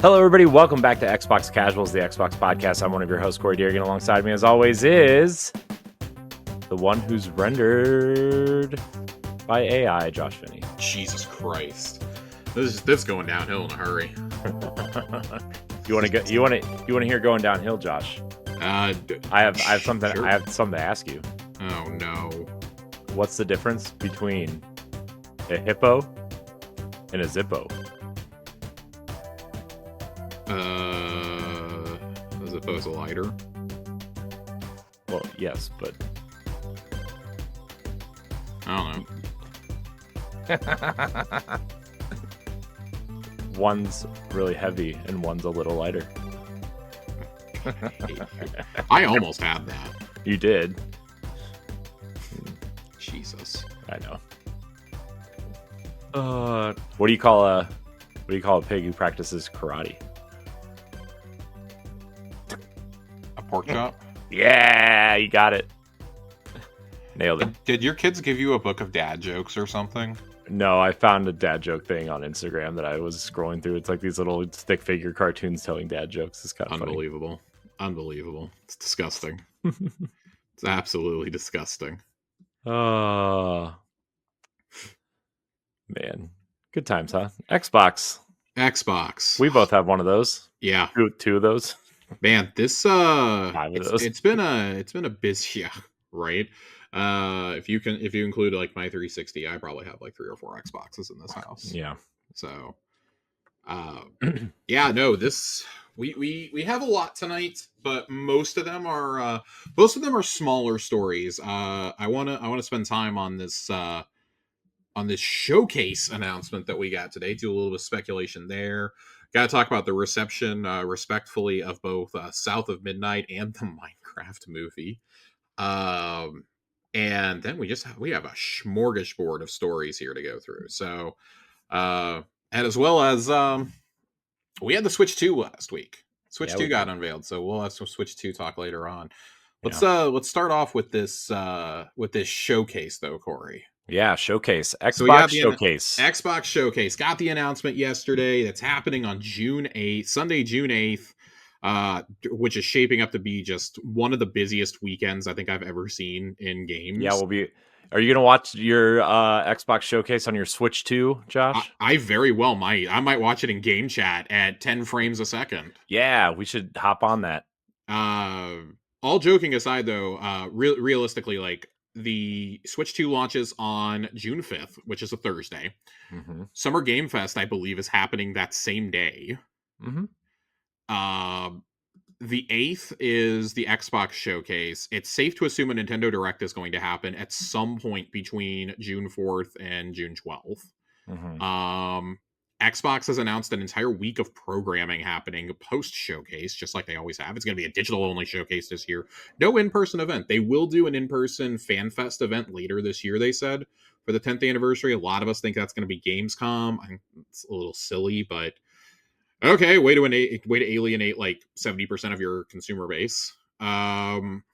Hello, everybody. Welcome back to Xbox Casuals, the Xbox podcast. I'm one of your hosts, Corey Deergan. Alongside me, as always, is the one who's rendered by AI, Josh Finney. Jesus Christ, this going downhill in a hurry. You want to hear going downhill, Josh? I have something. Sure. I have something to ask you. Oh no! What's the difference between a hippo and a zippo? As opposed to lighter. Well, yes, but I don't know. One's really heavy and one's a little lighter. I almost had that. You did. Jesus. I know. What do you call a pig who practices karate? A pork chop? Yeah, you got it. Nailed it. Did your kids give you a book of dad jokes or something? No, I found a dad joke thing on Instagram that I was scrolling through. It's like these little stick figure cartoons telling dad jokes. It's kind of unbelievable. Funny. Unbelievable. It's disgusting. It's absolutely disgusting. Oh, man. Good times, huh? Xbox. We both have one of those. Yeah. Two of those. Man, this it's been a busy, right? If you include like my 360, I probably have like 3 or 4 Xboxes in this house. Yeah. So, yeah, no, we have a lot tonight, but most of them are smaller stories. I want to spend time on this showcase announcement that we got today. Do a little bit of speculation there. Got to talk about the reception, respectfully, of both South of Midnight and the Minecraft movie. And then we have a smorgasbord of stories here to go through. So, and as well as we had the Switch 2 last week. Switch 2 got unveiled, so we'll have some Switch 2 talk later on. Let's start off with this showcase though, Corey. Yeah, showcase. Xbox showcase. Xbox showcase. Got the announcement yesterday. That's happening on Sunday, June 8th, which is shaping up to be just one of the busiest weekends I think I've ever seen in games. Yeah, are you going to watch your Xbox showcase on your Switch 2, Josh? I very well might. I might watch it in game chat at 10 frames a second. Yeah, we should hop on that. All joking aside, though, realistically, like, the Switch 2 launches on June 5th, which is a Thursday. Mm-hmm. Summer Game Fest, I believe, is happening that same day. Mm-hmm. The 8th is the Xbox showcase. It's safe to assume a Nintendo Direct is going to happen at some point between June 4th and June 12th. Mm-hmm. Xbox has announced an entire week of programming happening post-showcase, just like they always have. It's going to be a digital-only showcase this year. No in-person event. They will do an in-person FanFest event later this year, they said, for the 10th anniversary. A lot of us think that's going to be Gamescom. I think it's a little silly, but okay, way to alienate like 70% of your consumer base. Beyond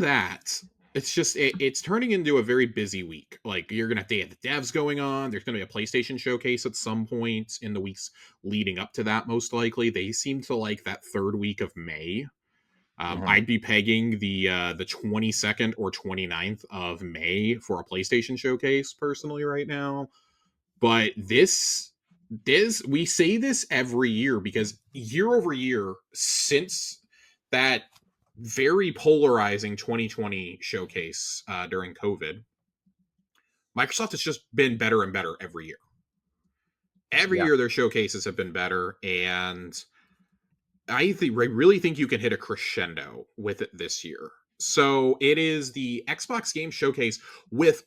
that, it's just it's turning into a very busy week. Like, you're gonna have the devs going on. There's gonna be a PlayStation showcase at some point in the weeks leading up to that. Most likely, they seem to like that third week of May. I'd be pegging the 22nd or 29th of May for a PlayStation showcase personally right now. But this we say this every year because year over year since that very polarizing 2020 showcase during COVID, Microsoft has just been better and better every year. Every year their showcases have been better, and I really think you can hit a crescendo with it this year. So it is the Xbox Game Showcase with,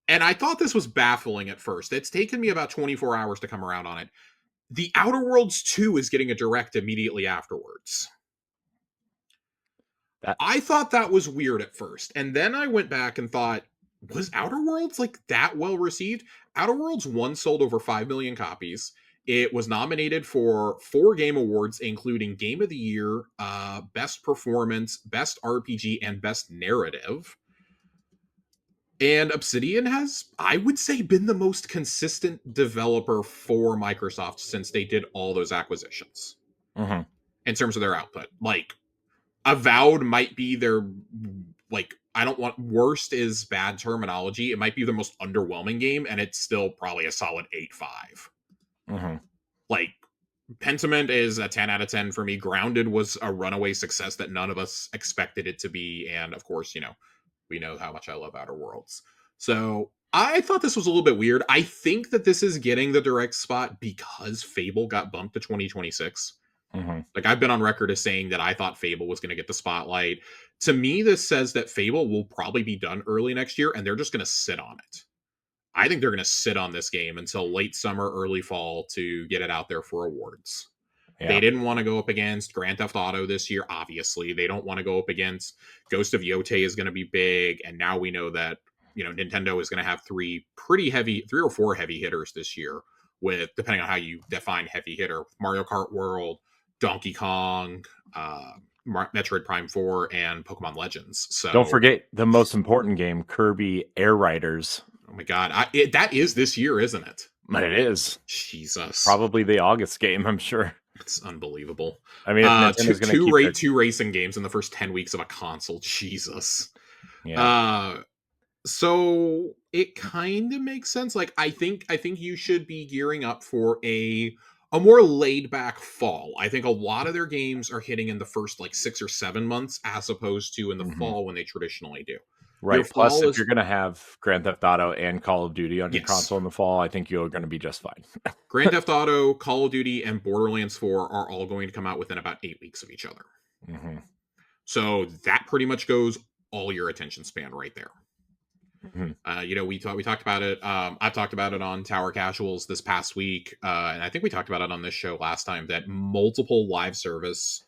and I thought this was baffling at first. It's taken me about 24 hours to come around on it. The Outer Worlds 2 is getting a direct immediately afterwards. I thought that was weird at first. And then I went back and thought, was Outer Worlds like that well received? Outer Worlds 1 sold over 5 million copies. It was nominated for 4 Game Awards, including Game of the Year, Best Performance, Best RPG, and Best Narrative. And Obsidian has, I would say, been the most consistent developer for Microsoft since they did all those acquisitions Mm-hmm. in terms of their output. Like, Avowed might be their, like, I don't want, worst is bad terminology. It might be the most underwhelming game, and it's still probably a solid 8.5. Mm-hmm. Like, Pentiment is a 10 out of 10 for me. Grounded was a runaway success that none of us expected it to be. And of course, we know how much I love Outer Worlds. So I thought this was a little bit weird. I think that this is getting the direct spot because Fable got bumped to 2026. Mm-hmm. Like, I've been on record as saying that I thought Fable was going to get the spotlight. To me, this says that Fable will probably be done early next year, and they're just going to sit on it. I think they're going to sit on this game until late summer, early fall to get it out there for awards. They Yeah. didn't want to go up against Grand Theft Auto this year, obviously. They don't want to go up against Ghost of Yotei is going to be big, and now we know that, Nintendo is going to have three or four heavy hitters this year, with, depending on how you define heavy hitter, Mario Kart World, Donkey Kong, Metroid Prime 4, and Pokemon Legends. Don't So, forget the most important game, Kirby Air Riders. oh my god, that is this year, isn't it? But it is Jesus, probably the August game, I'm sure. it's unbelievable. I mean, if Nintendo's going to keep their... Two racing games in the first 10 weeks of a console. Jesus. Yeah. Uh, so it kind of makes sense. Like, I think you should be gearing up for a more laid back fall. I think a lot of their games are hitting in the first like 6 or 7 months, as opposed to in the Mm-hmm. fall when they traditionally do. Your Right. Plus, fall if is, you're going to have Grand Theft Auto and Call of Duty on your yes, console in the fall, I think you're going to be just fine. Grand Theft Auto, Call of Duty, and Borderlands 4 are all going to come out within about 8 weeks of each other. Mm-hmm. So that pretty much goes all your attention span right there. Mm-hmm. We talked about it. I've talked about it on Tower Casuals this past week, and I think we talked about it on this show last time. That multiple live service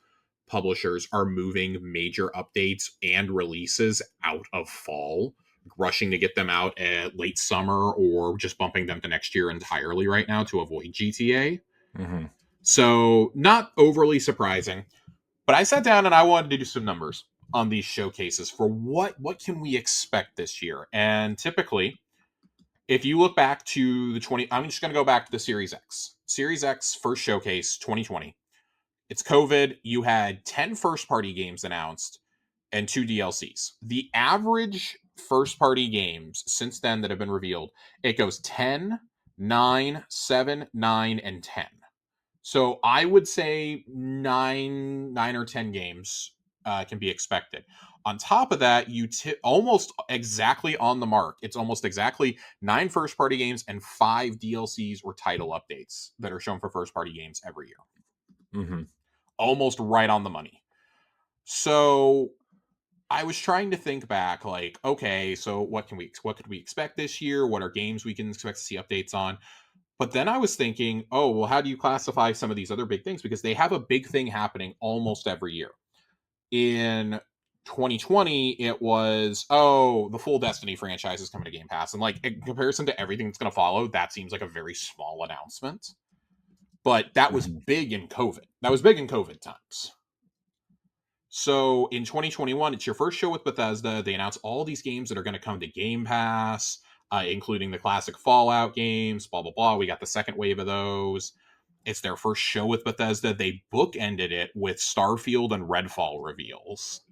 publishers are moving major updates and releases out of fall, rushing to get them out at late summer, or just bumping them to next year entirely right now to avoid GTA. Mm-hmm. So not overly surprising. But I sat down and I wanted to do some numbers on these showcases for what can we expect this year. And typically, if you look back to the 20, I'm just going to go back to the Series X. Series X first showcase 2020. It's COVID. You had 10 first party games announced and 2 DLCs. The average first party games since then that have been revealed, it goes 10, 9, 7, 9, and 10. So I would say nine or 10 games can be expected. On top of that, almost exactly on the mark. It's almost exactly 9 first party games and 5 DLCs or title updates that are shown for first party games every year. Mm-hmm. Almost right on the money. So I was trying to think back, like, okay, so what could we expect this year? What are games we can expect to see updates on? But then I was thinking, oh, well, how do you classify some of these other big things? Because they have a big thing happening almost every year. In 2020, it was, oh, the full Destiny franchise is coming to Game Pass. And like, in comparison to everything that's going to follow, that seems like a very small announcement. But that was Mm-hmm. big in COVID. That was big in COVID times. So in 2021, it's your first show with Bethesda. They announce all these games that are going to come to Game Pass, including the classic Fallout games, blah, blah, blah. We got the second wave of those. It's their first show with Bethesda. They bookended it with Starfield and Redfall reveals.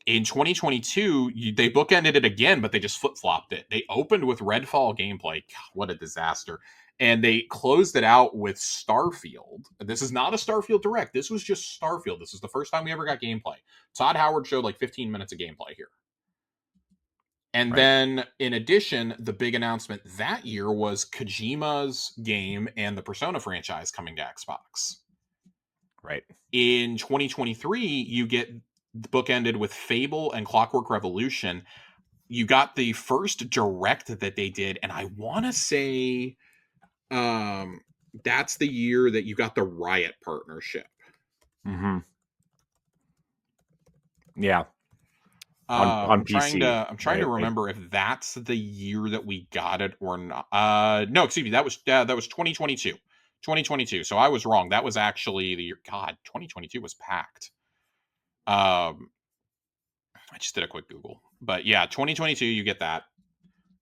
In 2022, they bookended it again, but they just flip-flopped it. They opened with Redfall gameplay. God, what a disaster. And they closed it out with Starfield. This is not a Starfield Direct. This was just Starfield. This is the first time we ever got gameplay. Todd Howard showed like 15 minutes of gameplay here. And Right. then, in addition, the big announcement that year was Kojima's game and the Persona franchise coming to Xbox. Right. In 2023, you get bookended with Fable and Clockwork Revolution. You got the first direct that they did, and I want to say that's the year that you got the Riot partnership. Mm-hmm. Yeah. On I'm PC. trying Right? to remember if that's the year that we got it or not. No, excuse me. That was 2022. 2022. So I was wrong. That was actually the year. God, 2022 was packed. I just did a quick Google, but yeah, 2022. You get that.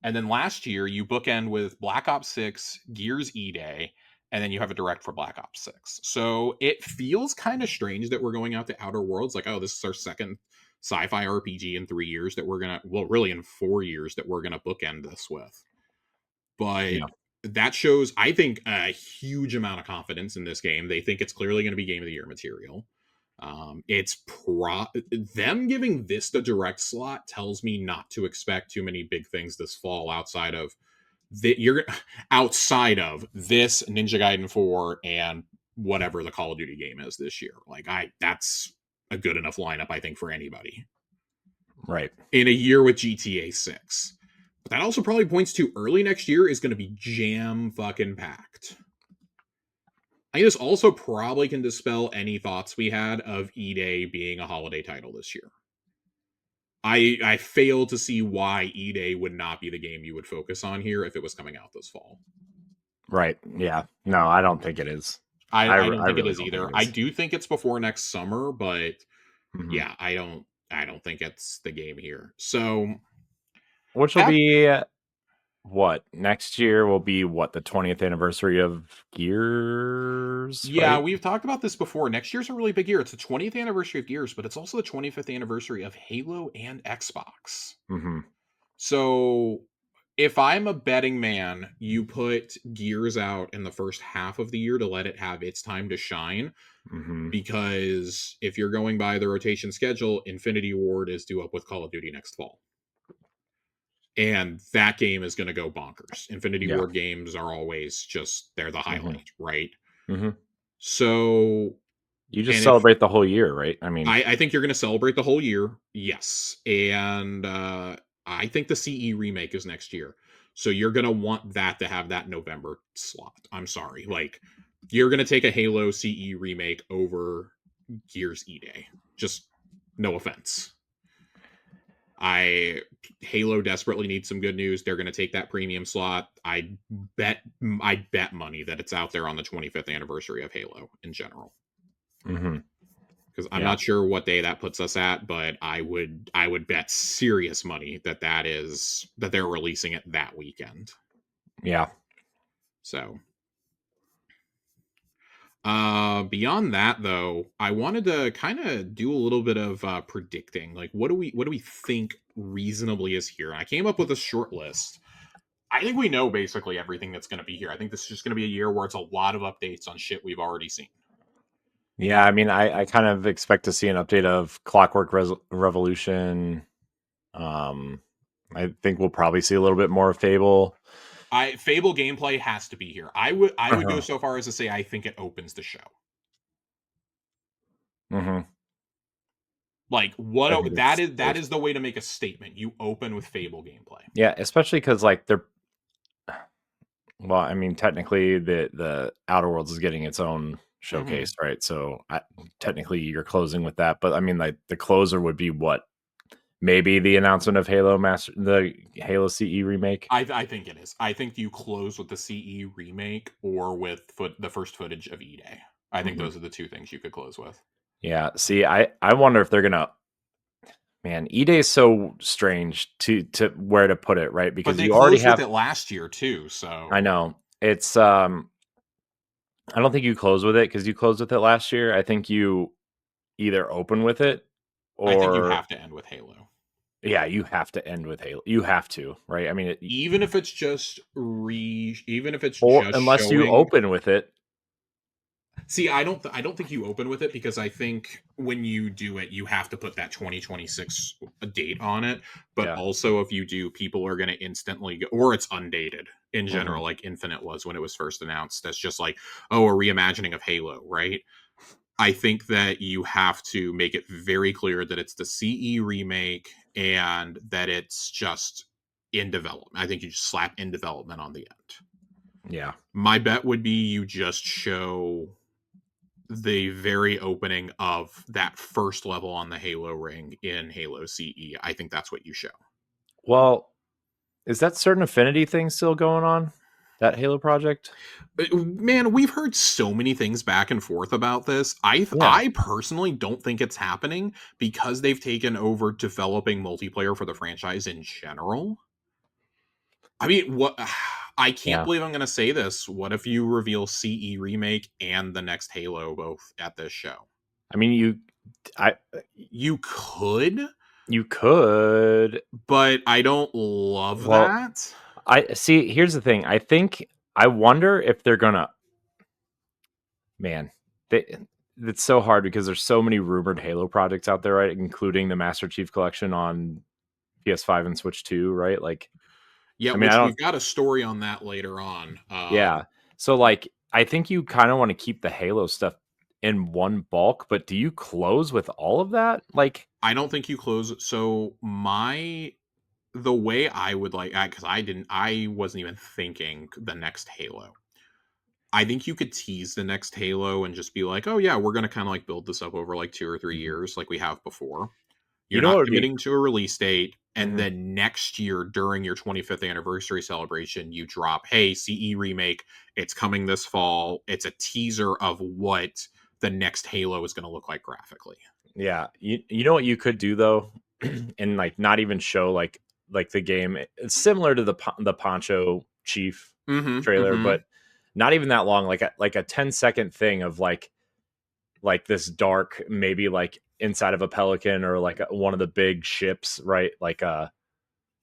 And then last year, you bookend with Black Ops 6, Gears E-Day, and then you have a direct for Black Ops 6. So it feels kind of strange that we're going out to Outer Worlds. Like, oh, this is our second sci-fi RPG in 3 years that we're going to, well, really in 4 years that we're going to bookend this with. But Yeah. that shows, I think, a huge amount of confidence in this game. They think it's clearly going to be Game of the Year material. Them giving this the direct slot tells me not to expect too many big things this fall outside of outside of this Ninja Gaiden 4 and whatever the Call of Duty game is this year. Like that's a good enough lineup, I think, for anybody. Right. In a year with GTA 6. But that also probably points to early next year is going to be jam fucking packed. I think this also probably can dispel any thoughts we had of E-Day being a holiday title this year. I fail to see why E-Day would not be the game you would focus on here if it was coming out this fall. Right. Yeah. No, I don't think it is. I don't think really it is either. I do think it's before next summer, but yeah, I don't think it's the game here. So, which will be what next year will be what the 20th anniversary of Gears. Yeah, right? we've talked about this before. Next year's a really big year. It's the 20th anniversary of Gears, but it's also the 25th anniversary of Halo and Xbox. So if I'm a betting man, you put Gears out in the first half of the year to let it have its time to shine. Because if you're going by the rotation schedule, Infinity Ward is due up with Call of Duty next fall. And that game is going to go bonkers. Infinity Ward games are always just, they're the highlight, right? So you just celebrate the whole year, right? I mean, I think you're going to celebrate the whole year. Yes. And I think the CE remake is next year. So you're going to want that to have that November slot. I'm sorry. Like, you're going to take a Halo CE remake over Gears E-Day. Just no offense. Halo desperately needs some good news. They're going to take that premium slot. I bet money that it's out there on the 25th anniversary of Halo in general. Because I'm not sure what day that puts us at, but I would bet serious money that they're releasing it that weekend. Yeah. So beyond that, though, I wanted to kind of do a little bit of predicting. Like, what do we think reasonably is here? And I came up with a short list. I think we know basically everything that's going to be here. I think this is just going to be a year where it's a lot of updates on shit we've already seen. Yeah, I mean, I kind of expect to see an update of Clockwork Revolution. I think we'll probably see a little bit more of Fable. Fable gameplay has to be here. I would go so far as to say I think it opens the show. Like that is the way to make a statement. You open with Fable gameplay. Yeah, especially because like they're. Well, I mean, technically, the Outer Worlds is getting its own showcase, right? So technically, you're closing with that. But I mean, like the closer would be what? Maybe the announcement of the Halo CE remake. I think it is. I think you close with the CE remake or with the first footage of E-Day. I think those are the two things you could close with. Yeah. See, I wonder if they're gonna. Man, E-Day is so strange to where to put it, right? Because you already have it last year too. So I know it's. I don't think you close with it because you closed with it last year. I think you either open with it or I think you have to end with Halo. Yeah, you have to end with Halo. You have to, right? I mean, even if it's just unless you open with it. See, I don't think you open with it because I think when you do it, you have to put that 2026 date on it. But also, if you do, people are going to instantly go, or it's undated in general, like Infinite was when it was first announced. That's just like, oh, a reimagining of Halo, right? I think that you have to make it very clear that it's the CE remake and that it's just in development. I think you just slap in development on the end. Yeah. My bet would be you just show the very opening of that first level on the Halo ring in Halo CE. I think that's what you show. Well, is that certain affinity thing still going on? That Halo project? Man, we've heard so many things back and forth about this. I personally don't think it's happening because they've taken over developing multiplayer for the franchise in general. I mean, what? I can't Yeah. believe I'm going to say this. What if you reveal CE remake and the next Halo both at this show? I mean, I, You could, you could. but I don't love Well, that. I see. Here's the thing. I wonder if they're gonna. Man, they, it's so hard because there's so many rumored Halo projects out there, right? Including the Master Chief Collection on PS5 and Switch 2, right? Like, Yeah, I mean, I which we've don't. got a story on that later on. Yeah. So like, I think you kind of want to keep the Halo stuff in one bulk, but do you close with all of that? Like, I don't think you close. So the way I would like, because I wasn't even thinking the next Halo. I think you could tease the next Halo and just be like, oh yeah, we're gonna kind of like build this up over like 2 or 3 years, like we have before. you You're know not what would be? committing to a release date, and Mhm. then next year during your 25th anniversary celebration, you drop, hey, CE remake, it's coming this fall. It's a teaser of what the next Halo is going to look like graphically. Yeah. You know what you could do though, and like not even show like the game. It's similar to the Poncho Chief Mm-hmm. trailer, Mm-hmm. but not even that long. Like a 10-second thing of like this dark, maybe like inside of a Pelican or like one of the big ships, right? Like a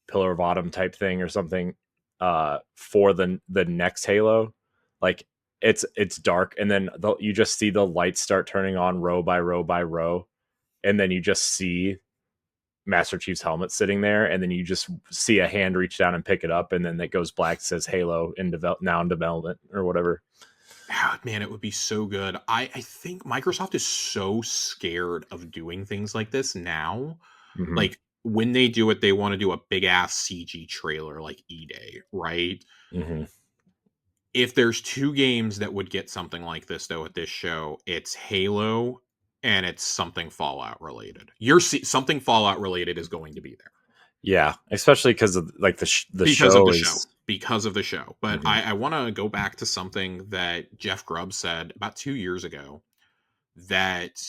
Pillar of Autumn type thing or something for the next Halo. Like it's dark and then you just see the lights start turning on row by row by row, and then you just see Master Chief's helmet sitting there, and then you just see a hand reach down and pick it up, and then it goes black, says Halo now in development or whatever. Oh, man, it would be so good. I think Microsoft is so scared of doing things like this now. Mm-hmm. Like when they do it, they want to do a big ass CG trailer like E Day, right? Mm-hmm. If there's two games that would get something like this though at this show, it's Halo and it's something Fallout related. Something Fallout related is going to be there Yeah, especially because of like the because of show the show. is. Because of the show. But Mm-hmm. I want to go back to something that Jeff Grubb said about 2 years ago, that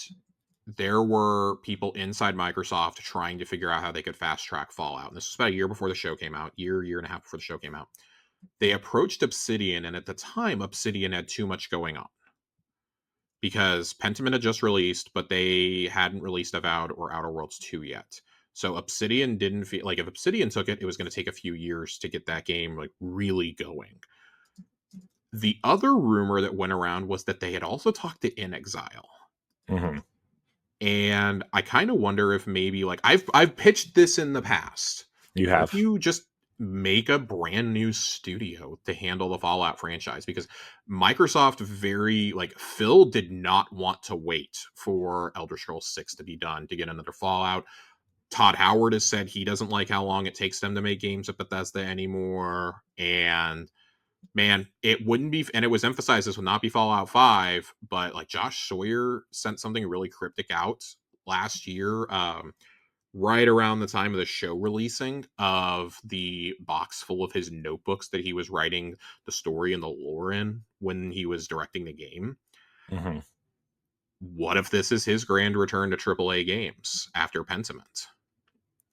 there were people inside Microsoft trying to figure out how they could fast track Fallout. And this was about a year before the show came out, year and a half before the show came out. They approached Obsidian, and at the time, Obsidian had too much going on because Pentiment had just released, but they hadn't released Avowed or Outer Worlds 2 yet. So Obsidian didn't feel like if Obsidian took it, it was going to take a few years to get that game like really going. The other rumor that went around was that they had also talked to In Exile. Mm-hmm. And I kind of wonder if maybe like I've pitched this in the past. You What if have. you just make a brand new studio to handle the Fallout franchise? Because Microsoft very like Phil did not want to wait for Elder Scrolls 6 to be done to get another Fallout. Todd Howard has said he doesn't like how long it takes them to make games at Bethesda anymore. And man, it wouldn't be, and it was emphasized this would not be Fallout 5, but like Josh Sawyer sent something really cryptic out last year, right around the time of the show releasing, of the box full of his notebooks that he was writing the story and the lore in when he was directing the game. Mm-hmm. What if this is his grand return to AAA games after Pentiment?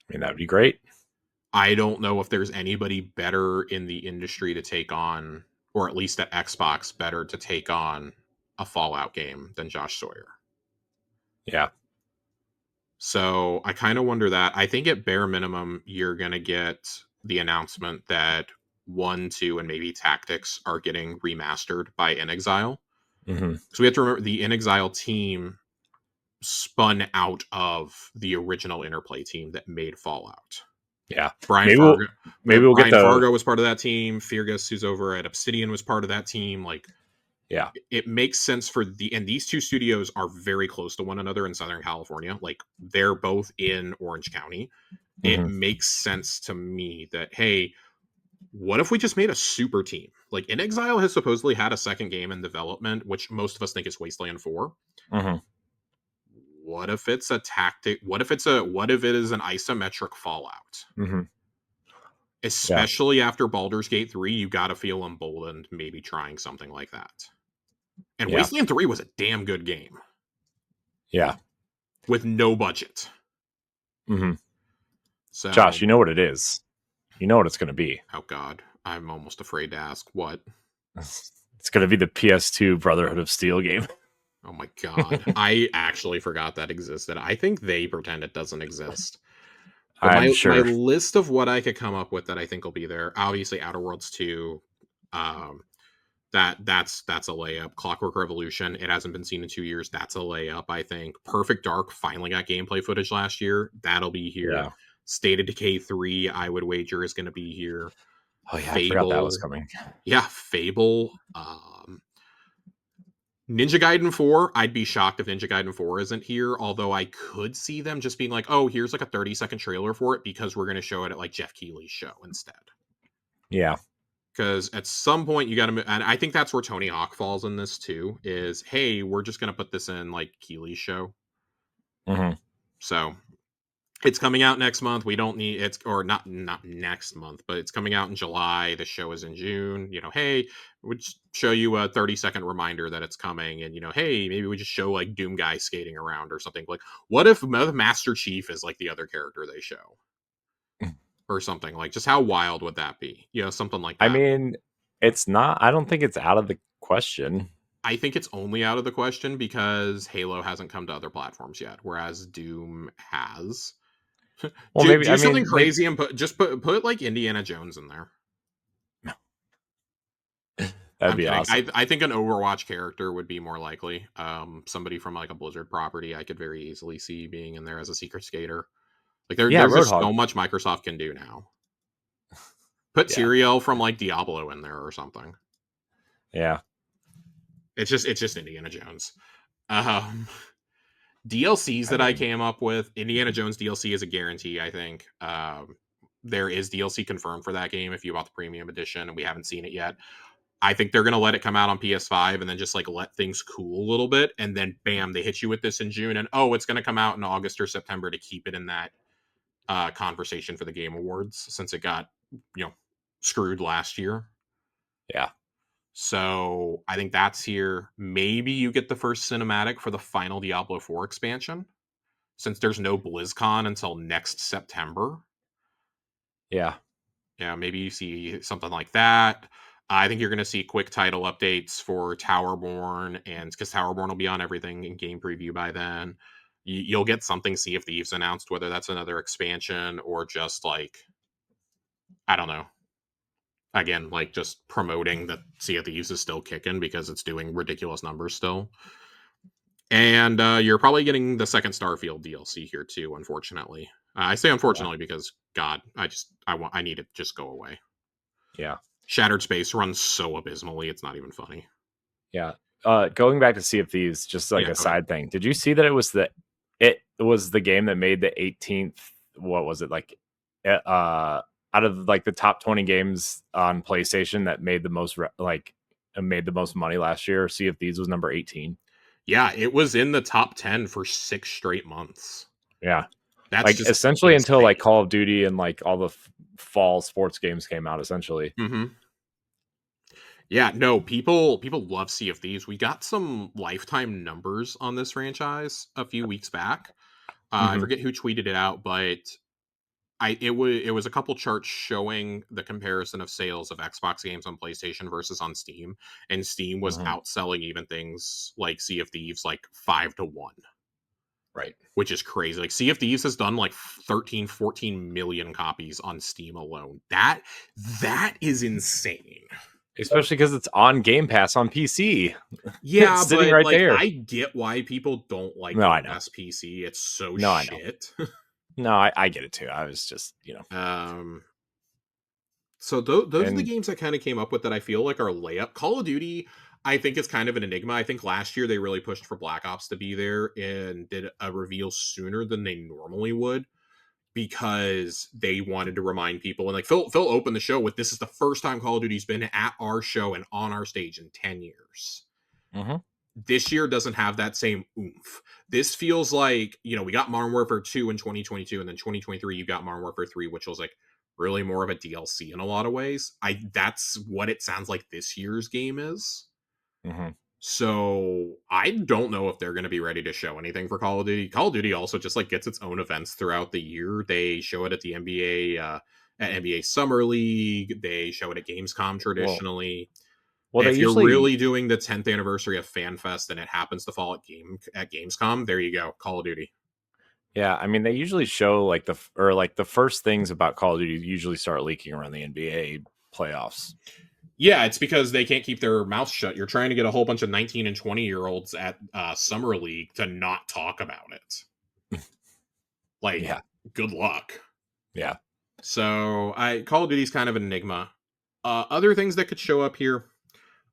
I mean, that would be great. I don't know if there's anybody better in the industry to take on, or at least at Xbox, better to take on a Fallout game than Josh Sawyer. Yeah. So I kind of wonder that. I think at bare minimum, you're going to get the announcement that 1, 2, and maybe Tactics are getting remastered by In Exile. Mm-hmm. So we have to remember the In Exile team spun out of the original Interplay team that made Fallout. Yeah. Brian Maybe Fargo, we'll maybe we'll get Brian the. Fargo was part of that team. Feargus, who's over at Obsidian, was part of that team. Like, Yeah. it makes sense for and these two studios are very close to one another in Southern California. Like, they're both in Orange County. It Mm-hmm. makes sense to me that, hey, what if we just made a super team? Like, In Exile has supposedly had a second game in development, which most of us think is Wasteland 4. Mm-hmm. What if it's a tactic? What if it is an isometric Fallout? Mm-hmm. Yeah. Especially after Baldur's Gate 3, you got to feel emboldened maybe trying something like that. And Yeah. Wasteland 3 was a damn good game Yeah. with no budget. Mm-hmm. So, Josh, you know what it is. You know what it's going to be. oh god. I'm almost afraid to ask what. It's going to be the PS2 Brotherhood of Steel game. Oh my god. I actually forgot that existed. I think they pretend it doesn't exist. But I'm my sure. list of what I could come up with that I think will be there, obviously Outer Worlds 2, um, that's a layup. Clockwork Revolution, it hasn't been seen in 2 years. That's a layup, I think. Perfect Dark finally got gameplay footage last year. That'll be here. Yeah. State of Decay 3, I would wager, is going to be here. Oh yeah, I forgot that was Fable. coming. Yeah, Fable. Ninja Gaiden 4, I'd be shocked if Ninja Gaiden 4 isn't here, although I could see them just being like, oh, here's like a 30-second trailer for it because we're going to show it at like Jeff Keighley's show instead. Yeah. Because at some point you got to, and I think that's where Tony Hawk falls in this too. Is hey, we're just gonna put this in like Keeley's show. Hmm. So it's coming out next month. We don't need it's or not next month, but it's coming out in July. The show is in June. Hey, we just show you a 30-second reminder that it's coming, and hey, maybe we just show like Doom Guy skating around or something. Like, what if Master Chief is like the other character they show or something? Like, just how wild would that be? Something like I that. mean, it's not. I don't think it's out of the question. I think it's only out of the question because Halo hasn't come to other platforms yet, whereas Doom has. Well, do, maybe. do I something mean, maybe crazy and put like Indiana Jones in there. that'd I'm be kidding. I awesome. I think an Overwatch character would be more likely. Somebody from like a Blizzard property, I could very easily see being in there as a secret skater. Like Yeah, there's just Roadhog. so much Microsoft can do now. Put Yeah, Tyrael from like Diablo in there or something. yeah. It's just Indiana Jones. Um, DLCs I that I mean, came up with, Indiana Jones DLC is a guarantee, I think. There is DLC confirmed for that game if you bought the premium edition, and we haven't seen it yet. I think they're going to let it come out on PS5 and then just like let things cool a little bit. And then bam, they hit you with this in June. And oh, it's going to come out in August or September to keep it in that conversation for the Game Awards since it got, you know, screwed last year. yeah, So I think that's here. Maybe you get the first cinematic for the final Diablo 4 expansion since there's no BlizzCon until next September. yeah, Yeah, maybe you see something like that. I think you're going to see quick title updates for Towerborn, and because Towerborn will be on everything in game preview by then, you'll get something Sea of Thieves announced, whether that's another expansion or just like I don't know. Again, like just promoting that Sea of Thieves is still kicking because it's doing ridiculous numbers still. And you're probably getting the second Starfield DLC here too. Unfortunately, I say yeah, unfortunately because God, I need it to just go away. yeah, Shattered Space runs so abysmally, it's not even funny. yeah. Going back to Sea of Thieves, just like Yeah, a go ahead. side thing. Did you see that it was the game that made the 18th? What was it like? Out of like the top 20 games on PlayStation that made the most made the most money last year, Sea of Thieves was number 18. Yeah, it was in the top 10 for 6 straight months. Yeah. That's Like just essentially until like insane. Call of Duty and like all the fall sports games came out essentially. Hmm. Yeah, no, people love Sea of Thieves. We got some lifetime numbers on this franchise a few weeks back. I Hmm. forget who tweeted it out, but it was a couple charts showing the comparison of sales of Xbox games on PlayStation versus on Steam, and Steam was Hmm. outselling even things like Sea of Thieves like 5-1, Right. which is crazy. Like Sea of Thieves has done like 13, 14 million copies on Steam alone. That is insane. Especially because it's on Game Pass on PC. Yeah, It's sitting but right like there. I get why people don't like No, I Game know. Pass PC. It's so No, I know. shit. No, I get it too. I was just. um So those are the And games I kind of came up with that I feel like are layup. Call of Duty, I think it's kind of an enigma. I think last year they really pushed for Black Ops to be there and did a reveal sooner than they normally would because they wanted to remind people. And like Phil opened the show with this is the first time Call of Duty's been at our show and on our stage in 10 years. mhm, This year doesn't have that same oomph. This feels like, we got Modern Warfare 2 in 2022, and then 2023, you got Modern Warfare 3, which was like really more of a DLC in a lot of ways. That's what it sounds like this year's game is. mhm. So I don't know if they're going to be ready to show anything for Call of Duty. Call of Duty also just like gets its own events throughout the year. They show it at the NBA at NBA Summer League. They show it at Gamescom Well, traditionally. they If you're usually, really doing the 10th anniversary of FanFest and it happens to fall at Gamescom, there you go, Call of Duty. yeah, I mean, they usually show like or like the first things about Call of Duty usually start leaking around the NBA playoffs. Yeah, it's because they can't keep their mouths shut. You're trying to get a whole bunch of 19 and 20-year-olds at Summer League to not talk about it. Like, Yeah, good luck. yeah. So, Call of Duty's kind of an enigma. Other things that could show up here.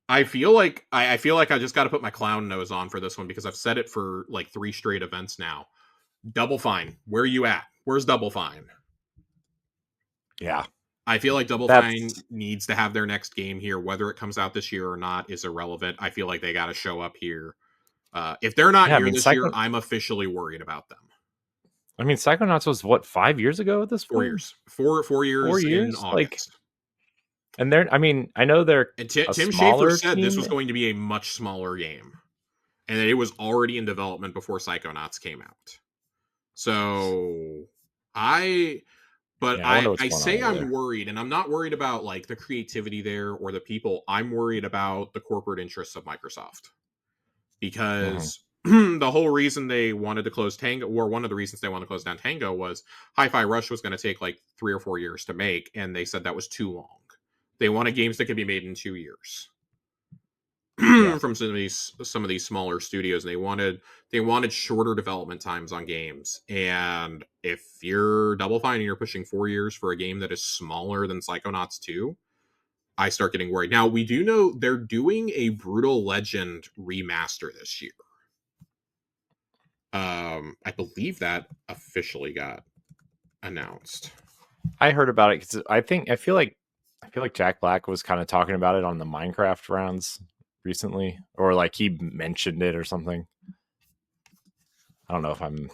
I feel like I just got to put my clown nose on for this one because I've said it for like 3 straight events now. Double Fine, where are you at? Where's Double Fine? Yeah. I feel like Double Fine That's needs to have their next game here. Whether it comes out this year or not is irrelevant. I feel like they got to show up here. If they're not yeah, I here mean this year, I'm officially worried about them. Psychonauts was what, 5 years ago at this 4 years, point? 4 4 years in years? Like, August. and they're, I mean, I know they're And a Tim Schafer smaller said this team. was going to be a much smaller game, and that it was already in development before Psychonauts came out. So I but Yeah, I I wonder what's I going on say over I'm there. worried, and I'm not worried about like the creativity there or the people. I'm worried about the corporate interests of Microsoft Hmm. because the whole reason they wanted to close Tango, or one of the reasons they wanted to close down Tango, was Hi-Fi Rush was going to take like 3 or 4 years to make, and they said that was too long. They wanted games that could be made in 2 years. Yeah. From some of these smaller studios, and they wanted shorter development times on games. And if you're Double Fine and you're pushing 4 years for a game that is smaller than Psychonauts 2, I start getting worried. Now we do know they're doing a Brutal Legend remaster this year. I believe that officially got announced. I heard about it because I feel like Jack Black was kind of talking about it on the Minecraft rounds recently, or like he mentioned it or something. I don't know if I'm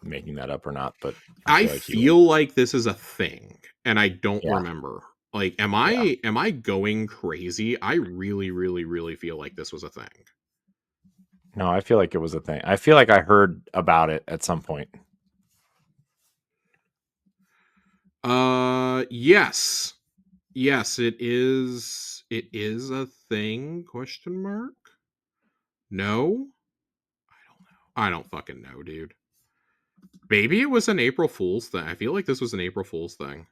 making that up or not, but I I feel like he was. feel like this is a thing, and I don't Yeah, remember. Like, am yeah. I am I going crazy? I really, really, really feel like this was a thing. No, I feel like it was a thing. I feel like I heard about it at some point. Yes, yes, it is. It is a thing? Question mark. No, I don't fucking know, dude. Maybe it was an April Fool's thing. I feel like this was an April Fool's thing.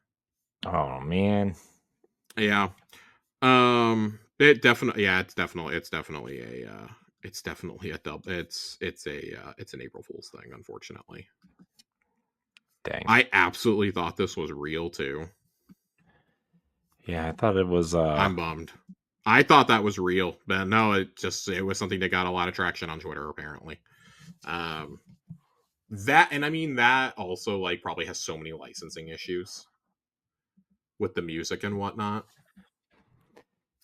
Oh man, Yeah. It definitely. Yeah, it's definitely a double. It's an April Fool's thing. Unfortunately, dang. I absolutely thought this was real too. Yeah, I thought it was. I'm bummed. I thought that was real, but no, it was something that got a lot of traction on Twitter apparently. Um, that and I mean that also like probably has so many licensing issues with the music and whatnot.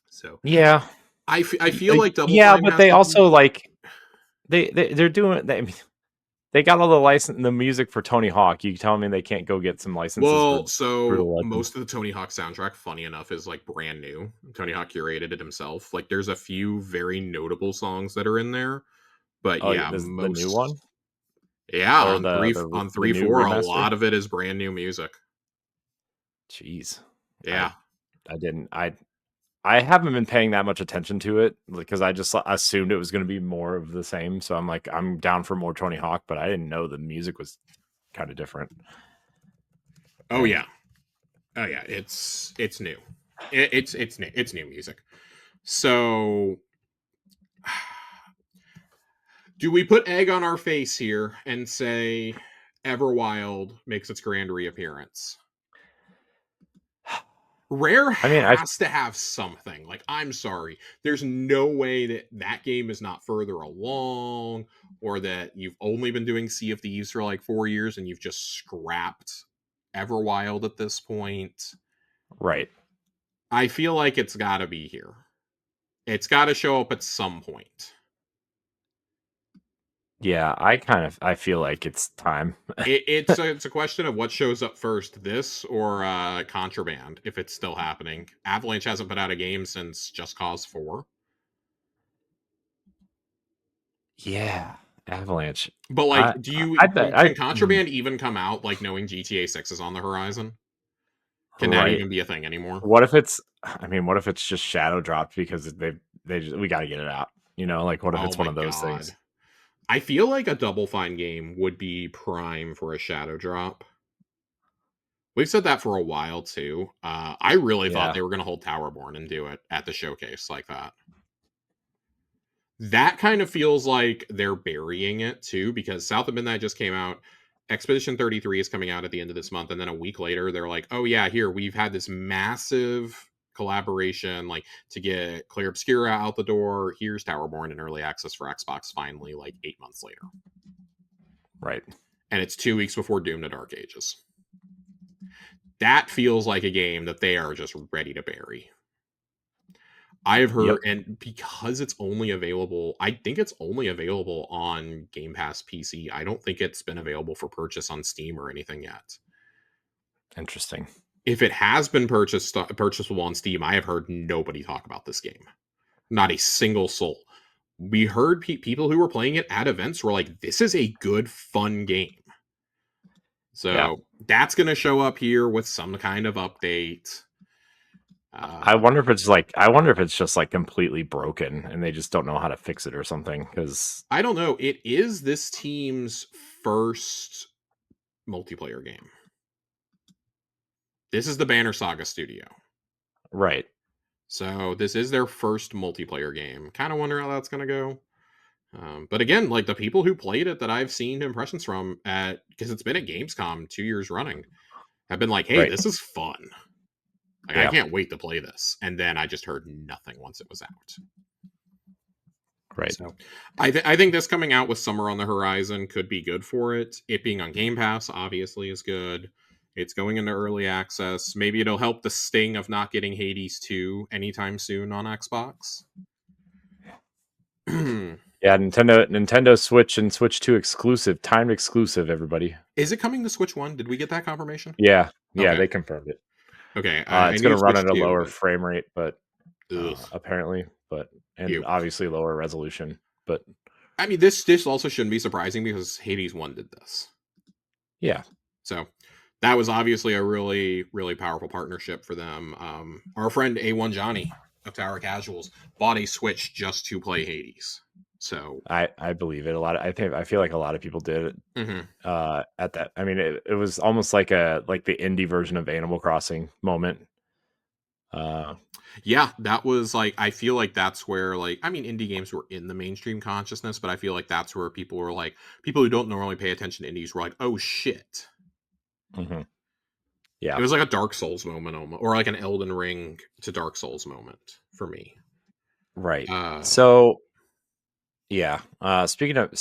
So Yeah, I feel like Double yeah, Fine but has they to be. also like they're doing. I mean, they got all the music for Tony Hawk. You telling me they can't go get some licenses for Well, so Brutal Legend? most of the Tony Hawk soundtrack, funny enough, is like brand new. Tony Hawk curated it himself. Like there's a few very notable songs that are in there, but Oh, yeah, yeah, this is the new most one yeah, or on three on the three new four, a remaster? lot of it is brand new music. Jeez, I Yeah. I didn't I haven't been paying that much attention to it because I just assumed it was going to be more of the same. So I'm like, I'm down for more Tony Hawk, but I didn't know the music was kind of different. Oh Dang. yeah. Oh yeah. It's new. It's new music. So do we put egg on our face here and say Everwild makes its grand reappearance? Rare I mean, I has to have something. Like, I'm sorry. There's no way that that game is not further along, or that you've only been doing Sea of Thieves for like 4 years and you've just scrapped Everwild at this point. right. I feel like it's got to be here. It's got to show up at some point. Yeah, I feel like it's time. It's a question of what shows up first, this or Contraband, if it's still happening. Avalanche hasn't put out a game since Just Cause 4. Yeah, Avalanche. But I like, I bet can Contraband even come out like knowing GTA 6 is on the horizon? Can that Right. even be a thing anymore? What if it's I mean, what if it's just shadow dropped because they just we gotta get it out, you know? Like, what if Oh it's one my of those things? god. I feel like a Double Fine game would be prime for a shadow drop. We've said that for a while too. I really thought Yeah, they were going to hold Towerborn and do it at the showcase like that. That kind of feels like they're burying it too, because South of Midnight just came out. Expedition 33 is coming out at the end of this month, and then a week later, they're like, "Oh yeah, here we've had this massive collaboration, like to get Clear Obscura out the door. Here's Towerborn in early access for Xbox. Finally, like 8 months later, right. and it's 2 weeks before Doom to Dark Ages. That feels like a game that they are just ready to bury. I've heard, Yep, and because it's only available, I think it's only available on Game Pass PC. I don't think it's been available for purchase on Steam or anything yet. interesting. If it has been purchasable on Steam, I have heard nobody talk about this game. Not a single soul. We heard people who were playing it at events were like, "This is a good, fun game." Yeah. So that's going to show up here with some kind of update. I Uh, wonder if it's like I wonder if it's just, like, completely broken and they just don't know how to fix it or something. Because I don't know. It is this team's first multiplayer game. This is the Banner Saga studio. right. So this is their first multiplayer game. Kind of wonder how that's going to go. But again, like the people who played it that I've seen impressions from at, because it's been at Gamescom 2 years running, have been like, "Hey, Right. this is fun. Like I Yeah. can't wait to play this." And then I just heard nothing once it was out. Right. So I think this coming out with summer on the horizon could be good for it. It being on Game Pass obviously is good. It's going into early access. Maybe it'll help the sting of not getting Hades 2 anytime soon on Xbox. Yeah, Nintendo Switch and Switch 2 exclusive, timed exclusive, everybody. Is it coming to Switch 1? Did we get that confirmation? Yeah. Yeah, Okay. they confirmed it. Okay. I It's knew gonna run Switch at a 2, lower but frame rate, but, ugh. apparently, but and Ew. obviously lower resolution, but I mean, this also shouldn't be surprising because Hades 1 did this. yeah. So that was obviously a really, really powerful partnership for them. Our friend A1 Johnny of Tower Casuals bought a Switch just to play Hades. So, I believe it a lot. I feel like a lot of people did it, mhm. at that. I mean, it was almost like the indie version of Animal Crossing moment. Uh, Yeah, that was like, I feel like that's where, like, I mean, indie games were in the mainstream consciousness, but I feel like that's where people were like, people who don't normally pay attention to indies were like, "Oh shit." mhm. It Yeah. was like a Dark Souls moment, or like an Elden Ring to Dark Souls moment for me. Right. Uh, So, yeah, speaking of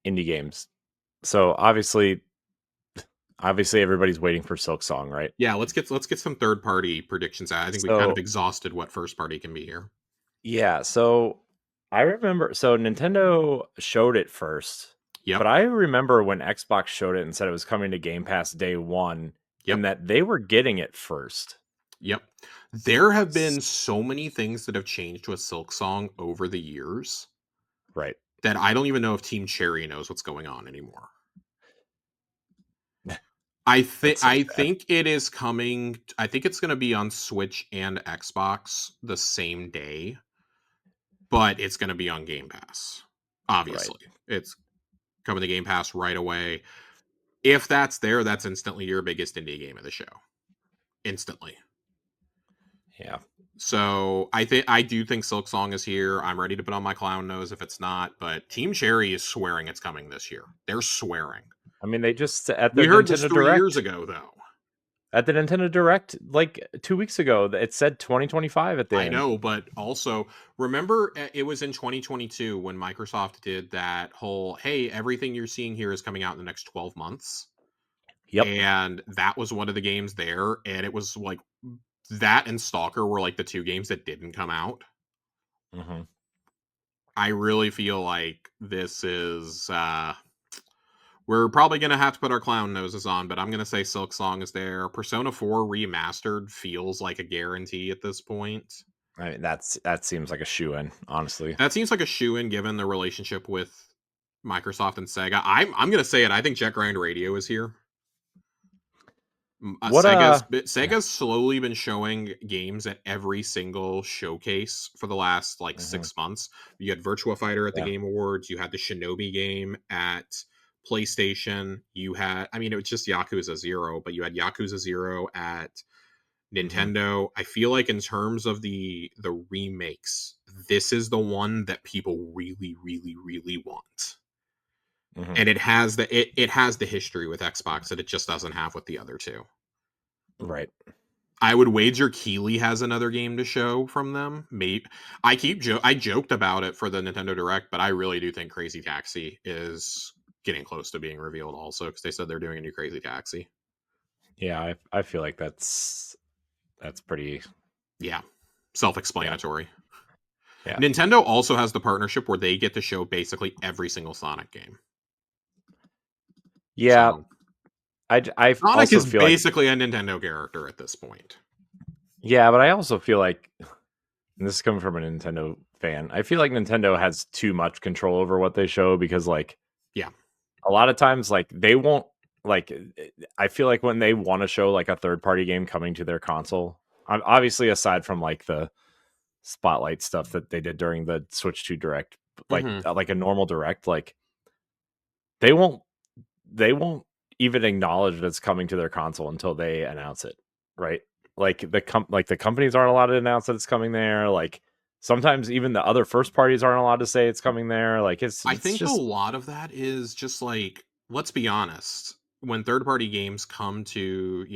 indie games, so obviously everybody's waiting for Silk Song, right? Yeah, let's get some third party predictions out. I think we kind of So, exhausted what first party can be here. yeah, so I remember Nintendo showed it first, but Yep. I remember when Xbox showed it and said it was coming to Game Pass day 1 and Yep. that they were getting it first. Yep. There have S been so many things that have changed with Silk Song over the years Right. that I don't even know if Team Cherry knows what's going on anymore. I think That's so I sad. think it is coming. I think it's going to be on Switch and Xbox the same day, but it's going to be on Game Pass. Right. Obviously, it's coming to Game Pass right away. If that's there, that's instantly your biggest indie game of the show. Instantly. Yeah. So I do think Silk Song is here. I'm ready to put on my clown nose if it's not, but Team Cherry is swearing it's coming this year. They're swearing. I mean, they just at the We heard this Nintendo 3 years Direct ago, though. at the Nintendo Direct, like, 2 weeks ago, it said 2025 at the I end. know, but also remember it was in 2022 when Microsoft did that whole, "Hey, everything you're seeing here is coming out in the next 12 months." Yep. And that was one of the games there, and it was like that and Stalker were like the two games that didn't come out. Mhm. I really feel like this is we're probably gonna have to put our clown noses on, but I'm gonna say Silk Song is there. Persona 4 remastered feels like a guarantee at this point. I mean, that seems like a shoe-in, honestly. That seems like a shoe in given the relationship with Microsoft and Sega. I'm gonna say it. I think Jet Grind Radio is here. What Sega's slowly been showing games at every single showcase for the last like mhm, 6 months. You had Virtua Fighter at the yeah. Game Awards. You had the Shinobi game at PlayStation. You had, I mean, it was just Yakuza Zero, but you had Yakuza Zero at Mhm, Nintendo. I feel like in terms of the remakes, this is the one that people really, really, really want. mhm. And it has the history with Xbox that it just doesn't have with the other two. Right. I would wager Keeley has another game to show from them. Maybe I joked about it for the Nintendo Direct, but I really do think Crazy Taxi is getting close to being revealed also because they said they're doing a new Crazy Taxi. Yeah, I feel like that's pretty. Yeah, Yeah, self-explanatory. yeah, Nintendo also has the partnership where they get to show basically every single Sonic game. yeah. So I Sonic also is feel like, basically a Nintendo character at this point. yeah, but I also feel like, and this is coming from a Nintendo fan. I feel like Nintendo has too much control over what they show because, like, Yeah. a lot of times, like, they won't, like, I feel like when they want to show like a third party game coming to their console, obviously aside from like the spotlight stuff that they did during the Switch 2 Direct, Hmm. like a normal Direct, like they won't they won't even acknowledge that it's coming to their console until they announce it, right? Like the companies aren't allowed to announce that it's coming there. Like sometimes even the other first parties aren't allowed to say it's coming there. Like I it's think a just lot of that is just like, let's be honest, when third party games come to,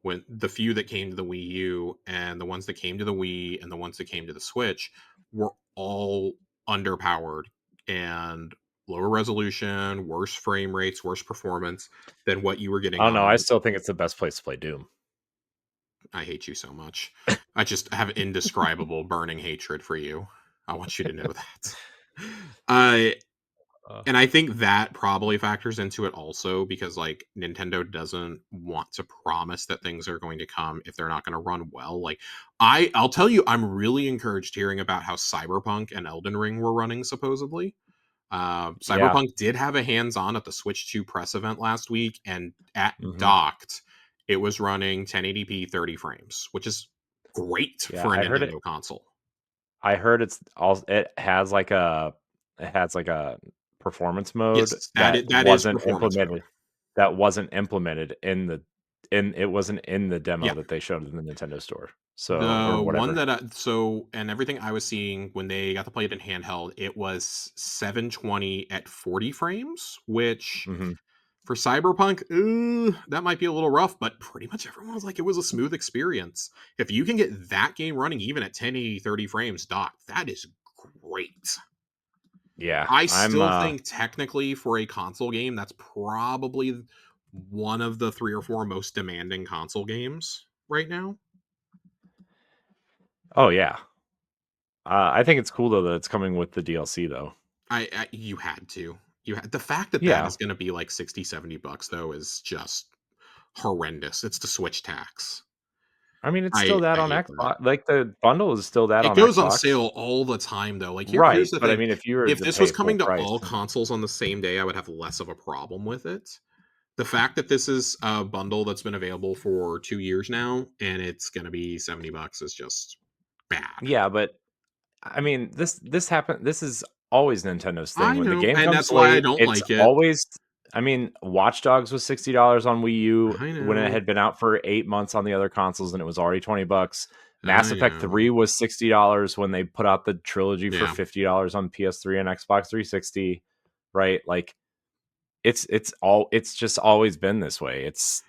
when the few that came to the Wii U and the ones that came to the Wii and the ones that came to the Switch were all underpowered and lower resolution, worse frame rates, worse performance than what you were I getting don't know. I on. still think it's the best place to play Doom. I hate you so much. I just have indescribable burning hatred for you. I want you to know that. Uh, Uh, and I think that probably factors into it also because like Nintendo doesn't want to promise that things are going to come if they're not going to run well. Like I'll tell you, I'm really encouraged hearing about how Cyberpunk and Elden Ring were running supposedly. yeah. Cyberpunk did have a hands-on at the Switch 2 press event last week, and at Hmm. docked, it was running 1080p 30 frames, which is great Yeah. for a Nintendo console. I heard it has like a performance mode Yes, that is performance mode. that wasn't implemented in the in it wasn't in the demo Yeah, that they showed in the Nintendo store. So or the one whatever. that and everything I was seeing when they got to play it in handheld, it was 720 at 40 frames, which Mhm. for Cyberpunk, that might be a little rough, but pretty much everyone was like it was a smooth experience. If you can get that game running even at 1080 30 frames docked, that is great. Yeah. I I'm still think technically for a console game, that's probably one of the three or four most demanding console games right now. oh yeah. I think it's cool though that it's coming with the DLC though. You had to. You had the fact that that Yeah. is going to be like 60, $70 though is just horrendous. It's the Switch tax. I mean, it's still that I on hate that. Xbox. Like the bundle is still that It on goes on Xbox. sale all the time though. Like here's Right. the But I thing. mean, if you were If to this pay was full coming to price, all consoles on the same day, I would have less of a problem with it. The fact that this is a bundle that's been available for 2 years now and it's going to be $70 is just bad. yeah, but I mean, this happened. This is always Nintendo's thing. I When the know, game and comes that's why I late, don't it's like it. always. I mean, Watch Dogs was $60 on Wii U I when it know. had been out for 8 months on the other consoles, and it was already $20. Mass I Effect know. 3 was $60 when they put out the trilogy for Yeah. $50 on PS3 and Xbox 360. Right? Like it's just always been this way. It's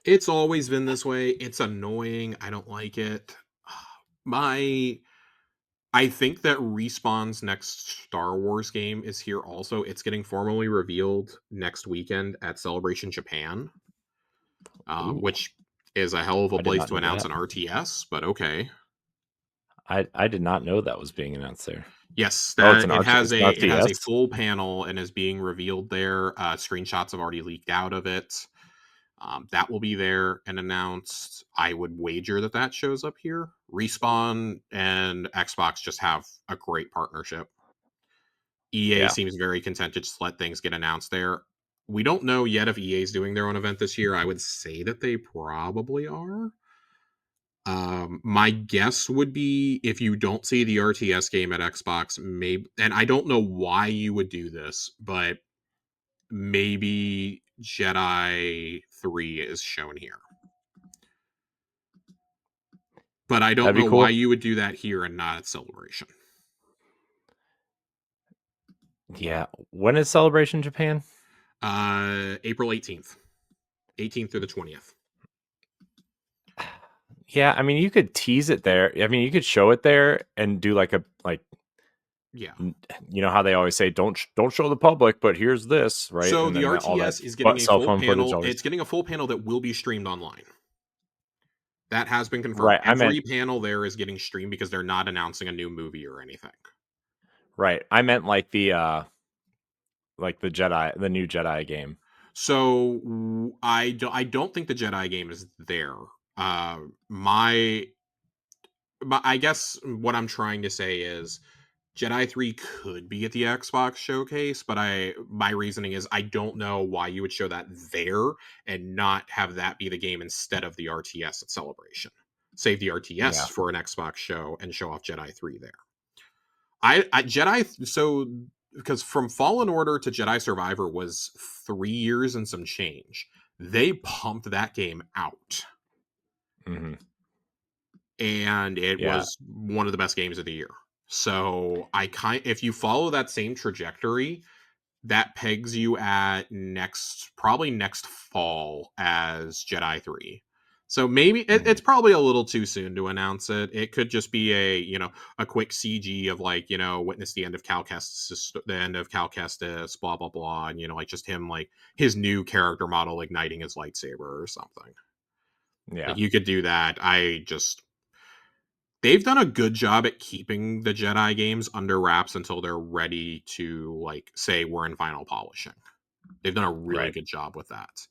It's always been this way. It's annoying. I don't like it. My I think that Respawn's next Star Wars game is here also. It's getting formally revealed next weekend at Celebration Japan, ooh, which is a hell of a I did place not to know announce that. an RTS, but okay. I did not know that was being announced there. Yes, Oh, it's that it's an it has a RTS. full panel and is being revealed there. Screenshots have already leaked out of it. That will be there and announced. I would wager that that shows up here. Respawn and Xbox just have a great partnership. EA Yeah. seems very content to just let things get announced there. We don't know yet if EA is doing their own event this year. I would say that they probably are. My guess would be if you don't see the RTS game at Xbox, maybe, and I don't know why you would do this, but maybe Jedi 3 is shown here. But I don't That'd be know why cool. you would do that here and not at Celebration. Yeah. When is Celebration Japan? April 18th through the 20th. Yeah, I mean, you could tease it there. I mean, you could show it there and do like a like Yeah. you know how they always say don't show the public, but here's this, right? So And the then all that RTS is getting a cell full phone footage panel. always. It's getting a full panel that will be streamed online. That has been confirmed. Right. I meant Every panel there is getting streamed because they're not announcing a new movie or anything. right. I meant like the Jedi, the new Jedi game. So I don't think the Jedi game is there. Uh, my, my I guess what I'm trying to say is Jedi 3 could be at the Xbox showcase, but my reasoning is I don't know why you would show that there and not have that be the game instead of the RTS at Celebration. Save the RTS Yeah. for an Xbox show and show off Jedi 3 there. I Jedi so because from Fallen Order to Jedi Survivor was 3 years and some change. They pumped that game out, Hmm. and it Yeah. was one of the best games of the year. So if you follow that same trajectory, that pegs you at probably next fall as Jedi 3. So maybe Mhm. it's probably a little too soon to announce it. It could just be a quick CG of like, witness the end of the end of Cal Kestis, blah blah blah, and like just him like his new character model igniting his lightsaber or something. Yeah. Like you could do that. They've done a good job at keeping the Jedi games under wraps until they're ready to like say we're in final polishing. They've done a really Right. good job with that.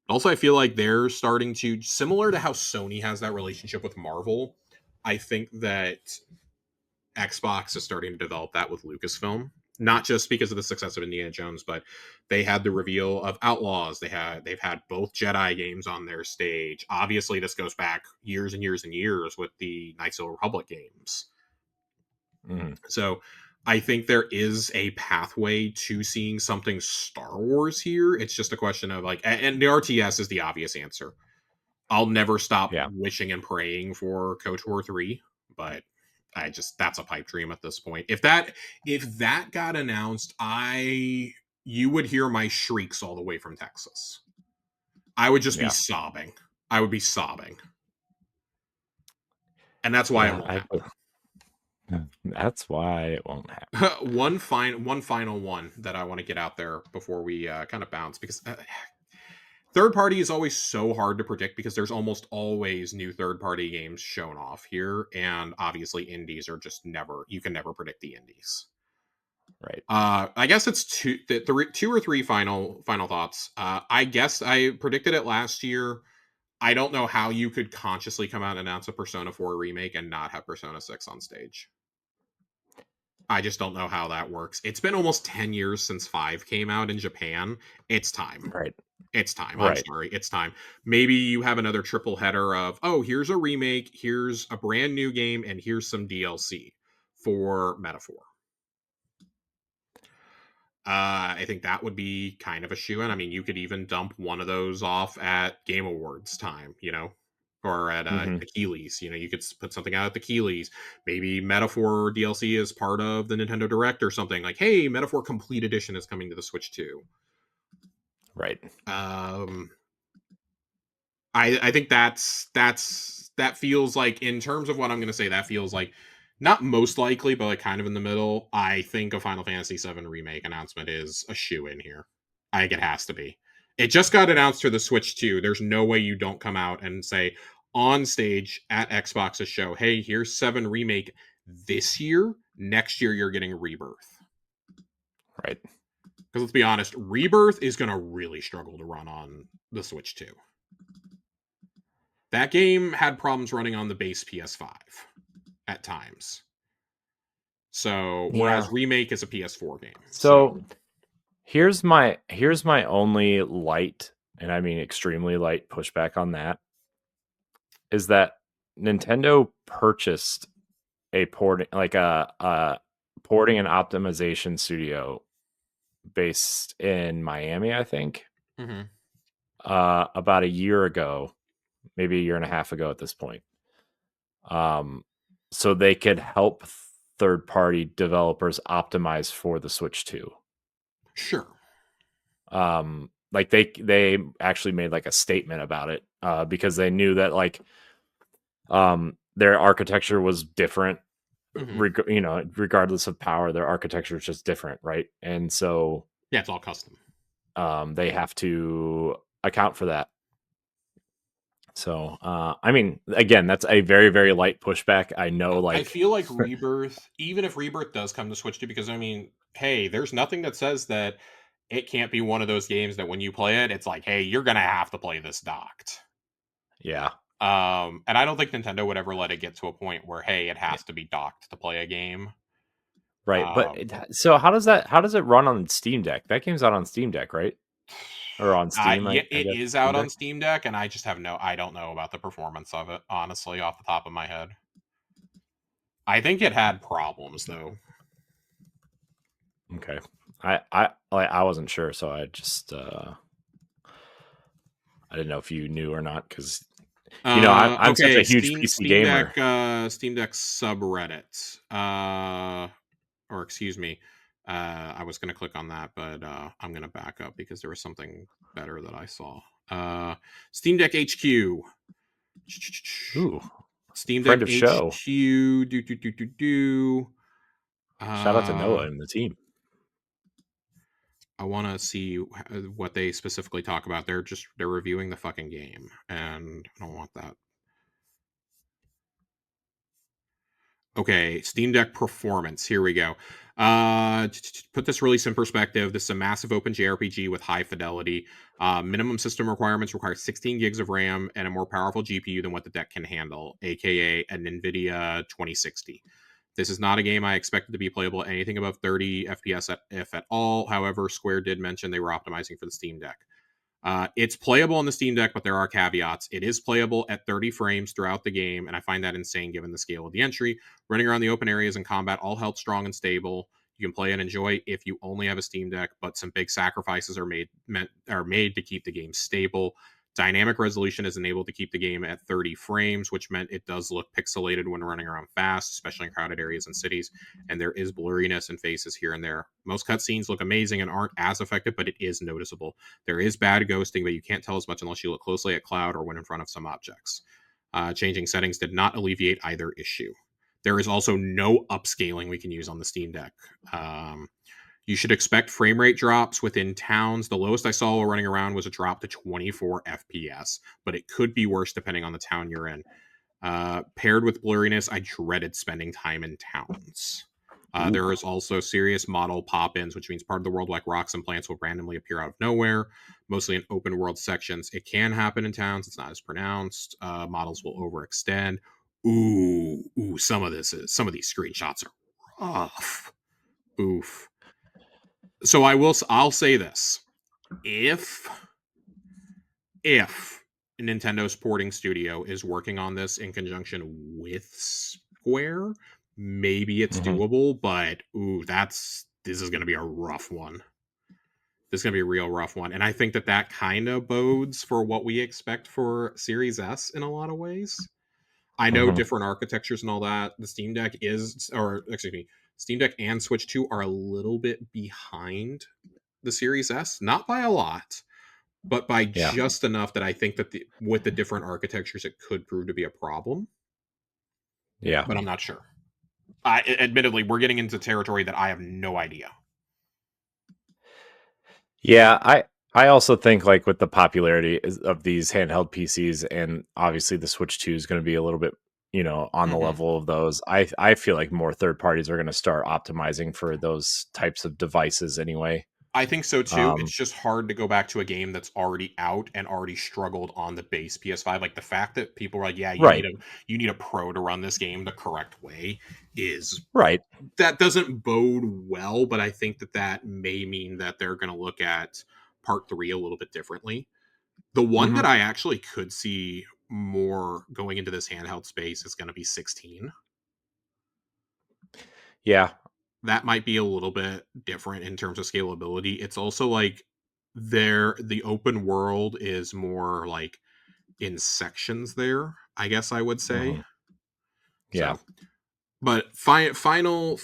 Also, I feel like they're starting to, similar to how Sony has that relationship with Marvel, I think that Xbox is starting to develop that with Lucasfilm. Not just because of the success of Indiana Jones, but they had the reveal of Outlaws. They've had both Jedi games on their stage. Obviously, this goes back years and years and years with the Knights of the Republic games. Hmm. So I think there is a pathway to seeing something Star Wars here. It's just a question of like, and the RTS is the obvious answer. I'll never stop Yeah. wishing and praying for KOTOR 3, but that's a pipe dream at this point. If that got announced, you would hear my shrieks all the way from Texas. I would just be Yeah. sobbing. I would be sobbing. And that's why it Yeah. won't happen. That's why it won't happen. One final one that I want to get out there before we kind of bounce, because third party is always so hard to predict because there's almost always new third party games shown off here, and obviously indies are just never, you can never predict the indies. Right. I guess it's two or three final thoughts. I guess I predicted it last year. I don't know how you could consciously come out and announce a Persona 4 remake and not have Persona 6 on stage. I just don't know how that works. It's been almost 10 years since 5 came out in Japan. It's time. Right. It's time. I'm Right. sorry. It's time. Maybe you have another triple header of, oh, here's a remake, here's a brand new game, and here's some DLC for Metaphor. I think that would be kind of a shoe in. I mean, you could even dump one of those off at Game Awards time, or at Hmm. the Keeleys. You could put something out at the Keeleys. Maybe Metaphor DLC is part of the Nintendo Direct or something. Like, hey, Metaphor Complete Edition is coming to the Switch too. Right. Um, I think that feels like, in terms of what I'm going to say, that feels like not most likely, but like kind of in the middle. I think a Final Fantasy VII remake announcement is a shoe in here. I think it has to be. It just got announced for the Switch too. There's no way you don't come out and say on stage at Xbox's show, "Hey, here's 7 remake this year. Next year you're getting Rebirth." Right. Because let's be honest, Rebirth is going to really struggle to run on the Switch too. That game had problems running on the base PS5 at times. So, Yeah. whereas Remake is a PS4 game. So here's my only light, and I mean extremely light pushback on that is that Nintendo purchased a porting like a porting and optimization studio based in Miami, I think, Hmm. about a year ago, maybe a year and a half ago at this point. Um, so they could help third party developers optimize for the Switch 2. Sure. Like they actually made like a statement about it because they knew that like their architecture was different, Hmm. regardless of power, their architecture is just different, right? And so Yeah, it's all custom. they have to account for that. So I mean, again, that's a very very light pushback. I know, I like, feel like Rebirth, even if Rebirth does come to Switch 2, because I mean, hey, there's nothing that says that it can't be one of those games that when you play it, it's like, hey, you're gonna have to play this docked. yeah, And I don't think Nintendo would ever let it get to a point where, hey, it yeah, has to be docked to play a game. right. But Um, so how does it run on Steam Deck? That game's out on Steam Deck, right? Or on Steam, yeah, I it guess is Steam out Deck. on Steam Deck, and I just have I don't know about the performance of it, honestly, off the top of my head. I think it had problems though. Okay, I wasn't sure, so I didn't know if you knew or not because I'm such a Okay, huge PC gamer. Steam Deck subreddit. Or excuse me, I was gonna click on that, but I'm gonna back up because there was something better that I saw. Steam Deck HQ. Ooh, Steam Deck friend of show. HQ. Do. Shout out to Uh, Noah and the team. I want to see what they specifically talk about. They're reviewing the fucking game, and I don't want that. Okay, Steam Deck performance. Here we go. To put this release in perspective, this is a massive open JRPG with high fidelity. Minimum system requirements require 16 gigs of RAM and a more powerful GPU than what the deck can handle, aka an NVIDIA 2060. This is not a game I expected to be playable at anything above 30 FPS, if at all. However, Square did mention they were optimizing for the Steam Deck. It's playable on the Steam Deck, but there are caveats. It is playable at 30 frames throughout the game, and I find that insane given the scale of the entry. Running around the open areas and combat all held strong and stable. You can play and enjoy if you only have a Steam Deck, but some big sacrifices are made to keep the game stable. Dynamic resolution is enabled to keep the game at 30 frames, which meant it does look pixelated when running around fast, especially in crowded areas and cities. And there is blurriness in faces here and there. Most cutscenes look amazing and aren't as effective, but it is noticeable. There is bad ghosting, but you can't tell as much unless you look closely at Cloud or when in front of some objects. Changing settings did not alleviate either issue. There is also no upscaling we can use on the Steam Deck. You should expect frame rate drops within towns. The lowest I saw while running around was a drop to 24 FPS, but it could be worse depending on the town you're in. Paired with blurriness, I dreaded spending time in towns. Ooh. There is also serious model pop ins, which means part of the world, like rocks and plants, will randomly appear out of nowhere, mostly in open world sections. It can happen in towns, it's not as pronounced. Models will overextend. Some of these screenshots are rough. Oof. So I'll say this. If if Nintendo's porting studio is working on this in conjunction with Square, maybe it's Hmm. doable, but this is going to be a rough one. This is going to be a real rough one, and I think that kind of bodes for what we expect for Series S in a lot of ways. I know Hmm. different architectures and all that. The Steam Deck or excuse me, Steam Deck and Switch 2 are a little bit behind the Series S, not by a lot, but by Yeah, just enough that I think that with the different architectures, it could prove to be a problem. yeah, But I'm not sure. Admittedly, we're getting into territory that I have no idea. yeah. I also think like with the popularity of these handheld PCs, and obviously the Switch 2 is going to be a little bit, on the Hmm. level of those. I feel like more third parties are going to start optimizing for those types of devices anyway. I think so too. It's Um, just hard to go back to a game that's already out and already struggled on the base PS5. Like the fact that people are like, "Yeah, right, you need a pro to run this game the correct way," is right. that doesn't bode well. But I think that that may mean that they're going to look at part three a little bit differently. The one Hmm. that I actually could see more going into this handheld space is going to be 16. Yeah. That might be a little bit different in terms of scalability. It's also like the open world is more like in sections there, I guess I would say. Hmm. Yeah. So, but final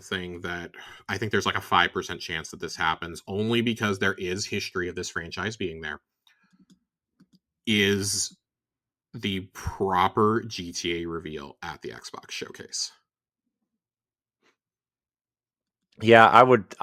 thing that I think there's like a 5% chance that this happens only because there is history of this franchise being there is the proper GTA reveal at the Xbox showcase. Yeah, I would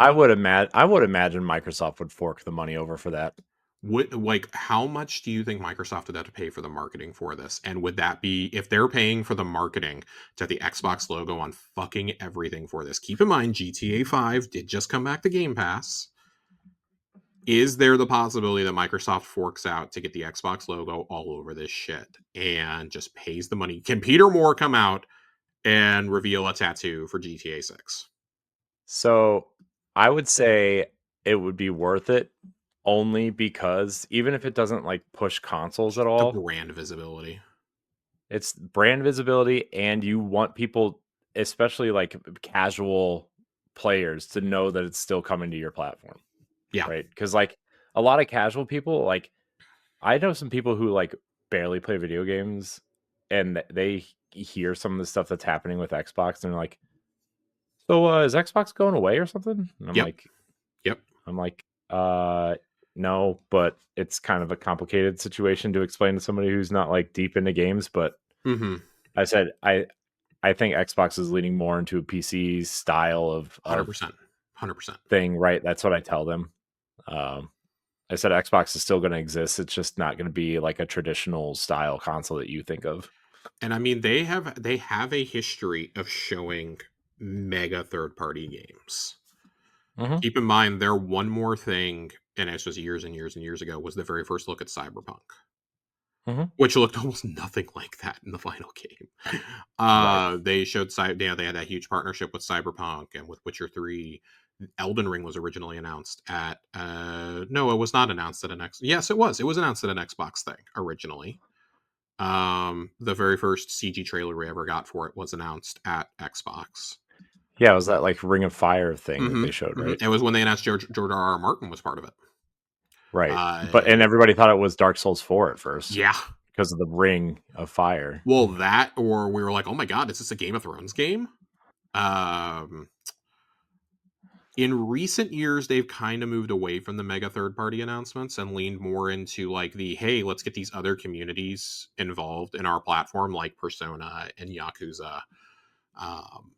imagine Microsoft would fork the money over for that. What, like, how much do you think Microsoft would have to pay for the marketing for this? And would that be if they're paying for the marketing to have the Xbox logo on fucking everything for this? Keep in mind, GTA 5 did just come back to Game Pass. Is there the possibility that Microsoft forks out to get the Xbox logo all over this shit and just pays the money? Can Peter Moore come out and reveal a tattoo for GTA 6? So I would say it would be worth it only because even if it doesn't like push consoles at The all, brand visibility. it's brand visibility and you want people, especially like casual players, to know that it's still coming to your platform, Yeah. right? Because like a lot of casual people, like I know some people who like barely play video games and they hear some of the stuff that's happening with Xbox and they're like, so is Xbox going away or something? And Yep. Yep. I'm like, no, but it's kind of a complicated situation to explain to somebody who's not like deep into games. But Mm-hmm. I said, I think Xbox is leaning more into a PC style of 100%. 100%. thing, right? That's what I tell them. Um, I said Xbox is still going to exist. It's just not going to be like a traditional style console that you think of. And I mean they have a history of showing mega third party games. Hmm. Keep in mind their one more thing, and this was years and years and years ago, was the very first look at Cyberpunk, Hmm. which looked almost nothing like that in the final game. Right. They showed yeah, they had that huge partnership with Cyberpunk and with Witcher 3. Elden Ring was originally announced at no, it was not announced at an X. Yes, it was. It was announced at an Xbox thing originally. The very first CG trailer we ever got for it was announced at Xbox. Yeah, it was that like Ring of Fire thing that Mm-hmm, they showed, mm-hmm. right? It was when they announced George R. Martin was part of it. Right. Uh, But and everybody thought it was Dark Souls 4 at first yeah. because of the Ring of Fire. Well, that or we were like, oh my god, is this a Game of Thrones game? Um, in recent years, they've kind of moved away from the mega third party announcements and leaned more into like the hey, let's get these other communities involved in our platform, like Persona and Yakuza. Um,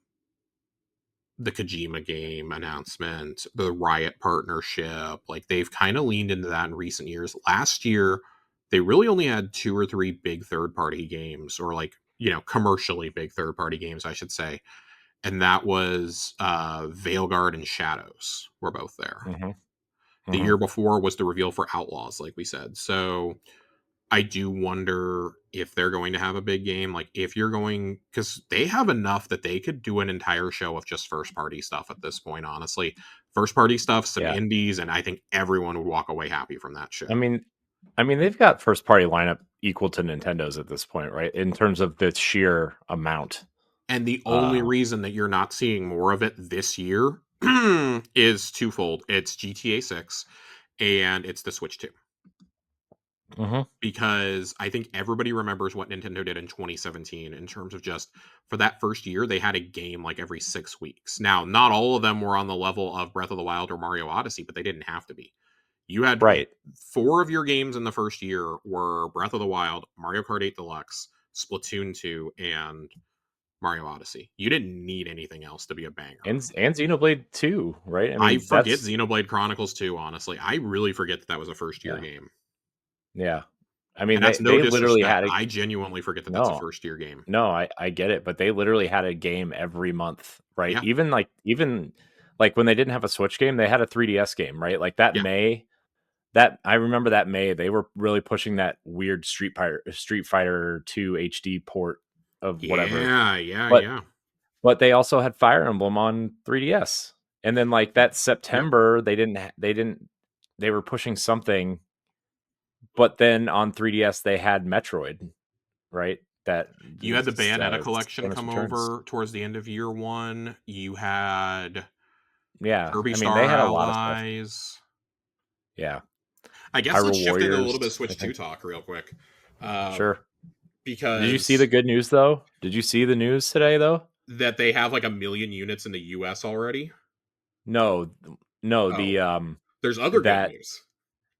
the Kojima game announcement, the Riot partnership. Like they've kind of leaned into that in recent years. Last year, they really only had two or three big third party games, or like, commercially big third party games, I should say. And that was Veilguard and Shadows were both there. Hmm. The Hmm. year before was the reveal for Outlaws, like we said. So I do wonder if they're going to have a big game. Like, if you're going, because they have enough that they could do an entire show of just first party stuff at this point, honestly. First party stuff, some Yeah. indies, and I think everyone would walk away happy from that I show. mean, they've got first party lineup equal to Nintendo's at this point, right? In terms of the sheer amount. And the only Uh, reason that you're not seeing more of it this year is twofold: it's GTA 6 and it's the Switch 2. mhm. Because I think everybody remembers what Nintendo did in 2017 in terms of just for that first year, they had a game like every 6 weeks. Now, not all of them were on the level of Breath of the Wild or Mario Odyssey, but they didn't have to be. You had Right. four of your games in the first year were Breath of the Wild, Mario Kart 8 Deluxe, Splatoon 2, and Mario Odyssey. You didn't need anything else to be a banger. And Xenoblade 2, right? I I mean, forget that's Xenoblade Chronicles 2, honestly. I really forget that that was a first year yeah. game. Yeah. I mean, And that's no they literally disrespect. had a I genuinely forget that that's a no. first year game. No, I get it, but they literally had a game every month, right? Yeah. Even like when they didn't have a Switch game, they had a 3DS game, right? Like that Yeah. May, that I remember that May they were really pushing that weird Street Fighter 2 HD port of whatever. Yeah, yeah, But yeah. they also had Fire Emblem on 3DS. And then like that Yep. September they were pushing something, but then on 3DS they had Metroid, right? That You had the Bayonetta collection Samus come Returns. over towards the end of year one. You had Yeah, Kirby I mean they Star had a lot of stuff. Allies. Yeah, I guess let's Hyrule shift into a little bit of Warriors, I Switch 2 think. talk real quick. Uh, Sure. Did you see the because good news though? Did you see the news today though? that they have like 1 million units in the US already. No, no, Oh, the there's other good that news.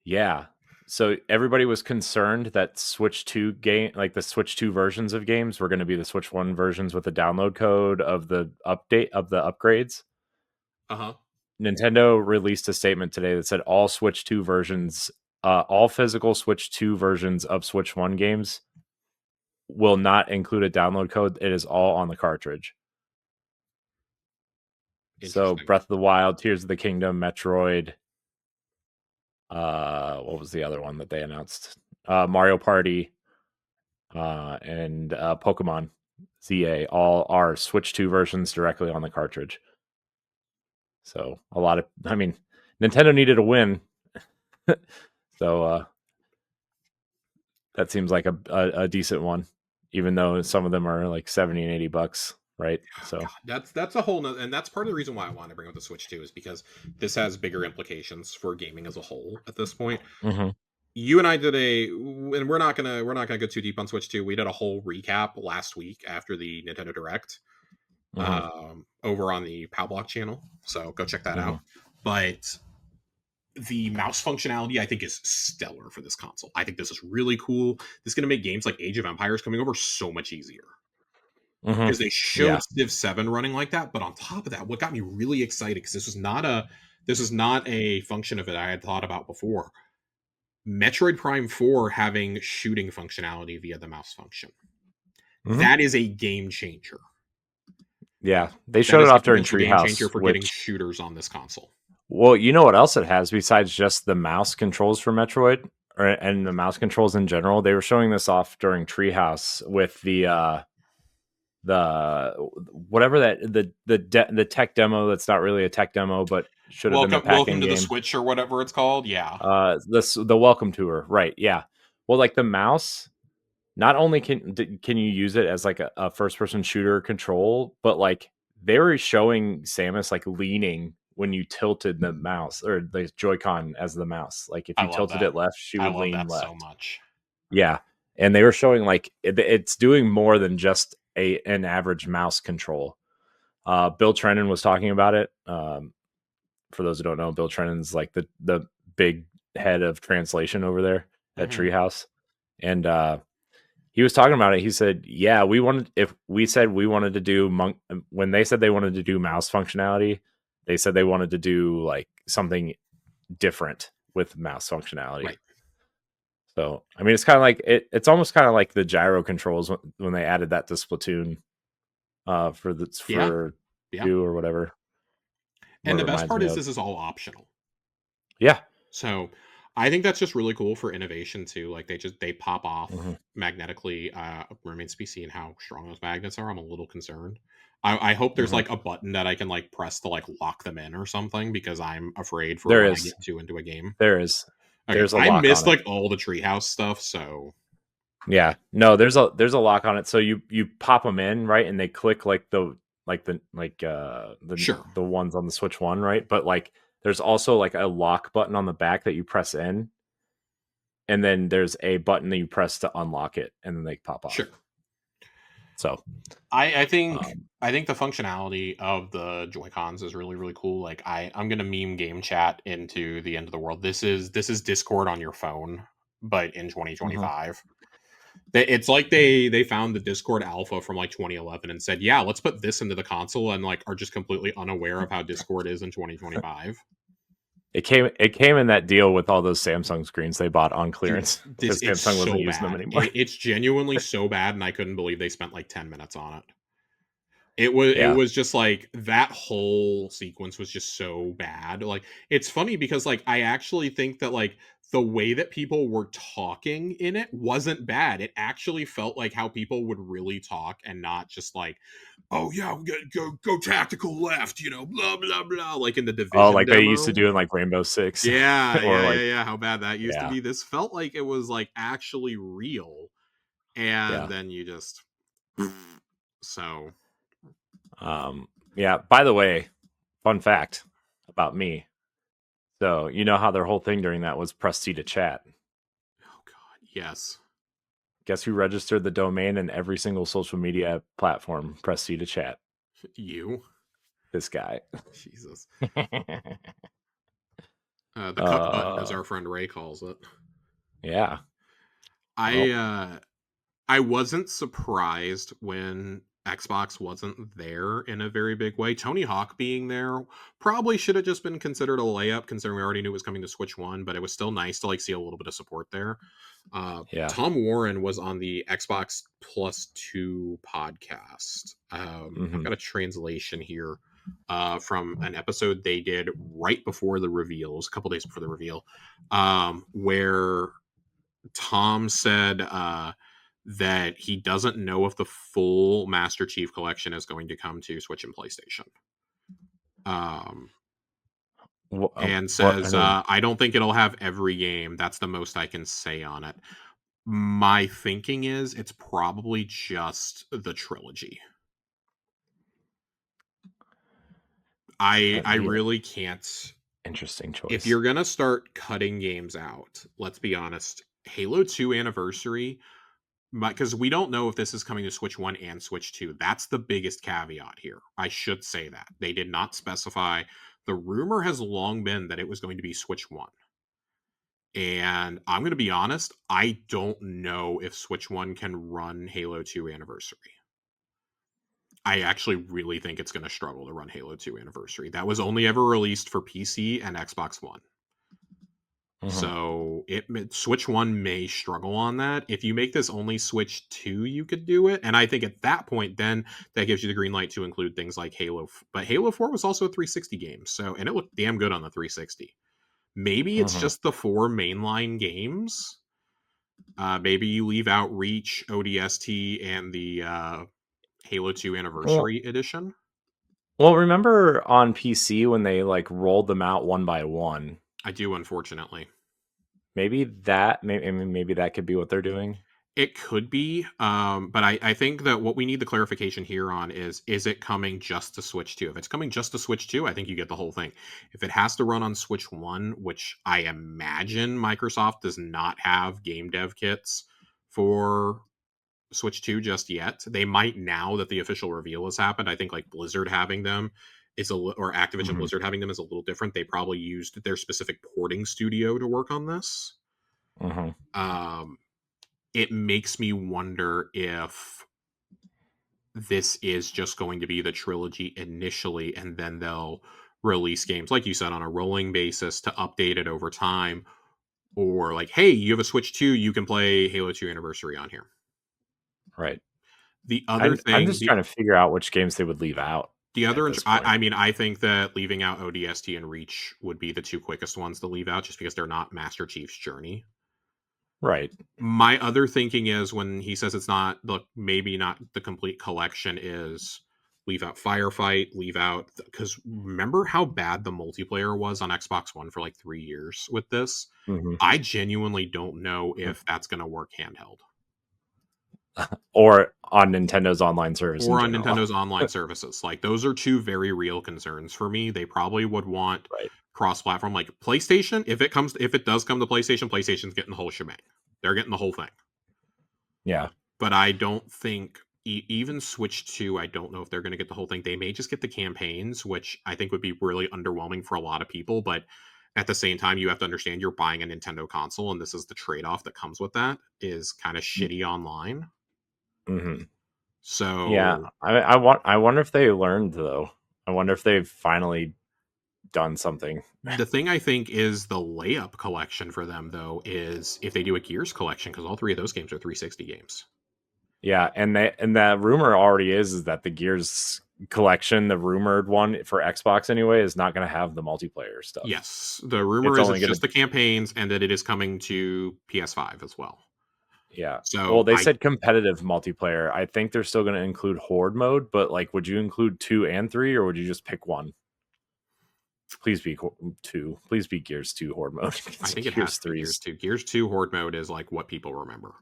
yeah. So everybody was concerned that Switch 2 game, like the Switch 2 versions of games were going to be the Switch 1 versions with the download code of the update of the upgrades. Uh huh. Nintendo released a statement today that said all Switch 2 versions, all physical Switch 2 versions of Switch 1 games will not include a download code. It is all on the cartridge. So Interesting. Breath of the Wild, Tears of the Kingdom, Metroid, what was the other one that they announced? Mario Party, and Pokemon ZA all are Switch 2 versions directly on the cartridge. So a lot of, I mean, Nintendo needed a win. So that seems like a decent one, even though some of them are like 70 and $80, right? So That's a whole nother, and that's part of the reason why I want to bring up the Switch 2 is because this has bigger implications for gaming as a whole at this point. mhm, You and I did and we're not gonna go too deep on Switch 2. We did a whole recap last week after the Nintendo Direct, mhm, over on the Powblock channel. So go check that out. mhm, But the mouse functionality I think is stellar for this console. I think this is really cool. This is going to make games like Age of Empires coming over so much easier mhm. because they showed Yeah. Civ 7 running like that. But on top of that, what got me really excited because this was not a function of it I had thought about before. Metroid Prime 4 having shooting functionality via the mouse function. Mhm. That is a game changer. Yeah. They That showed it is a off during potential game changer Treehouse, for getting which, shooters on this console. well, you know what else it has besides just the mouse controls for Metroid and the mouse controls in general? They were showing this off during Treehouse with the whatever that the tech demo that's not really a tech demo but should have been the Welcome packing to the game. Switch or whatever it's called. Yeah. The welcome tour, right? Yeah. Well, like the mouse, not only can you use it as like a first person shooter control, but like they were showing Samus like leaning when you tilted the mouse or the Joy-Con as the mouse. Like if I you love tilted that. it left, she I would love lean that so left. much. Yeah. And they were showing like it's doing more than just an average mouse control. Bill Trennan was talking about it. For those who don't know, Bill Trennan's like the big head of translation over there at Hmm. Treehouse, and he was talking about it. He said, "Yeah, we wanted if we said we wanted to do monk when they said they wanted to do mouse functionality, they said they wanted to do like something different with mouse functionality." Right. So, I mean, it's kind of like it's almost kind of like the gyro controls when they added that to Splatoon, Yeah. for Yeah. 2 or whatever. What And it the best reminds part me is of. this is all optional. Yeah. So I think that's just really cool for innovation too. Like they pop off Hmm. magnetically. Remains to be seen how strong those magnets are. I'm a little concerned. I hope there's Hmm. like a button that I can like press to like lock them in or something because I'm afraid for There when I is. get too into a game. There is. Okay, There's a I lock on missed it. like all the treehouse stuff, so Yeah. No, there's a lock on it. So you pop them in, right? And they click sure, the ones on the Switch 1, right? But like there's also like a lock button on the back that you press in, and then there's a button that you press to unlock it, and then they pop sure. off. So, I think um, I think the functionality of the Joy Cons is really really cool. Like I'm gonna meme game chat into the end of the world. This is Discord on your phone, but in mhm. 2025. It's like they found the Discord alpha from like 2011 and said, yeah, let's put this into the console, and like are just completely unaware of how Discord is in 2025. It came in that deal with all those Samsung screens they bought on Dude, clearance this because it's Samsung wasn't so using them bad. anymore. It's genuinely so bad, and I couldn't believe they spent like 10 minutes on it. It Yeah. was just like that whole sequence was just so bad. Like it's funny because like I actually think that like the way that people were talking in it wasn't bad. It actually felt like how people would really talk and not just like, oh yeah, we gotta go tactical left, blah blah blah, like in the Oh, division like they used to demo. do in like Rainbow Six Yeah, or yeah, like yeah, yeah. How bad that used to yeah, be. This felt like it was like actually real. And yeah. then you just so Yeah, by the way, fun fact about me. So, you know how their whole thing during that was press C to chat. oh god, yes. Guess who registered the domain in every single social media platform? Press C to chat. You. This guy. Jesus. The cuck button, as uh our friend Ray calls it. yeah. I Well, uh I wasn't surprised when Xbox wasn't there in a very big way. Tony Hawk being there probably should have just been considered a layup, considering we already knew it was coming to Switch One. But it was still nice to like see a little bit of support there. yeah. Tom Warren was on the Xbox Plus Two podcast. I've Mhm. got a translation here from an episode they did right before the reveal. It was a couple days before the reveal, where Tom said that he doesn't know if the full Master Chief collection is going to come to Switch and PlayStation. Um, and What I says, mean, I don't think it'll have every game. That's the most I can say on it. My thinking is it's probably just the trilogy. I that'd be an really can't. interesting If choice. you're gonna start cutting games out, let's be honest. Halo 2 Anniversary, because we don't know if this is coming to Switch 1 and Switch 2. That's the biggest caveat here. I should say that. They did not specify. The rumor has long been that it was going to be Switch 1. And I'm going to be honest, I don't know if Switch 1 can run Halo 2 Anniversary. I actually really think it's going to struggle to run Halo 2 Anniversary. That was only ever released for PC and Xbox One. Mhm. So Switch 1 may struggle on that. If you make this only Switch 2, you could do it. And I think at that point, then that gives you the green light to include things like Halo. But Halo 4 was also a 360 game. So, and it looked damn good on the 360. Maybe it's Mhm. just the four mainline games. Maybe you leave out Reach, ODST, and the Halo 2 Well, Anniversary Edition. well, remember on PC when they like rolled them out one by one? I do, unfortunately. Maybe that could be what they're doing. It could be, but I think that what we need the clarification here on is it coming just to Switch 2? If it's coming just to Switch 2, I think you get the whole thing. If it has to run on Switch 1, which I imagine Microsoft does not have game dev kits for Switch 2 just yet. They might now that the official reveal has happened. I think like Blizzard having them or Activision Mhm. Blizzard having them is a little different. They probably used their specific porting studio to work on this. Mhm. Um, it makes me wonder if this is just going to be the trilogy initially and then they'll release games like you said on a rolling basis to update it over time, or like, hey, you have a Switch 2, you can play Halo 2 Anniversary on here. Right. The other I'm thing just trying to figure out which games they would leave out the at other this point. I mean, I think that leaving out ODST and Reach would be the two quickest ones to leave out just because they're not Master Chief's Journey. Right. My other thinking is when he says it's not maybe not the complete collection is leave out Firefight, leave out, because remember how bad the multiplayer was on Xbox One for like 3 years with this. Mhm. I genuinely don't know if that's going to work handheld Or on Nintendo's online service in or on general. Nintendo's online services. Like those are two very real concerns for me. They probably would want Right. cross-platform, like PlayStation. If it does come to PlayStation, PlayStation's getting the whole shebang. They're getting the whole thing. Yeah. But I don't think even Switch 2, I don't know if they're going to get the whole thing. They may just get the campaigns, which I think would be really underwhelming for a lot of people. But at the same time, you have to understand you're buying a Nintendo console, and this is the trade off that comes with that is kind of shitty online. Mhm. Yeah. So I wonder if they learned though. I wonder if they've finally done something. the thing I think is the layup collection for them, though, is if they do a Gears collection, because all three of those games are 360 games. Yeah, and the rumor already is that the Gears collection, the rumored one for Xbox anyway, is not going to have the multiplayer stuff. Yes, the rumor It's is only it's going just to, the campaigns and that it is coming to PS5 as well. yeah. Well, So they I said competitive multiplayer. I think they're still going to include horde mode, but like, would you include 2 and 3, or would you just pick one? Please be 2. Please be Gears 2 horde mode. I think it has Gears to be 3 Gears is, 2. Gears 2 Horde mode is like what people remember.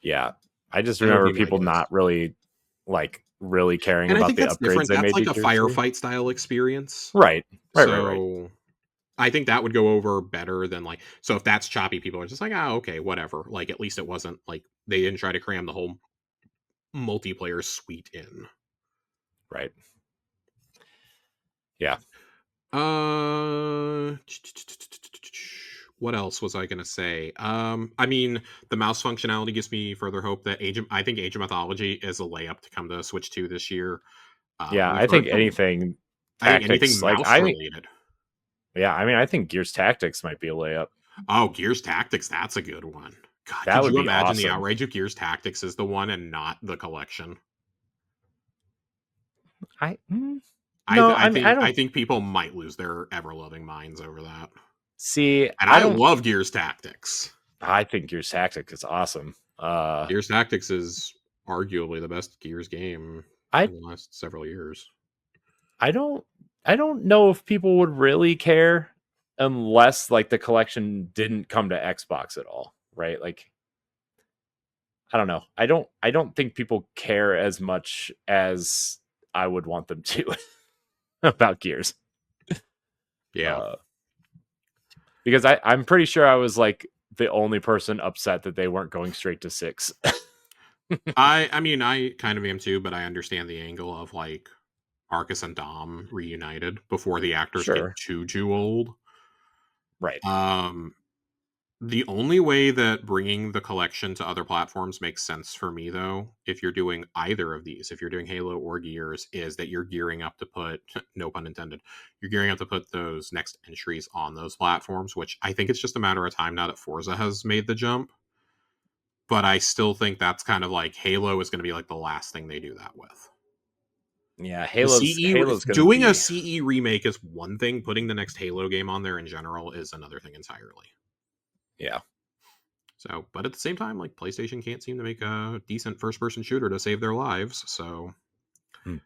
yeah. I just That would remember be my people guess. not really like really caring And I about think the that's upgrades different. they That's made like to a Gears 3. firefight style experience. Right. Right. So I think that would go over better than like, so if that's choppy, people are just like, oh, okay, whatever. Like at least it wasn't like they didn't try to cram the whole multiplayer suite in. Right. Yeah. Uh, what else was I gonna say? I mean, the mouse functionality gives me further hope that I think Age of Mythology is a layup to come to Switch 2 this year. Yeah. We've I heard think some. anything I think anything tactics, like, mouse related. yeah, I mean, I think Gears Tactics might be a layup. Oh, Gears Tactics, that's a good one. God, That could would you be imagine the awesome. outrage of Gears Tactics is the one and not the collection? I I th- no, I I mean, I think I don't think people might lose their ever loving minds over that. see. And I I don't. love Gears Tactics. I think Gears Tactics is awesome. Gears Tactics is arguably the best Gears game I in the last several years. I don't I don't know if people would really care unless like the collection didn't come to Xbox at all, right? Like, I don't know. I don't think people care as much as I would want them to about Gears. Yeah. Uh because I'm pretty sure I was like the only person upset that they weren't going straight to 6. I mean I kind of am too, but I understand the angle of like Arcus and Dom reunited before the actors get Sure. too old. Right. Um The only way that bringing the collection to other platforms makes sense for me, though, if you're doing either of these, if you're doing Halo or Gears, is that you're gearing up to put, no pun intended, you're gearing up to put those next entries on those platforms, which I think it's just a matter of time now that Forza has made the jump. But I still think that's kind of like Halo is going to be like the last thing they do that with. Yeah, The Halo's going to doing a be, CE remake is one thing, putting the next Halo game on there in general is another thing entirely. yeah. So, but at the same time, like PlayStation can't seem to make a decent first person shooter to save their lives. So, Hmm.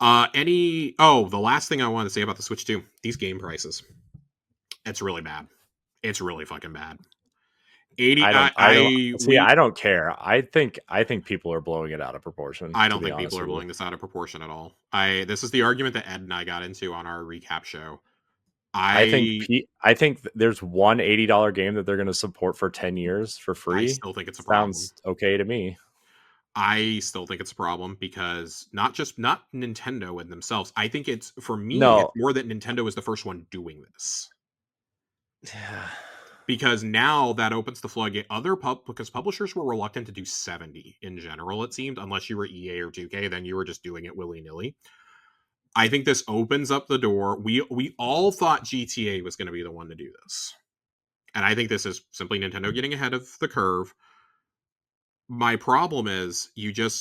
the last thing I want to say about the Switch 2, these game prices. It's really bad. It's really fucking bad. 80 I don't see, we I don't care. I think people are blowing it out of proportion, I to don't be think people honest are with you. blowing this out of proportion at all. I This is the argument that Ed and I got into on our recap show. I I think there's one $80 game that they're going to support for 10 years for I free. still think it's a problem. Sounds okay to me. I still think it's a problem because not Nintendo in themselves. I think it's for me, it's No. more that Nintendo is the first one doing this. Because now that opens the floodgate. Because publishers were reluctant to do 70 in general, it seemed, unless you were EA or 2K, then you were just doing it willy-nilly. I think this opens up the door. We all thought GTA was going to be the one to do this. And I think this is simply Nintendo getting ahead of the curve. My problem is you just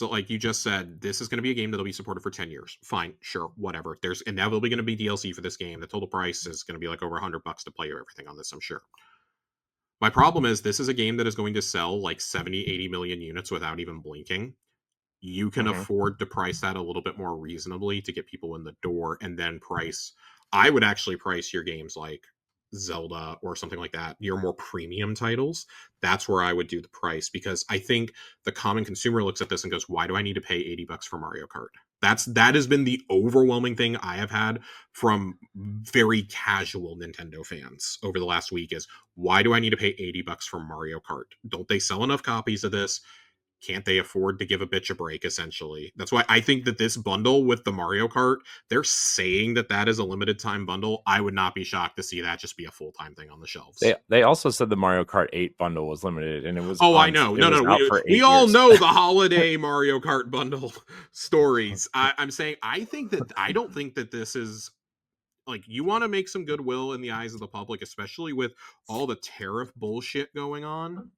said this is going to be a game that'll be supported for 10 years. Fine, sure, whatever. There's inevitably going to be DLC for this game. The total price is going to be like over $100 to play everything on this, I'm sure. My problem is this is a game that is going to sell like 70, 80 million units without even blinking. You can Hmm. afford to price that a little bit more reasonably to get people in the door and then price. I would actually price your games like Zelda or something like that, your more premium titles. That's where I would do the price because I think the common consumer looks at this and goes, why do I need to pay $80 for Mario Kart? That has been the overwhelming thing I have had from very casual Nintendo fans over the last week is why do I need to pay $80 for Mario Kart? Don't they sell enough copies of this? Can't they afford to give a bitch a break, essentially? That's why I think that this bundle with the Mario Kart, they're saying that that is a limited time bundle. I would not be shocked to see that just be a full-time thing on the shelves. They also said the Mario Kart 8 bundle was limited and Oh, I know. it No, was no, out for we 8 all years. know the holiday Mario Kart bundle stories. I'm saying I don't think that this is like you want to make some goodwill in the eyes of the public, especially with all the tariff bullshit going on.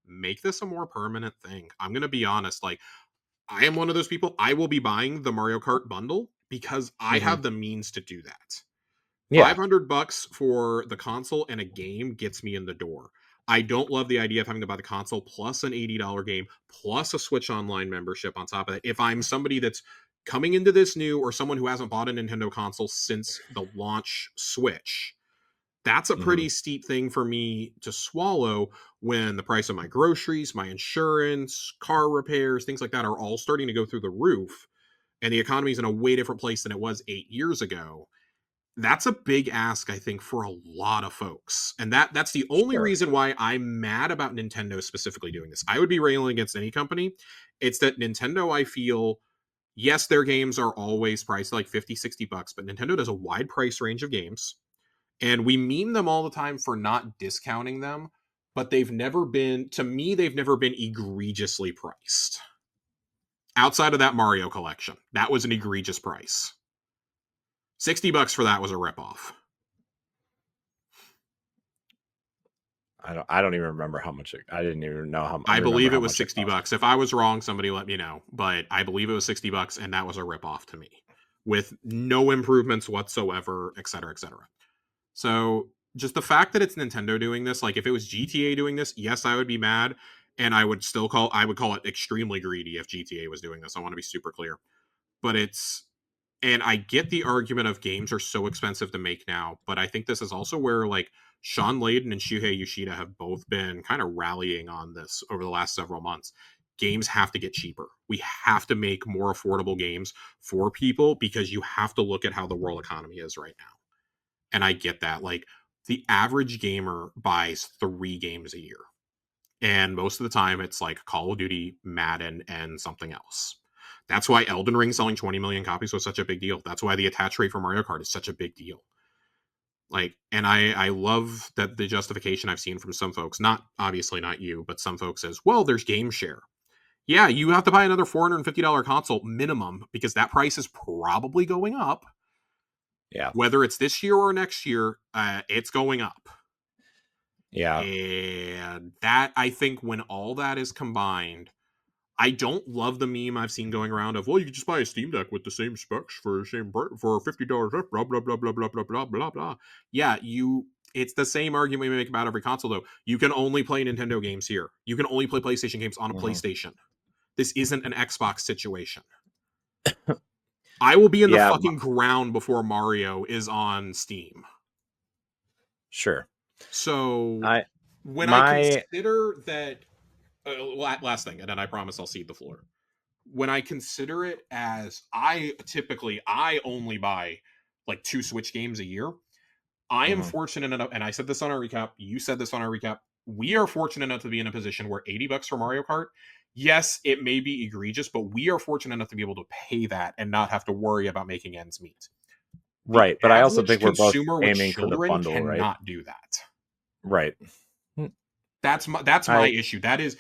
Make this a more permanent thing. I'm gonna be honest, like I am one of those people. I will be buying the Mario Kart bundle because I Hmm. have the means to do that. Yeah. $500 for the console and a game gets me in the door. I don't love the idea of having to buy the console plus an $80 game plus a Switch Online membership on top of it. If I'm somebody that's coming into this new or someone who hasn't bought a Nintendo console since the launch Switch, that's a Hmm. pretty steep thing for me to swallow when the price of my groceries, my insurance, car repairs, things like that are all starting to go through the roof and the economy is in a way different place than it was 8 years ago. That's a big ask, I think, for a lot of folks. And that's the only Sure. reason why I'm mad about Nintendo specifically doing this. I would be railing against any company. It's that Nintendo, I feel, yes, their games are always priced like 50, $60, but Nintendo does a wide price range of games. And we meme them all the time for not discounting them, but they've never been, to me, they've never been egregiously priced. Outside of that Mario collection, that was an egregious price. $60 for that was a ripoff. I don't even remember how much I didn't even know how I remember believe it how was much it cost. $60. If I was wrong, somebody let me know. But I believe it was $60, and that was a ripoff to me, with no improvements whatsoever, et cetera, et cetera. So just the fact that it's Nintendo doing this, like if it was GTA doing this, yes, I would be mad, and I would call it extremely greedy if GTA was doing this. I want to be super clear, but it's and I get the argument of games are so expensive to make now, but I think this is also where like Sean Layden and Shuhei Yoshida have both been kind of rallying on this over the last several months. Games have to get cheaper. We have to make more affordable games for people because you have to look at how the world economy is right now. And I get that. Like the average gamer buys 3 games a year. And most of the time it's like Call of Duty, Madden, and something else. That's why Elden Ring selling 20 million copies was such a big deal. That's why the attach rate for Mario Kart is such a big deal. Like, and I love that the justification I've seen from some folks, not obviously not you, but some folks is, well, there's game share. Yeah, you have to buy another $450 console minimum because that price is probably going up. Yeah. Whether it's this year or next year, it's going up. Yeah. And that, I think, when all that is combined, I don't love the meme I've seen going around of, well, you can just buy a Steam Deck with the same specs for the same for $50. Blah blah blah blah blah blah blah blah blah. Yeah, you. It's the same argument we make about every console, though. You can only play Nintendo games here. You can only play PlayStation games on a Hmm. PlayStation. This isn't an Xbox situation. I will be in the Yeah. fucking ground before Mario is on Steam. Sure. So I when I my consider that, last thing, and then I promise I'll cede the floor. When I consider it as I only buy like 2 Switch games a year. I am Mhm. fortunate enough, and I said this on our recap. You said this on our recap. We are fortunate enough to be in a position where $80 for Mario Kart. Yes, it may be egregious, but we are fortunate enough to be able to pay that and not have to worry about making ends meet. The Right, but I also average think we're both consumer with aiming for the children bundle, right? cannot do that. Right. Mm, That's my I issue. That is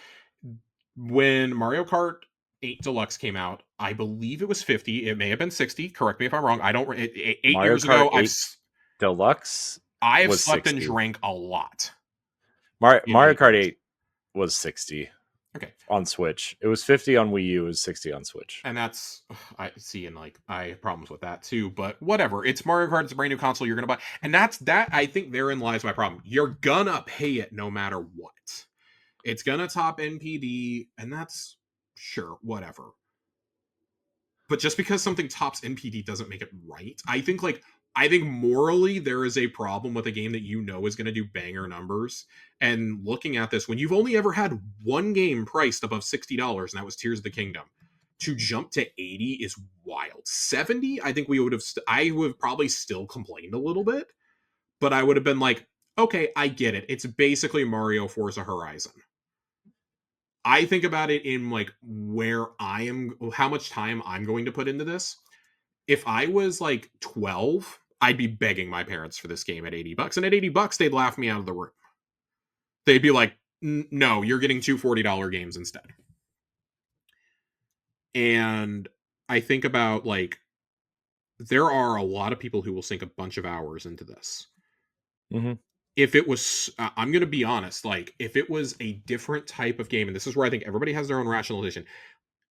when Mario Kart 8 Deluxe came out, I believe it was 50. It may have been 60. Correct me if I'm wrong. I don't. 8 years Mario Kart ago, 8 Deluxe I have was slept and 60. drank a lot in Mario eight Kart years. 8 was 60 Okay, on Switch. It was 50 on Wii U, it was 60 on Switch. and that's I see, and like I have problems with that too. But whatever. It's Mario Kart. It's a brand new console you're gonna buy, and that's that. I think therein lies my problem. You're gonna pay it no matter what. It's gonna top NPD, and that's sure whatever. But just because something tops NPD doesn't make it right. I think morally there is a problem with a game that you know is going to do banger numbers. And looking at this, when you've only ever had one game priced above $60, and that was Tears of the Kingdom, to jump to 80 is wild. 70, I think we would have. I would have probably still complained a little bit, but I would have been like, okay, I get it. It's basically Mario Forza Horizon. I think about it in like where I am, how much time I'm going to put into this. If I was like 12, I'd be begging my parents for this game at $80. And at $80, they'd laugh me out of the room. They'd be like, no, you're getting two $40 games instead. And I think about like, there are a lot of people who will sink a bunch of hours into this. Mhm. If it was, I'm going to be honest, like, if it was a different type of game, and this is where I think everybody has their own rationalization.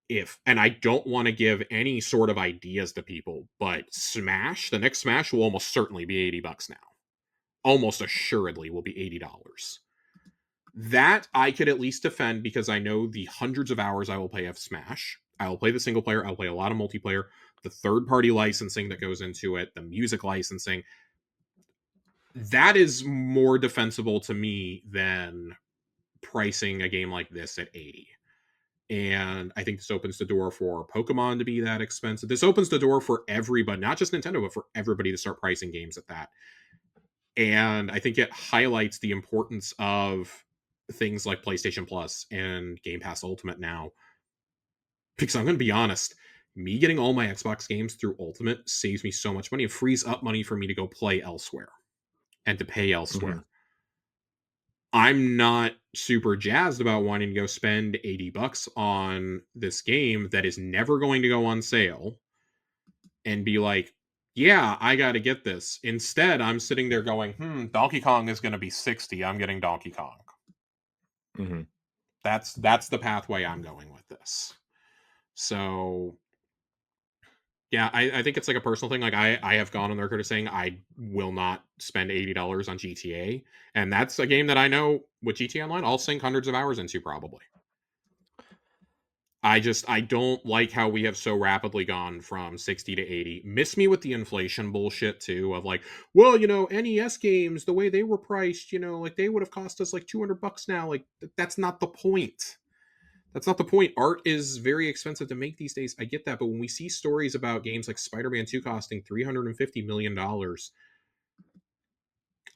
if, and I don't want to give any sort of ideas to people, but Smash, the next Smash will almost certainly be $80 now. Almost assuredly will be $80. That I could at least defend because I know the hundreds of hours I will play of Smash. I will play the single player, I'll play a lot of multiplayer, the third party licensing that goes into it, the music licensing. That is more defensible to me than pricing a game like this at 80. And I think this opens the door for Pokemon to be that expensive. This opens the door for everybody, not just Nintendo, but for everybody to start pricing games at that. And I think it highlights the importance of things like PlayStation Plus and Game Pass Ultimate now. Because I'm going to be honest, me getting all my Xbox games through Ultimate saves me so much money. It frees up money for me to go play elsewhere and to pay Mhm. elsewhere. I'm not super jazzed about wanting to go spend $80 on this game that is never going to go on sale and be like, yeah, I got to get this. Instead, I'm sitting there going, Donkey Kong is going to be 60. I'm getting Donkey Kong. Mhm. That's the pathway I'm going with this. So yeah, I think it's like a personal thing. Like I have gone on the record of saying I will not spend $80 on GTA. And that's a game that I know with GTA Online, I'll sink hundreds of hours into probably. I don't like how we have so rapidly gone from 60 to 80. Miss me with the inflation bullshit too of like, well, NES games, the way they were priced, like they would have cost us like $200 now. Like that's not the point. That's not the point. Art is very expensive to make these days. I get that, but when we see stories about games like Spider-Man 2 costing $350 million,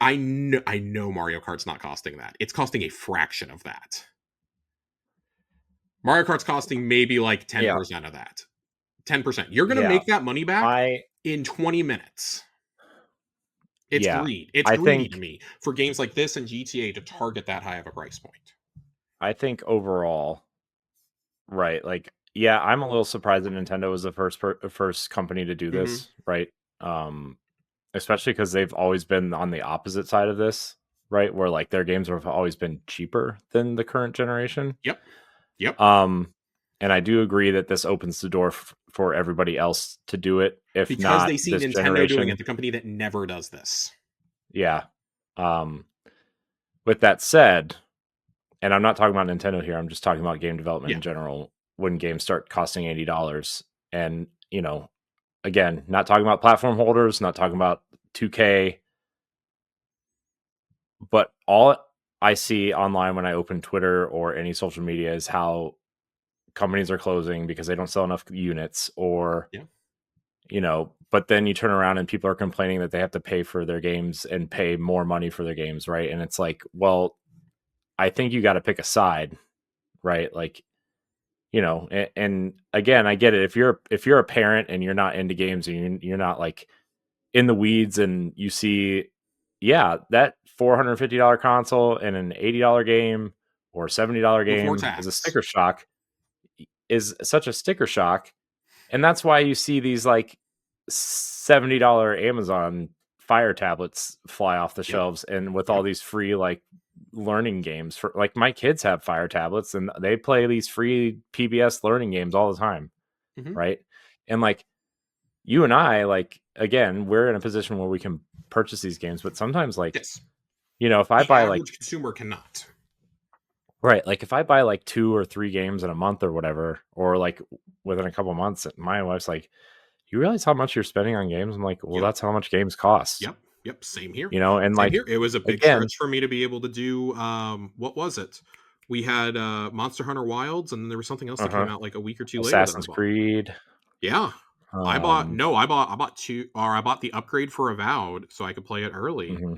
I know Mario Kart's not costing that. It's costing a fraction of that. Mario Kart's costing maybe like Yeah. 10% of that. 10%. You're going to Yeah. make that money back I in 20 minutes. It's yeah. greed. It's I greedy to think me for games like this and GTA to target that high of a price point. I think overall, right, like yeah, I'm a little surprised that Nintendo was the first company to do Mm-hmm. this, right? Um Especially because they've always been on the opposite side of this, right? Where like their games have always been cheaper than the current generation. Yep. Yep. Um, and I do agree that this opens the door for everybody else to do it. If Because they not see this Nintendo doing generation, it, the company that never does this. yeah. Um, with that said, and I'm not talking about Nintendo here. I'm just talking about game development Yeah. in general. When games start costing $80, and again, not talking about platform holders, not talking about 2K, but all I see online when I open Twitter or any social media is how companies are closing because they don't sell enough units or Yeah. but then you turn around and people are complaining that they have to pay for their games and pay more money for their games, right? And it's like, well, I think you got to pick a side, right? Like, and again, I get it. If you're a parent and you're not into games and you're not like in the weeds and you see, yeah, that $450 console and an $80 game or $70 Before game is a tax. sticker shock, is such a sticker shock. And that's why you see these like $70 Amazon Fire tablets fly off the Yep. shelves and with all Yep. these free like learning games for like my kids have Fire tablets and they play these free PBS learning games all the time, Mm-hmm. right? And like you and I, like again, we're in a position where we can purchase these games, but sometimes like, Yes. if I The buy like average consumer cannot. right, like if I buy like 2 or 3 games in a month or whatever, or like within a couple months, my wife's like, "You realize how much you're spending on games?" I'm like, "Well, Yep. that's how much games cost." Yep. Yep. Same here. And Same like here. It was a big again, stretch for me to be able to do what was it? We had Monster Hunter Wilds, and then there was something else that came uh-huh, out like a week or two later that I Assassin's bought. Creed, Yeah. um, I bought two, or I bought the upgrade for Avowed so I could play it early mhm,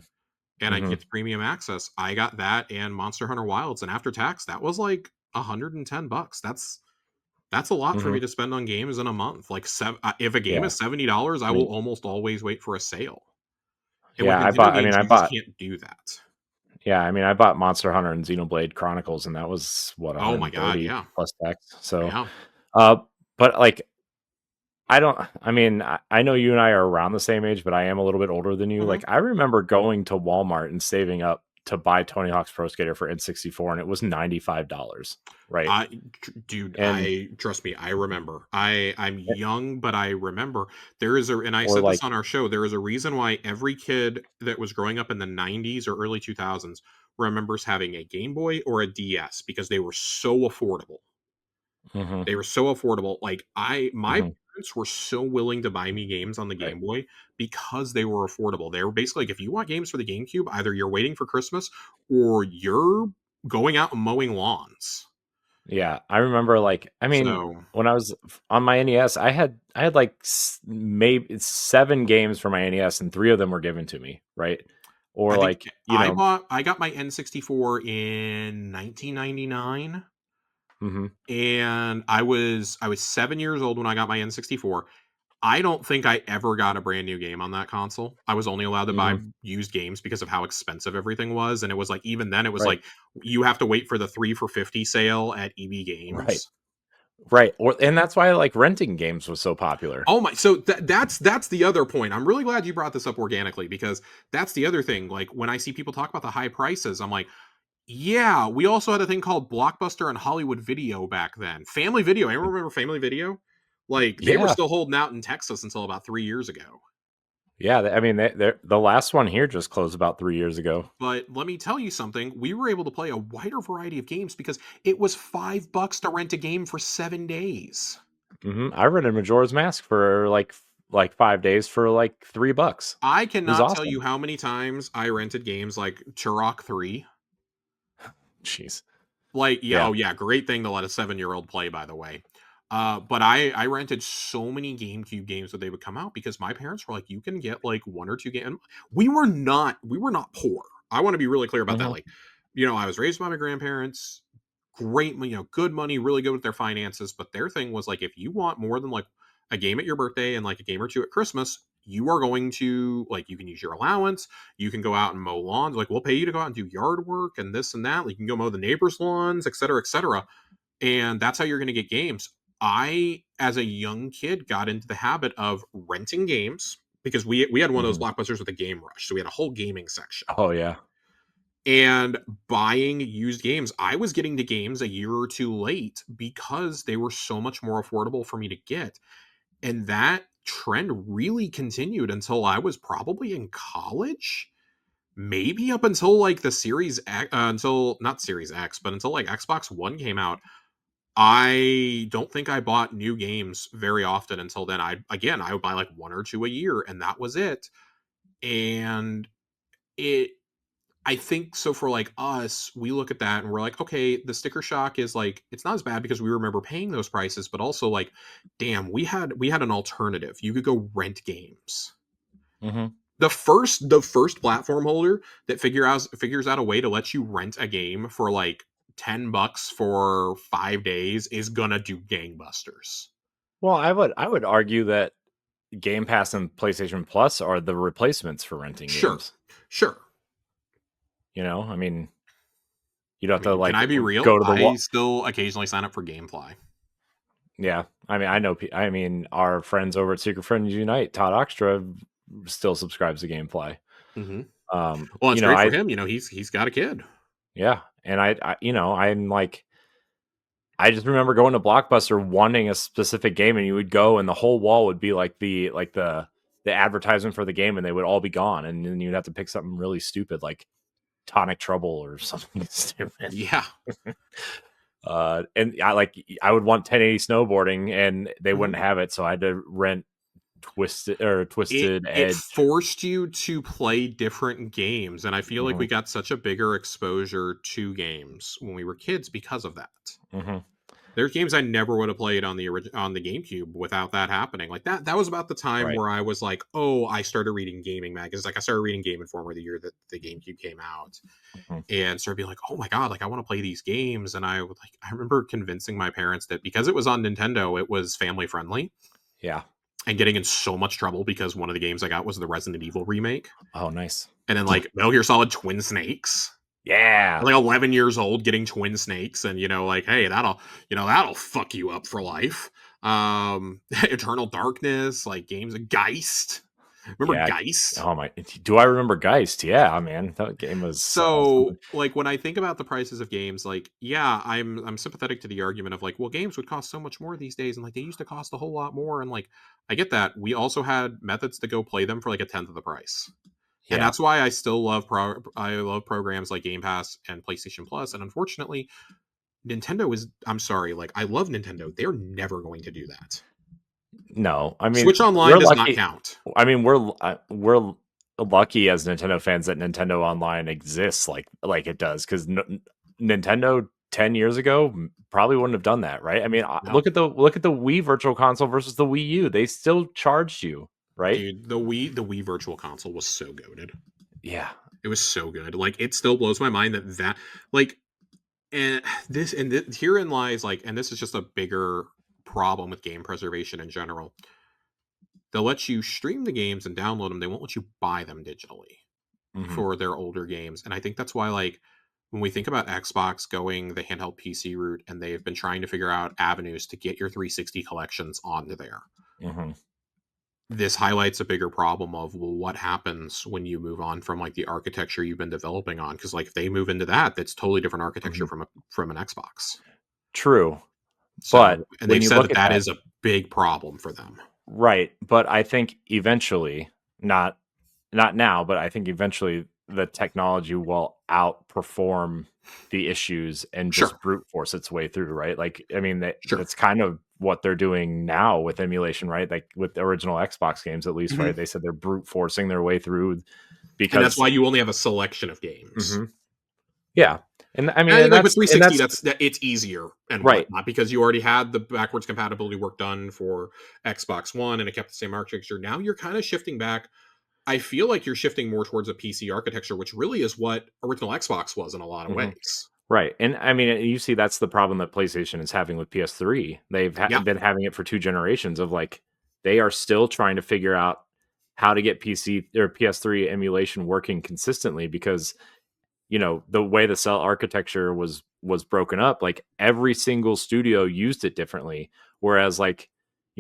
and I could mhm, get the premium access. I got that and Monster Hunter Wilds, and after tax, that was like $110. That's a lot for me mhm, to spend on games in a month. Like if a game yeah. is $70, I I will mean, almost always wait for a sale. And with yeah, Nintendo games, I you just bought can't do that. I bought Monster Hunter and Xenoblade Chronicles, and that was what Oh my god, 130 yeah. plus tax. So, Yeah. uh, but like I mean, I know you and I are around the same age, but I am a little bit older than you. Mhm. Like, I remember going to Walmart and saving up to buy Tony Hawk's Pro Skater for N64, and it was $95, right? I, dude, And I trust me. I remember. I'm young, but I remember and I or said this like, on our show. There is a reason why every kid that was growing up in the '90s or early 2000s remembers having a Game Boy or a DS because they were so affordable. hmm They were so affordable. Like my hmm parents were so willing to buy me games on the right. Game Boy because they were affordable. They were basically like, if you want games for the GameCube, either you're waiting for Christmas or you're going out and mowing lawns. Yeah, I remember like I mean, So when I was on my NES, I had like maybe 7 games for my NES, and 3 of them were given to me, right? Or I think like, you know, I got my N64 in 1999, hmm and I was 7 years old when I got my N64. I don't think I ever got a brand new game on that console. I was only allowed to buy hmm used games because of how expensive everything was, and it was like even then it was right, like you have to wait for the 3 for 50 sale at EB right, Games. right. Or and that's why like renting games was so popular. Oh my, so that's the other point. I'm really glad you brought this up organically because that's the other thing. Like when I see people talk about the high prices, I'm like, yeah, we also had a thing called Blockbuster and Hollywood Video back then. Family Video, anyone remember Family Video? Like they were Yeah, still holding out in Texas until about 3 years ago. yeah. I mean, the last one here just closed about 3 years ago. But let me tell you something. We were able to play a wider variety of games because it was $5 to rent a game for 7 days. I rented Majora's Mask for like 5 days for like $3. I It was cannot tell awesome. you how many times I rented games like Turok 3. Jeez. Like, yeah, Yeah. oh yeah, great thing to let a 7-year-old play, by the way. But I rented so many GameCube games that they would come out because my parents were like, you can get like one or two games. We were not poor. I want to be really clear about that. hmm Like, I was raised by my grandparents, great, good money, really good with their finances. But their thing was like, if you want more than like a game at your birthday and like a game or two at Christmas, you are going to like you can use your allowance, you can go out and mow lawns, like we'll pay you to go out and do yard work and this and that, like you can go mow the neighbors lawns, etc., and that's how you're going to get games. I as a young kid got into the habit of renting games because we had one of those hmm blockbusters with a game rush, so we had a whole gaming section, Oh yeah. and buying used games. I was getting to games a year or two late because they were so much more affordable for me to get, and that trend really continued until I was probably in college, maybe up until like the Series X, until not Series X, but until like Xbox One came out. I don't think I bought new games very often until then. I would buy like one or two a year, and that was it. And it I think so for like us, we look at that and we're like, okay, the sticker shock is like it's not as bad because we remember paying those prices, but also like, damn, we had an alternative. You could go rent games. hmm The first platform holder that figures out a way to let you rent a game for like $10 for 5 days is gonna do gangbusters. Well, I would argue that Game Pass and PlayStation Plus are the replacements for renting Sure, games. sure. I mean, you don't I have to mean, can like I be real? go to the I wall. still occasionally sign up for GameFly. Yeah, I mean, I know. I mean, our friends over at Secret Friends Unite, Todd Oxtra, still subscribes to GameFly. Hmm. Well, it's You know, great for I him. He's got a kid. yeah, and I'm like, I just remember going to Blockbuster wanting a specific game, and you would go, and the whole wall would be like the advertisement for the game, and they would all be gone, and then you'd have to pick something really stupid like Tonic Trouble or something stupid. Yeah. And I would want 1080 snowboarding, and they Hmm. wouldn't have it, so I had to rent Twisted It Edge. forced you to play different games, and I feel like hmm we got such a bigger exposure to games when we were kids because of that. hmm There's games I never would have played on on the GameCube without that happening. Like that was about the time Right. where I was like, "Oh, I started reading gaming magazines." Like I started reading Game Informer the year that the GameCube came out, hmm and started being like, "Oh my god, like I want to play these games." And I remember convincing my parents that because it was on Nintendo, it was family friendly, Yeah. and getting in so much trouble because one of the games I got was the Resident Evil remake, Oh, nice. and then like Metal Gear Solid Twin Snakes. Yeah. Like 11 years old getting twin snakes, and like, hey, that'll fuck you up for life. Eternal Darkness, like games of Geist. Remember Yeah. Geist? Oh my, do I remember Geist? Yeah, man, that game was So, something. like, when I think about the prices of games, like, yeah, I'm sympathetic to the argument of like, well, games would cost so much more these days, and like they used to cost a whole lot more, and like I get that. We also had methods to go play them for like a tenth of the price. And Yeah. that's why I still love I love programs like Game Pass and PlayStation Plus. And unfortunately, Nintendo is I'm sorry, like I love Nintendo. They're never going to do that. No, I mean, Switch Online we're does not lucky. count. I mean, we're lucky as Nintendo fans that Nintendo Online exists like it does, because Nintendo 10 years ago probably wouldn't have done that, right? I mean, No. look at the Wii Virtual Console versus the Wii U. They still charged you, right? Dude, the Wii Virtual Console was so goaded. Yeah. It was so good. Like it still blows my mind that like and herein lies like and this is just a bigger problem with game preservation in general. They'll let you stream the games and download them. They won't let you buy them digitally Hmm. for their older games. And I think that's why like when we think about Xbox going the handheld PC route and they've been trying to figure out avenues to get your 360 collections onto there. Hmm. This highlights a bigger problem of well, what happens when you move on from like the architecture you've been developing on because like if they move into that that's totally different architecture Hmm. from an Xbox. True, So but and when they've you said look that at that that, is a big problem for them. right? But I think eventually, not not now, but I think eventually the technology will outperform the issues and Sure. just brute force its way through, right? Like, I mean, Sure. that's kind of what they're doing now with emulation, right? Like with the original Xbox games, at least, Mhm. right? They said they're brute forcing their way through And that's because, why you only have a selection of games. mhm, yeah, and I And mean, I think like with and 360, that's that's that it's easier and right. whatnot because you already had the backwards compatibility work done for Xbox One and it kept the same architecture. Now you're kind of shifting back. I feel like you're shifting more towards a PC architecture, which really is what original Xbox was in a lot of Mhm. ways. Right, and I mean, you see that's the problem that PlayStation is having with PS3. They've Yeah. been having it for 2 generations of, like, they are still trying to figure out how to get PC or PS3 emulation working consistently because, the way the cell architecture was broken up, like, every single studio used it differently, whereas, like,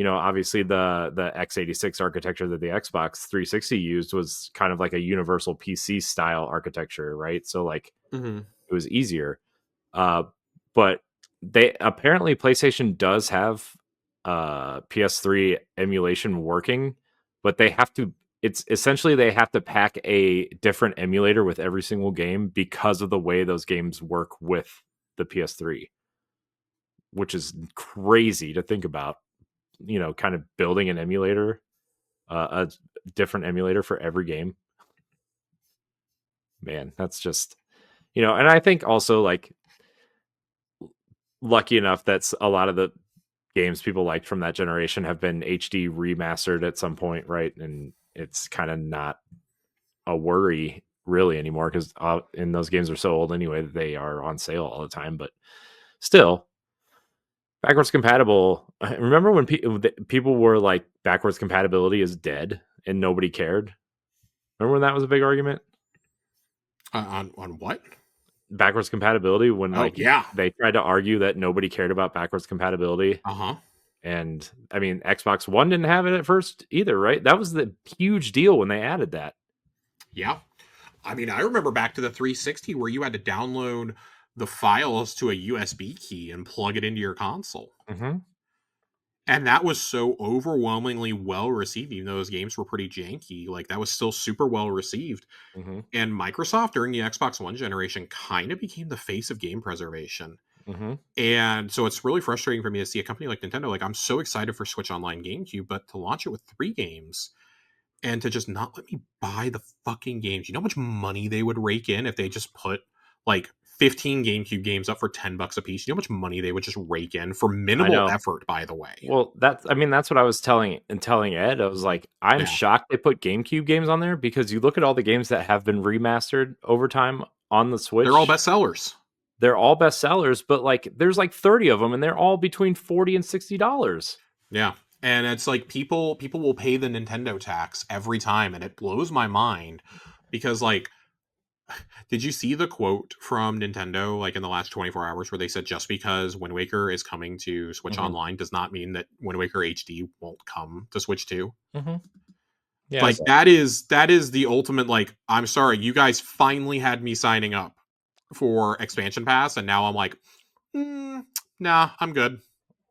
obviously the x86 architecture that the Xbox 360 used was kind of like a universal PC style architecture, right? So, like, Hmm. it was easier. Uh, but they apparently PlayStation does have PS3 emulation working, but they have to. It's essentially they have to pack a different emulator with every single game because of the way those games work with the PS3, which is crazy to think about. Kind of building an emulator, a different emulator for every game. Man, that's just and I think also like lucky enough that's a lot of the games people liked from that generation have been HD remastered at some point, right? And it's kind of not a worry really anymore because and those games are so old anyway that they are on sale all the time. But still, backwards compatible. Remember when people were like, backwards compatibility is dead and nobody cared? Remember when that was a big argument? On what? Backwards compatibility, when Oh like yeah. they tried to argue that nobody cared about backwards compatibility. Uh huh. And I mean, Xbox One didn't have it at first either, right? That was the huge deal when they added that. Yeah. I mean, I remember back to the 360 where you had to download the files to a USB key and plug it into your console. Hmm. And that was so overwhelmingly well received, even though those games were pretty janky. Like that was still super well received. Hmm. And Microsoft during the Xbox One generation kind of became the face of game preservation. Hmm. And so it's really frustrating for me to see a company like Nintendo. Like I'm so excited for Switch Online GameCube, but to launch it with 3 games and to just not let me buy the fucking games. You know how much money they would rake in if they just put like 15 GameCube games up for $10 a piece? You know how much money they would just rake in for I minimal know. effort, by the way. Well, that's what I was telling Ed. I was like, I'm Yeah. shocked they put GameCube games on there because you look at all the games that have been remastered over time on the They're all Switch, bestsellers. they're all bestsellers, but like there's like 30 of them and they're all between 40 and $60. Yeah. And it's like people will pay the Nintendo tax every time and it blows my mind because like did you see the quote from Nintendo like in the last 24 hours where they said just because Wind Waker is coming to Switch Hmm. Online does not mean that Wind Waker HD won't come to Switch 2? Hmm. Yeah, Like, that is the ultimate, like, I'm sorry, you guys finally had me signing up for expansion pass, and now I'm like, "Mm, nah, I'm good.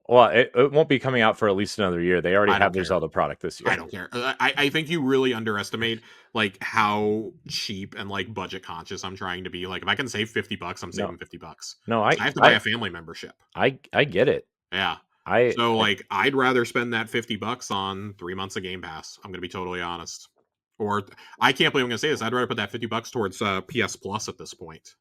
well, it won't be coming out for at least another year. They already I have don't their care. Zelda product this year. I don't care." I think you really underestimate, like, how cheap and, like, budget conscious I'm trying to be. Like, if I can save $50, I'm No, saving $50. no, 'Cause I have to buy a family membership. I get it. Yeah. So, I like, I'd rather spend that $50 on 3 months of Game Pass, I'm gonna be totally honest. Or I can't believe I'm gonna say this, I'd rather put that $50 towards, PS Plus at this point.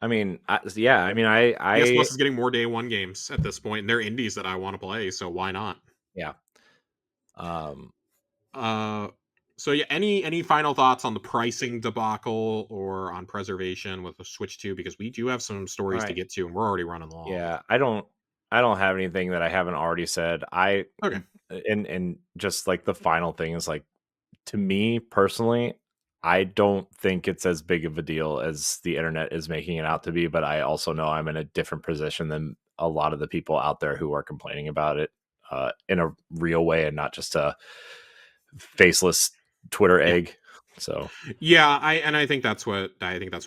mean, yeah, I mean, PS Plus is getting more day one games at this point, and they're indies that I wanna play, so why not? yeah. Um, Uh, so yeah, any final thoughts on the pricing debacle or on preservation with the Switch 2? Because we do have some all stories to right. get to, and we're already running long. Yeah, I don't have anything that I haven't already said. Okay. And just like the final thing is like, to me personally, I don't think it's as big of a deal as the internet is making it out to be, but I also know I'm in a different position than a lot of the people out there who are complaining about it in a real way and not just a faceless Twitter Yeah. egg. So, Yeah, I think that's what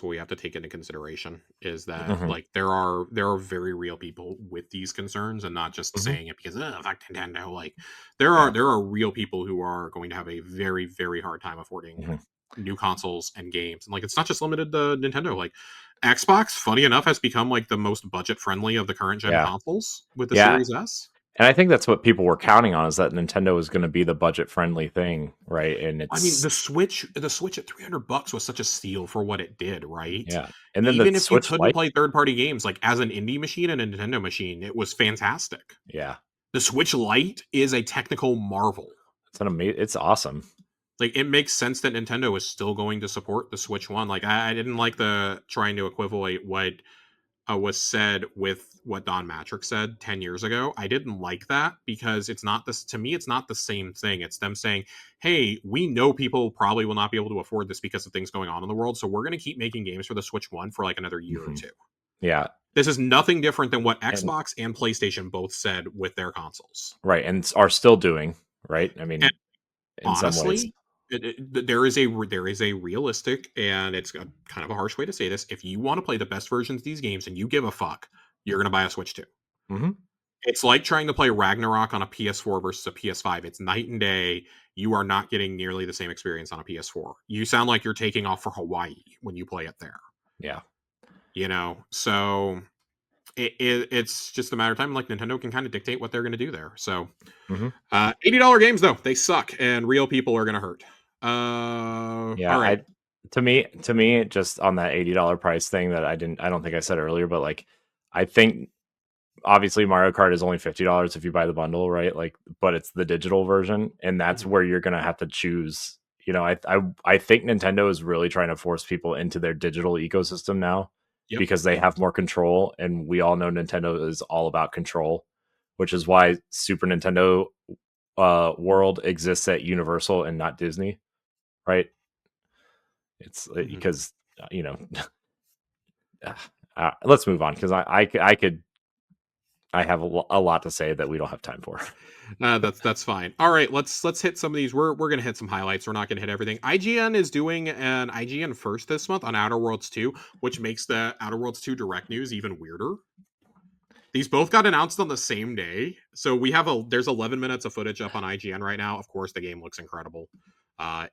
we have to take into consideration is that, mhm, like, there are very real people with these concerns and not just mhm, saying it because fuck Nintendo. Like, there are yeah, there are real people who are going to have a very, very hard time affording mhm, new consoles and games. And, like, it's not just limited to Nintendo. Like, Xbox, funny enough, has become like the most budget friendly of the current gen yeah, consoles with the yeah. Series S. And I think that's what people were counting on, is that Nintendo was going to be the budget friendly thing, right? And I mean, it's the Switch at $300 was such a steal for what it did, right? yeah. And then the Even if you Switch couldn't Lite, play third-party games, like, as an indie machine and a Nintendo machine, it was fantastic. yeah, The Switch Lite is a technical marvel. it's awesome. Like, it makes sense that Nintendo is still going to support the Switch One. Like, I didn't like the trying to equivalate what was said with what Don Matrick said 10 years ago. I didn't like that because it's not this, to me, it's not the same thing. It's them saying, hey, we know people probably will not be able to afford this because of things going on in the world. So we're going to keep making games for the Switch One for like another year or Mhm. two. Yeah, This is nothing different than what and Xbox and PlayStation both said with their consoles. right, and are still doing, right? I And mean, in some ways. honestly, there is a realistic, and it's a kind of a harsh way to say this. If you want to play the best versions of these games and you give a fuck, you're going to buy a Switch 2. Mhm. It's like trying to play Ragnarok on a PS4 versus a PS5. It's night and day. You are not getting nearly the same experience on a PS4. You sound like you're taking off for Hawaii when you play it there. Yeah. So it's just a matter of time. Like, Nintendo can kind of dictate what they're going to do there. So Mhm. $80 games though, they suck, and real people are going to hurt. Yeah, All right. to me, just on that $80 price thing that I don't think I said earlier, but, like, I think obviously Mario Kart is only $50 if you buy the bundle, right? Like, but it's the digital version, and that's Mhm. where you're gonna have to choose. I think Nintendo is really trying to force people into their digital ecosystem now Yep. because they have more control, and we all know Nintendo is all about control, which is why Super Nintendo World exists at Universal and not Disney, right? It's Mhm. because you know, let's move on because I could I have a lot to say that we don't have time for. That's fine. All right, let's hit some of these. We're gonna hit some highlights. We're not gonna hit everything. IGN is doing an IGN first this month on Outer Worlds 2, which makes the Outer Worlds 2 direct news even weirder. These both got announced on the same day, so there's 11 minutes of footage up on IGN right now. Of course, the game looks incredible.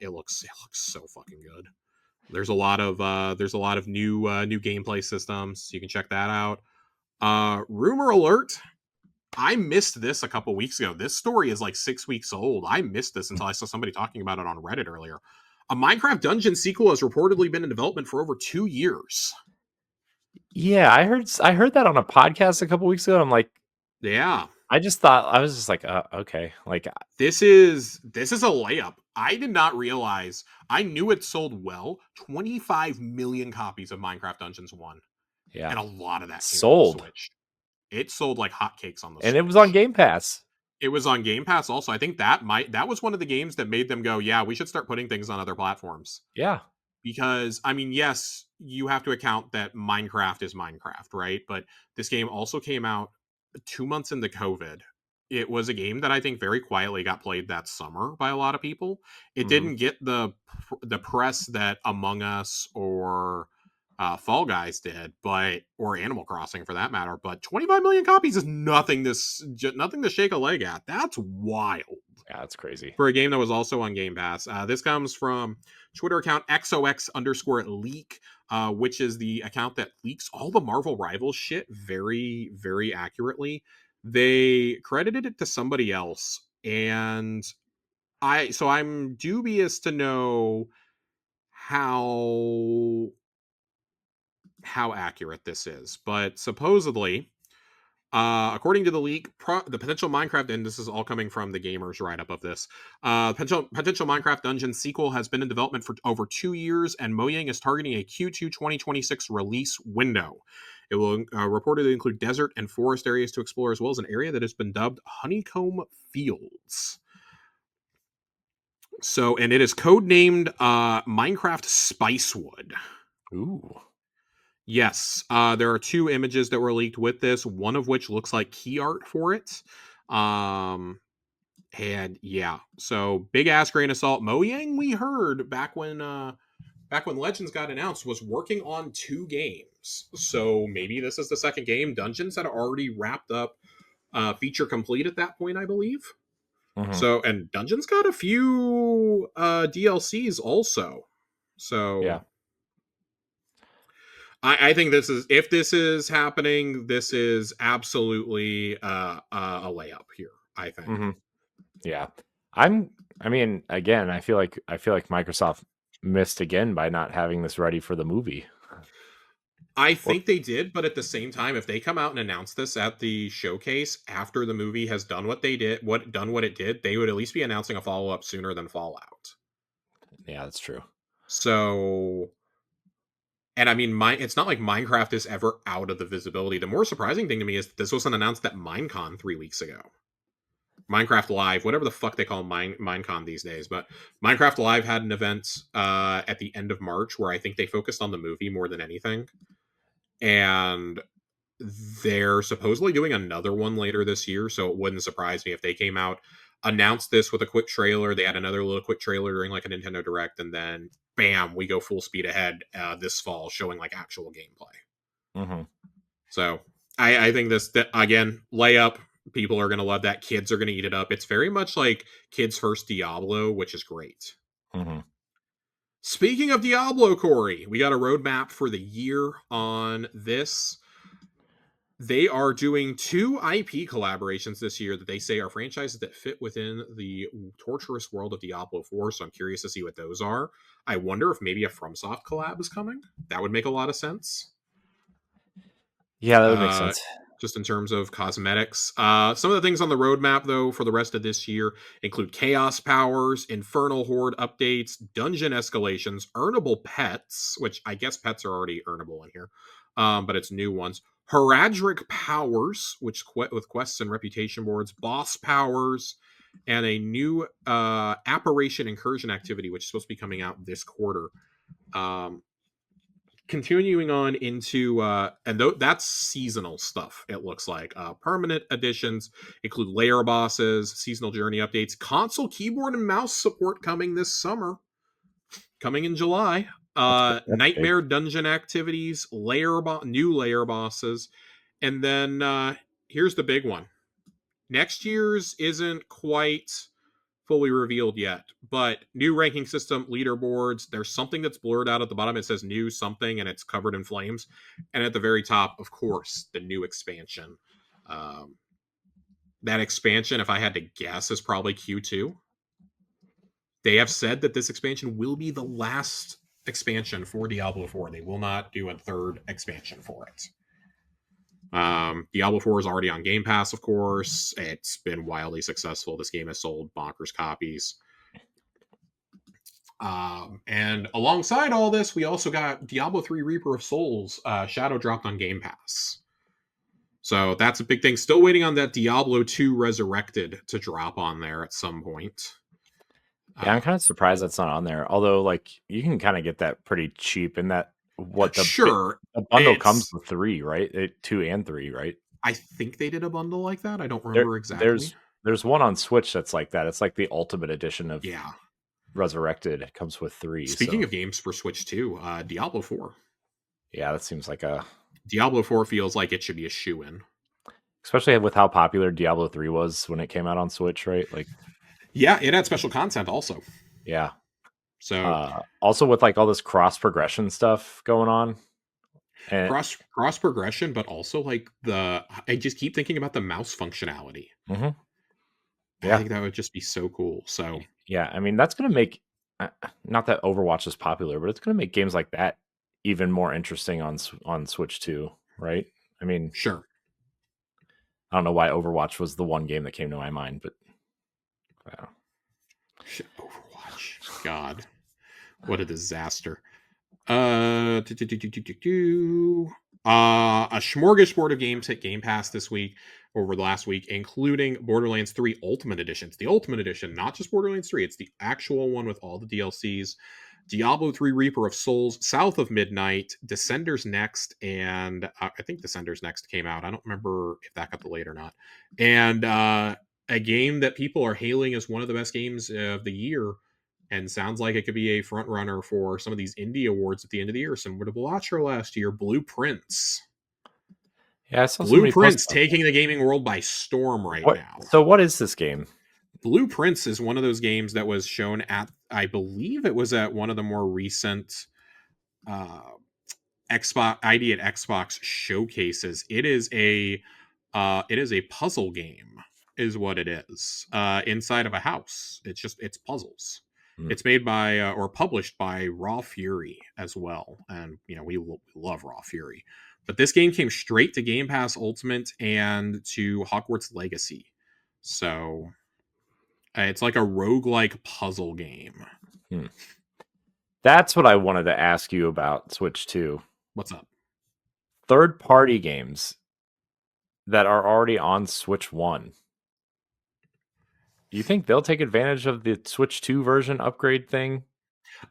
It looks so fucking good. There's a lot of new gameplay systems. You can check that out. Rumor alert. I missed this a couple weeks ago. This story is like 6 weeks old. I missed this until I saw somebody talking about it on Reddit earlier. A Minecraft Dungeon sequel has reportedly been in development for over 2 years. Yeah, I heard that on a podcast a couple weeks ago. I'm like, Yeah, I just thought I was just like, okay, like, this is a layup. I did not realize. I knew it sold well. 25 million copies of Minecraft Dungeons 1, yeah, and a lot of that came to the sold, Switch. It sold like hotcakes on the and it was on Switch. Game Pass. It was on Game Pass also. I think that was one of the games that made them go, yeah, we should start putting things on other platforms. Yeah, Because, I mean, yes, you have to account that Minecraft is Minecraft, right? But this game also came out 2 months into COVID. it was a game that I think very quietly got played that summer by a lot of people. It Hmm. didn't get the press that Among Us or Fall Guys did, but or Animal Crossing for that matter. But 25 million copies is nothing to shake a leg at. That's wild Yeah, that's crazy. for a game that was also on Game Pass. This comes from Twitter account XOX underscore leak, which is the account that leaks all the Marvel Rivals shit very, very accurately. They credited it to somebody else, and I'm dubious to know how accurate this is, but supposedly according to the leak, the potential Minecraft, and this is all coming from the gamers write up of this, potential Minecraft Dungeon sequel has been in development for over 2 years, and Mojang is targeting a Q2 2026 release window. It will reportedly include desert and forest areas to explore, as well as an area that has been dubbed Honeycomb Fields. So, and it is codenamed Minecraft Spicewood. Ooh. Yes, there are two images that were leaked with this, one of which looks like key art for it. Um, and yeah, so big ass grain of salt. Mojang, we heard back when Legends got announced, was working on two games. So maybe this is the second game. Dungeons had already wrapped up feature complete at that point, I believe. Hmm. So and Dungeons got a few DLCs also. So Yeah. I think this is if this is happening, this is absolutely a layup here. I think. Hmm. Yeah. I'm. I mean, again, I feel like Microsoft missed again by not having this ready for the movie. I Or think they did, but at the same time, if they come out and announce this at the showcase after the movie has done what they did, what it did, they would at least be announcing a follow up sooner than Fallout. yeah, that's true. So, and I mean, it's not like Minecraft is ever out of the visibility. The more surprising thing to me is that this wasn't announced at Minecon 3 weeks ago. Minecraft Live, whatever the fuck they call Minecon these days, but Minecraft Live had an event at the end of March where I think they focused on the movie more than anything, and they're supposedly doing another one later this year. So it wouldn't surprise me if they came out, announced this with a quick trailer. They had another little quick trailer during like a Nintendo Direct, and then bam, we go full speed ahead this fall, showing like actual gameplay. Hmm. So I think this again layup. People are gonna love that. Kids are gonna eat it up. It's very much like kids' first Diablo, which is great. Hmm. Speaking of Diablo, Corey, we got a roadmap for the year on this. They are doing two IP collaborations this year that they say are franchises that fit within the torturous world of Diablo 4. So I'm curious to see what those are. I wonder if maybe a FromSoft collab is coming. That would make a lot of sense. Yeah, that would make uh, sense. just in terms of cosmetics. Some of the things on the roadmap, though, for the rest of this year include Chaos Powers, Infernal Horde updates, dungeon escalations, earnable pets, which I guess pets are already earnable in here, but it's new ones. Heradric Powers, which with quests and reputation boards, boss powers, and a new apparition incursion activity, which is supposed to be coming out this quarter. Um, Continuing on into that's seasonal stuff. It looks like permanent additions include layer bosses, seasonal journey updates, console keyboard and mouse support coming this summer, coming in July. That's big. Nightmare dungeon activities, new layer bosses, and then here's the big one. Next year's isn't quite fully revealed yet, but new ranking system, leaderboards. There's something that's blurred out at the bottom. It says new something and it's covered in flames. And at the very top, of course, the new expansion. Um, that expansion, if I had to guess, is probably Q2. They have said that this expansion will be the last expansion for Diablo 4. They will not do a third expansion for it. Diablo 4 is already on Game Pass, of course. It's been wildly successful. This game has sold bonkers copies. And alongside all this, we also got Diablo 3 Reaper of Souls Shadow dropped on Game Pass. So that's a big thing. Still waiting on that Diablo 2 Resurrected to drop on there at some point. Yeah, I'm Uh, kind of surprised that's not on there. Although, like, you can kind of get that pretty cheap. In that, what sure, the bundle comes it's. with three, right? Two and three, right? I think they did a bundle like that. I don't There, remember there's exactly. there's one on Switch that's like that. It's like the ultimate edition of Yeah. Resurrected. It comes with 3, Speaking so of games for Switch 2, Diablo 4. yeah, that seems like a Diablo 4 feels like it should be a shoe in. especially with how popular Diablo 3 was when it came out on Switch, right? Like, Yeah, it had special content also. yeah. So Also with like all this cross progression stuff going on, and cross progression, but also like I just keep thinking about the mouse functionality. mhm, I yeah, think that would just be so cool. So yeah. I mean, that's gonna make not that Overwatch is popular, but it's gonna make games like that even more interesting on on Switch too, right? I mean, sure. I don't know why Overwatch was the one game that came to my mind, but uh, Overwatch. God, what a disaster. Do, do, do, do, do, do, a smorgasbord of games hit Game Pass this week over the last week, including Borderlands 3 Ultimate Editions. The Ultimate Edition, not just Borderlands 3, it's the actual one with all the DLCs. Diablo 3 Reaper of Souls, South of Midnight, Descenders Next, and I think Descenders Next came out. I don't remember if that got delayed or not. And a game that people are hailing as one of the best games of the year, and sounds like it could be a front runner for some of these indie awards at the end of the year, similar to Blatcher last year. Blueprints. yeah, I saw somebody post Blueprints about that. taking the gaming world by storm right What? now. So what is this game? Blueprints is one of those games that was shown at, I believe it was at one of the more recent uh, Xbox ID at Xbox showcases. It is a puzzle game, is what it is. Inside of a house. It's puzzles. Hmm. It's made by or published by Raw Fury as well, and we love Raw Fury. But this game came straight to Game Pass Ultimate and to Hogwarts Legacy. So it's like a roguelike puzzle game. Hmm. That's what I wanted to ask you about Switch 2. What's up? Third party games that are already on Switch 1. Do you think they'll take advantage of the Switch 2 version upgrade thing?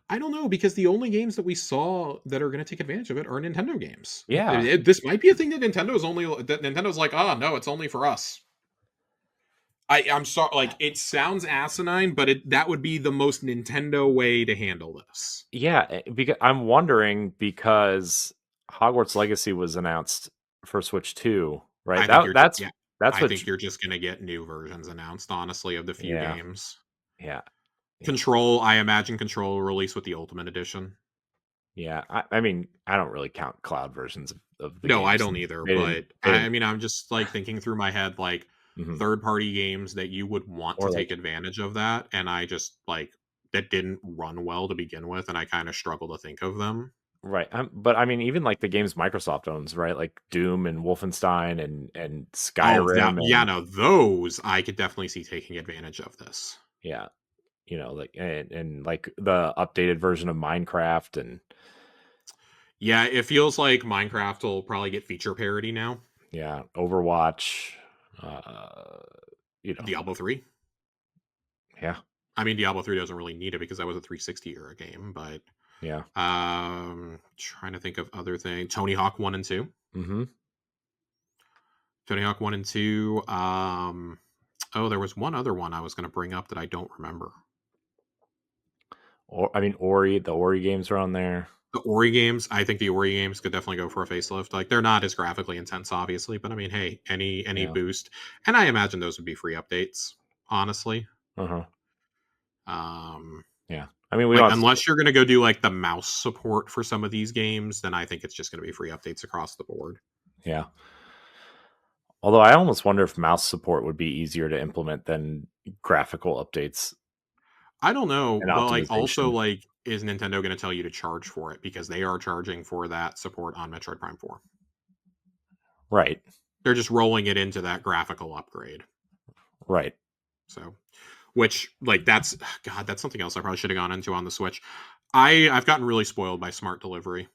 I don't know, because the only games that we saw that are going to take advantage of it are Nintendo games. Yeah. This might be a thing that Nintendo's like, no, it's only for us. I'm sorry, like it sounds asinine, but that would be the most Nintendo way to handle this. Yeah, because I'm wondering because Hogwarts Legacy was announced for Switch 2, right? I think you're just That's yeah. that's I what think you're just going to get new versions announced, honestly, of the few yeah. games. Yeah. Control, I imagine Control will release with the Ultimate Edition. Yeah. I mean, I don't really count cloud versions of the No, I games. don't either. They didn't But they didn't I'm just like thinking through my head, like mhm. third party games that you would want to Or take like advantage of that. And I just like that didn't run well to begin with. And I kind of struggle to think of them. right. But I mean even like the games Microsoft owns, right? Like Doom and Wolfenstein and Oh, Skyrim yeah, and no, those I could definitely see taking advantage of this. yeah, like and like the updated version of Minecraft and Yeah, it feels like Minecraft will probably get feature parity now. yeah, Overwatch, uh, you know, Diablo 3. yeah, I mean, Diablo 3 doesn't really need it because that was a 360 era game, but yeah, trying to think of other things. Tony Hawk 1 and 2. mm-hmm. Tony Hawk 1 and 2. Oh, there was one other one I was going to bring up that I don't remember. Or I mean, the Ori games are on there. The Ori games, I think the Ori games could definitely go for a facelift. Like they're not as graphically intense, obviously, but I mean, hey, any Yeah, boost, and I imagine those would be free updates. Honestly, uh-huh, um, yeah. I mean, we like don't. unless you're going to go do like the mouse support for some of these games, then I think it's just going to be free updates across the board. Yeah. Although I almost wonder if mouse support would be easier to implement than graphical updates I don't know, and but like also optimization. like is Nintendo going to tell you to charge for it because they are charging for that support on Metroid Prime 4. Right. They're just rolling it into that graphical upgrade. Right. So, which like that's God, that's something else I probably should have gone into on the Switch. I've gotten really spoiled by smart delivery,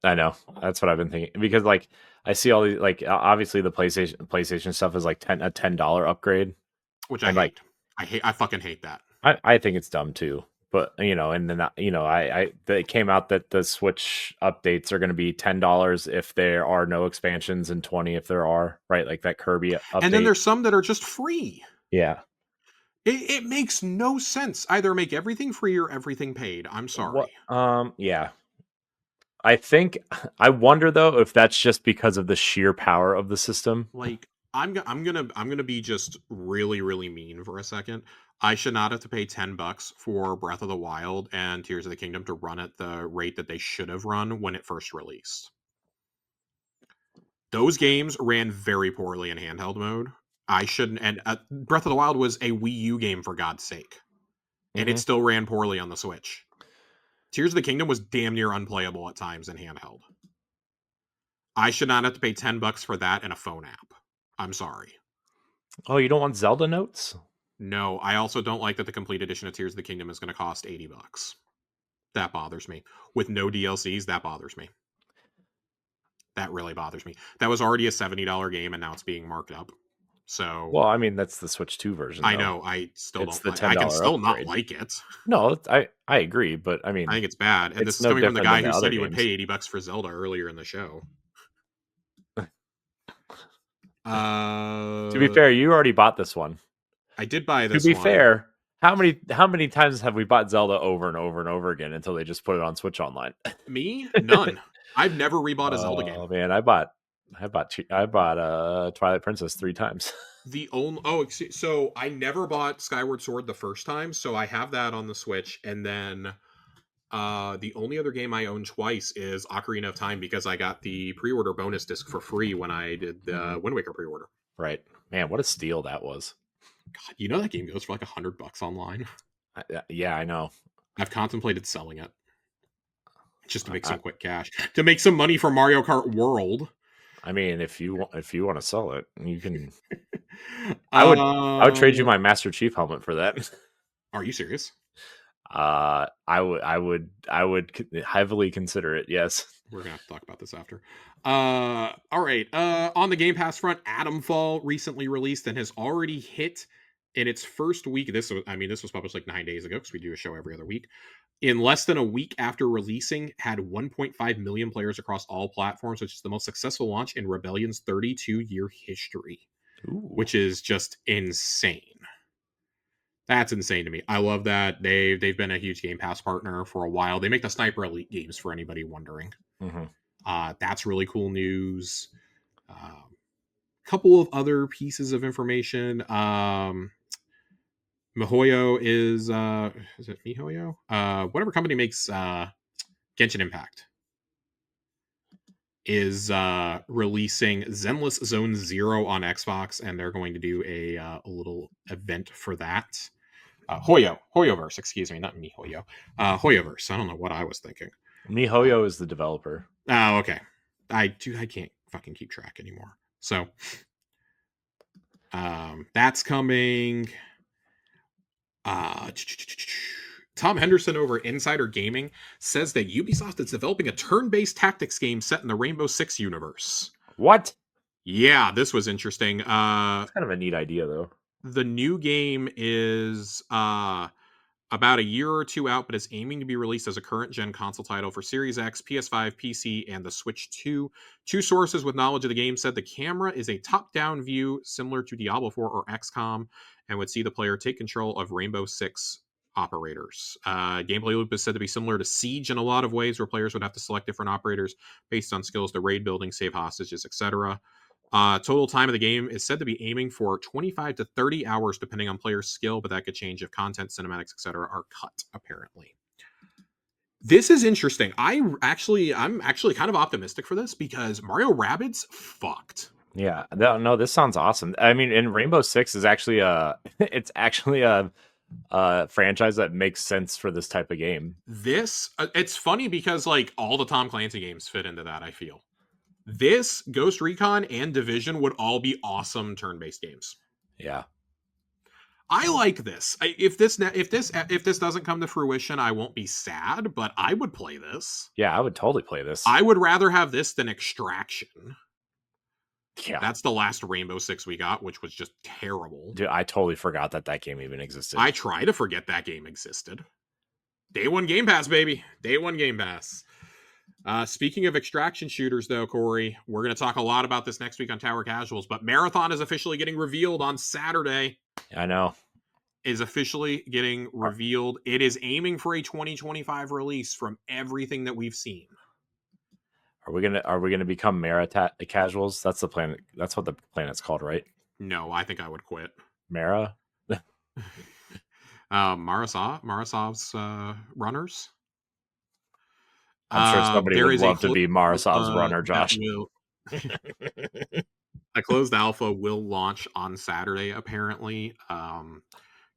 I know. That's what I've been thinking because like I see all these like obviously the PlayStation stuff is like a $10 upgrade which I and like hate. I fucking hate that. I think it's dumb too. But and then it came out that the Switch updates are going to be $10 if there are no expansions and 20 if there are, right? Like that Kirby And then update. there's some that are just free. Yeah. It makes no sense. Either make everything free or everything paid. I'm What? sorry. Yeah. I think I wonder though if that's just because of the sheer power of the system. Like I'm gonna be just really really mean for a second. I should not have to pay $10 for Breath of the Wild and Tears of the Kingdom to run at the rate that they should have run when it first released. Those games ran very poorly in handheld mode. I shouldn't. And Breath of the Wild was a Wii U game for God's sake, and it Hmm. still ran poorly on the Switch. Tears of the Kingdom was damn near unplayable at times in handheld. I should not have to pay $10 for that and a phone app. I'm sorry. Oh, you don't want Zelda notes? No, I also don't like that the complete edition of Tears of the Kingdom is going to cost $80. That bothers me. With no DLCs, that bothers me. That really bothers me. That was already a $70 game and now it's being marked up. So Well, I mean that's the Switch 2 version I though. know I still It's don't the like. I can $10 still not upgrade. like it. No, I agree, but I I mean think it's bad. And this it's is no coming from the different than guy the who said other he would pay games. $80 for Zelda earlier in the show. To be Uh, fair, you already bought this one. I did buy To this be one. fair, how many times have we bought Zelda over and over and over again until they just put it on Switch Online? Me, none. I've never rebought a Zelda game. Oh man, I bought Twilight Princess 3 times. The only so I never bought Skyward Sword the first time, so I have that on the Switch, and then the only other game I own twice is Ocarina of Time because I got the pre-order bonus disc for free when I did Mhm. the Wind Waker pre-order. Right, man, what a steal that was. God, you know that game goes for like $100 online. Yeah, I know. I've contemplated selling it just to make I, some quick cash to make some money for Mario Kart World. I mean, if you want to sell it, you can. I would uh, trade you my Master Chief helmet for that. are you serious? I would heavily consider it. Yes. We're gonna have to talk about this after. All right. On the Game Pass front, Atomfall recently released and has already hit in its first week. This was published like 9 days ago because we do a show every other week. In less than a week after releasing, had 1.5 million players across all platforms, which is the most successful launch in Rebellion's 32-year history, Ooh. which is just insane. That's insane to me. I love that they've been a huge Game Pass partner for a while. They make the Sniper Elite games for anybody wondering. Hmm. That's really cool news. Couple of other pieces of information. MiHoYo is it MiHoYo? Whatever company makes Genshin Impact is releasing Zenless Zone Zero on Xbox, and they're going to do a little event for that. Hoyoverse, excuse me, not MiHoYo. Hoyoverse. I don't know what I was thinking. MiHoYo is the developer. Oh, okay. I can't fucking keep track anymore. So that's coming. Uh, Tom Henderson over Insider Gaming says that Ubisoft is developing a turn-based tactics game set in the Rainbow Six universe. What? Yeah, this was interesting. It's kind of a neat idea, though. The new game is about a year or two out, but is aiming to be released as a current gen console title for Series X, PS5, PC, and the Switch 2. Two sources with knowledge of the game said the camera is a top down view similar to Diablo 4 or XCOM and would see the player take control of Rainbow Six operators. Gameplay loop is said to be similar to Siege in a lot of ways, where players would have to select different operators based on skills to raid building, save hostages, etc. Total time of the game is said to be aiming for 25 to 30 hours, depending on player skill, but that could change if content, cinematics, etc., are cut. Apparently, this is interesting. I'm actually kind of optimistic for this because Mario Rabbids fucked. Yeah, no, this sounds awesome. I mean, and Rainbow Six is actually it's actually a franchise that makes sense for this type of game. This it's funny because like all the Tom Clancy games fit into that. I feel this Ghost Recon and Division would all be awesome turn-based games. Yeah, I like this. If this doesn't come to fruition, I won't be sad, but I would play this. yeah, I would totally play this. I would rather have this than Extraction. Yeah, That's the last Rainbow Six we got, which was just terrible. dude, I totally forgot that game even existed. I try to forget that game existed. Day one Game Pass, baby. Day one Game Pass. Speaking of extraction shooters, though, Corey, we're going to talk a lot about this next week on Tower Casuals, but Marathon is officially getting revealed on Saturday. I know. Is officially getting Are, revealed. It is aiming for a 2025 release from everything that we've seen. are we gonna become Mara casuals? That's the planet. That's what the planet's called, right? No, I think I would quit. Mara. Marasov's runners. I'm sure somebody There would is a love to closed be Marasov's alpha runner, that Josh. will a closed alpha will launch on Saturday. Apparently,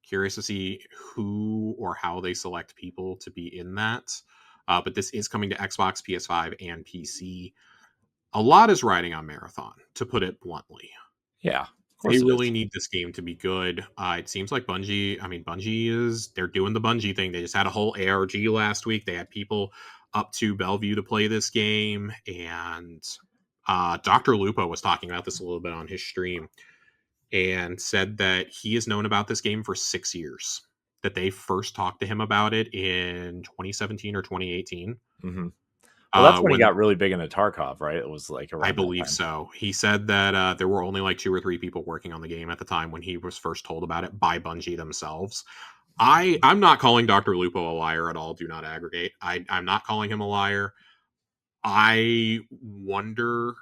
curious to see who or how they select people to be in that. But this is coming to Xbox, PS5, and PC. A lot is riding on Marathon, to put it bluntly. Yeah, of They course it really is. need this game to be good. It seems like they're doing the Bungie thing. They just had a whole ARG last week. They had people up to Bellevue to play this game. And Dr. Lupo was talking about this a little bit on his stream and said that he has known about this game for 6 years. That they first talked to him about it in 2017 or 2018. Mm-hmm. Well, that's when he When got really big into Tarkov, right? It was like I around that believe time. so. He said that there were only like 2 or 3 people working on the game at the time when he was first told about it by Bungie themselves. I'm not calling Dr. Lupo a liar at all. Do not aggregate. I'm not calling him a liar. I wonder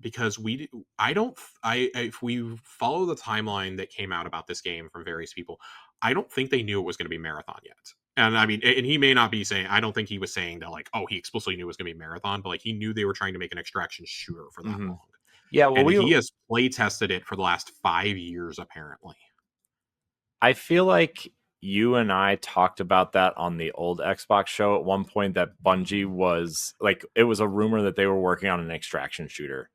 because I don't I if we follow the timeline that came out about this game from various people, I don't think they knew it was going to be Marathon yet. And I mean, and he may not be saying, I don't think he was saying that like, oh, he explicitly knew it was going to be Marathon, but like he knew they were trying to make an extraction shooter for that Mm-hmm. long. Yeah, well, And he has play tested it for the last 5 years, apparently. I feel like you and I talked about that on the old Xbox show at one point that Bungie was like it was a rumor that they were working on an extraction shooter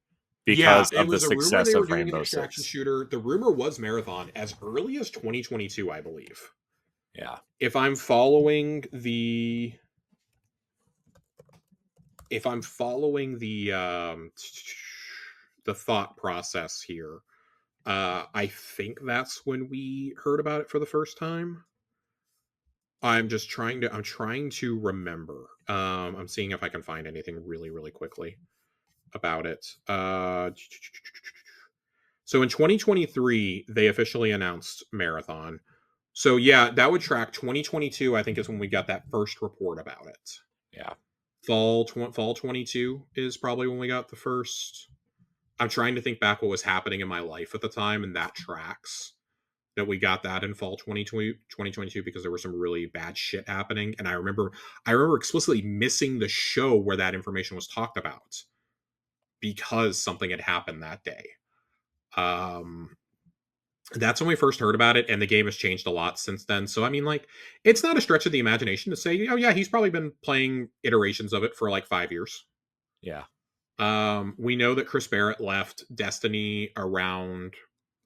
Yeah, because it of the was a rumor they success were of doing an Rainbow extraction Six. shooter. The rumor was Marathon as early as 2022, I believe. Yeah. If I'm following the if I'm following the thought process here, I think that's when we heard about it for the first time. I'm trying to remember. I'm seeing if I can find anything really, really quickly about it. So in 2023, they officially announced Marathon. So yeah, that would track 2022. I think is when we got that first report about it. Yeah. Fall 22 is probably when we got the first. I'm trying to think back what was happening in my life at the time, and that tracks that we got that in fall 2022 because there was some really bad shit happening. And I remember explicitly missing the show where that information was talked about because something had happened that day. Um, that's when we first heard about it, and the game has changed a lot since then. So I mean, like, it's not a stretch of the imagination to say, oh yeah, he's probably been playing iterations of it for like 5 years. Yeah. We know that Chris Barrett left Destiny around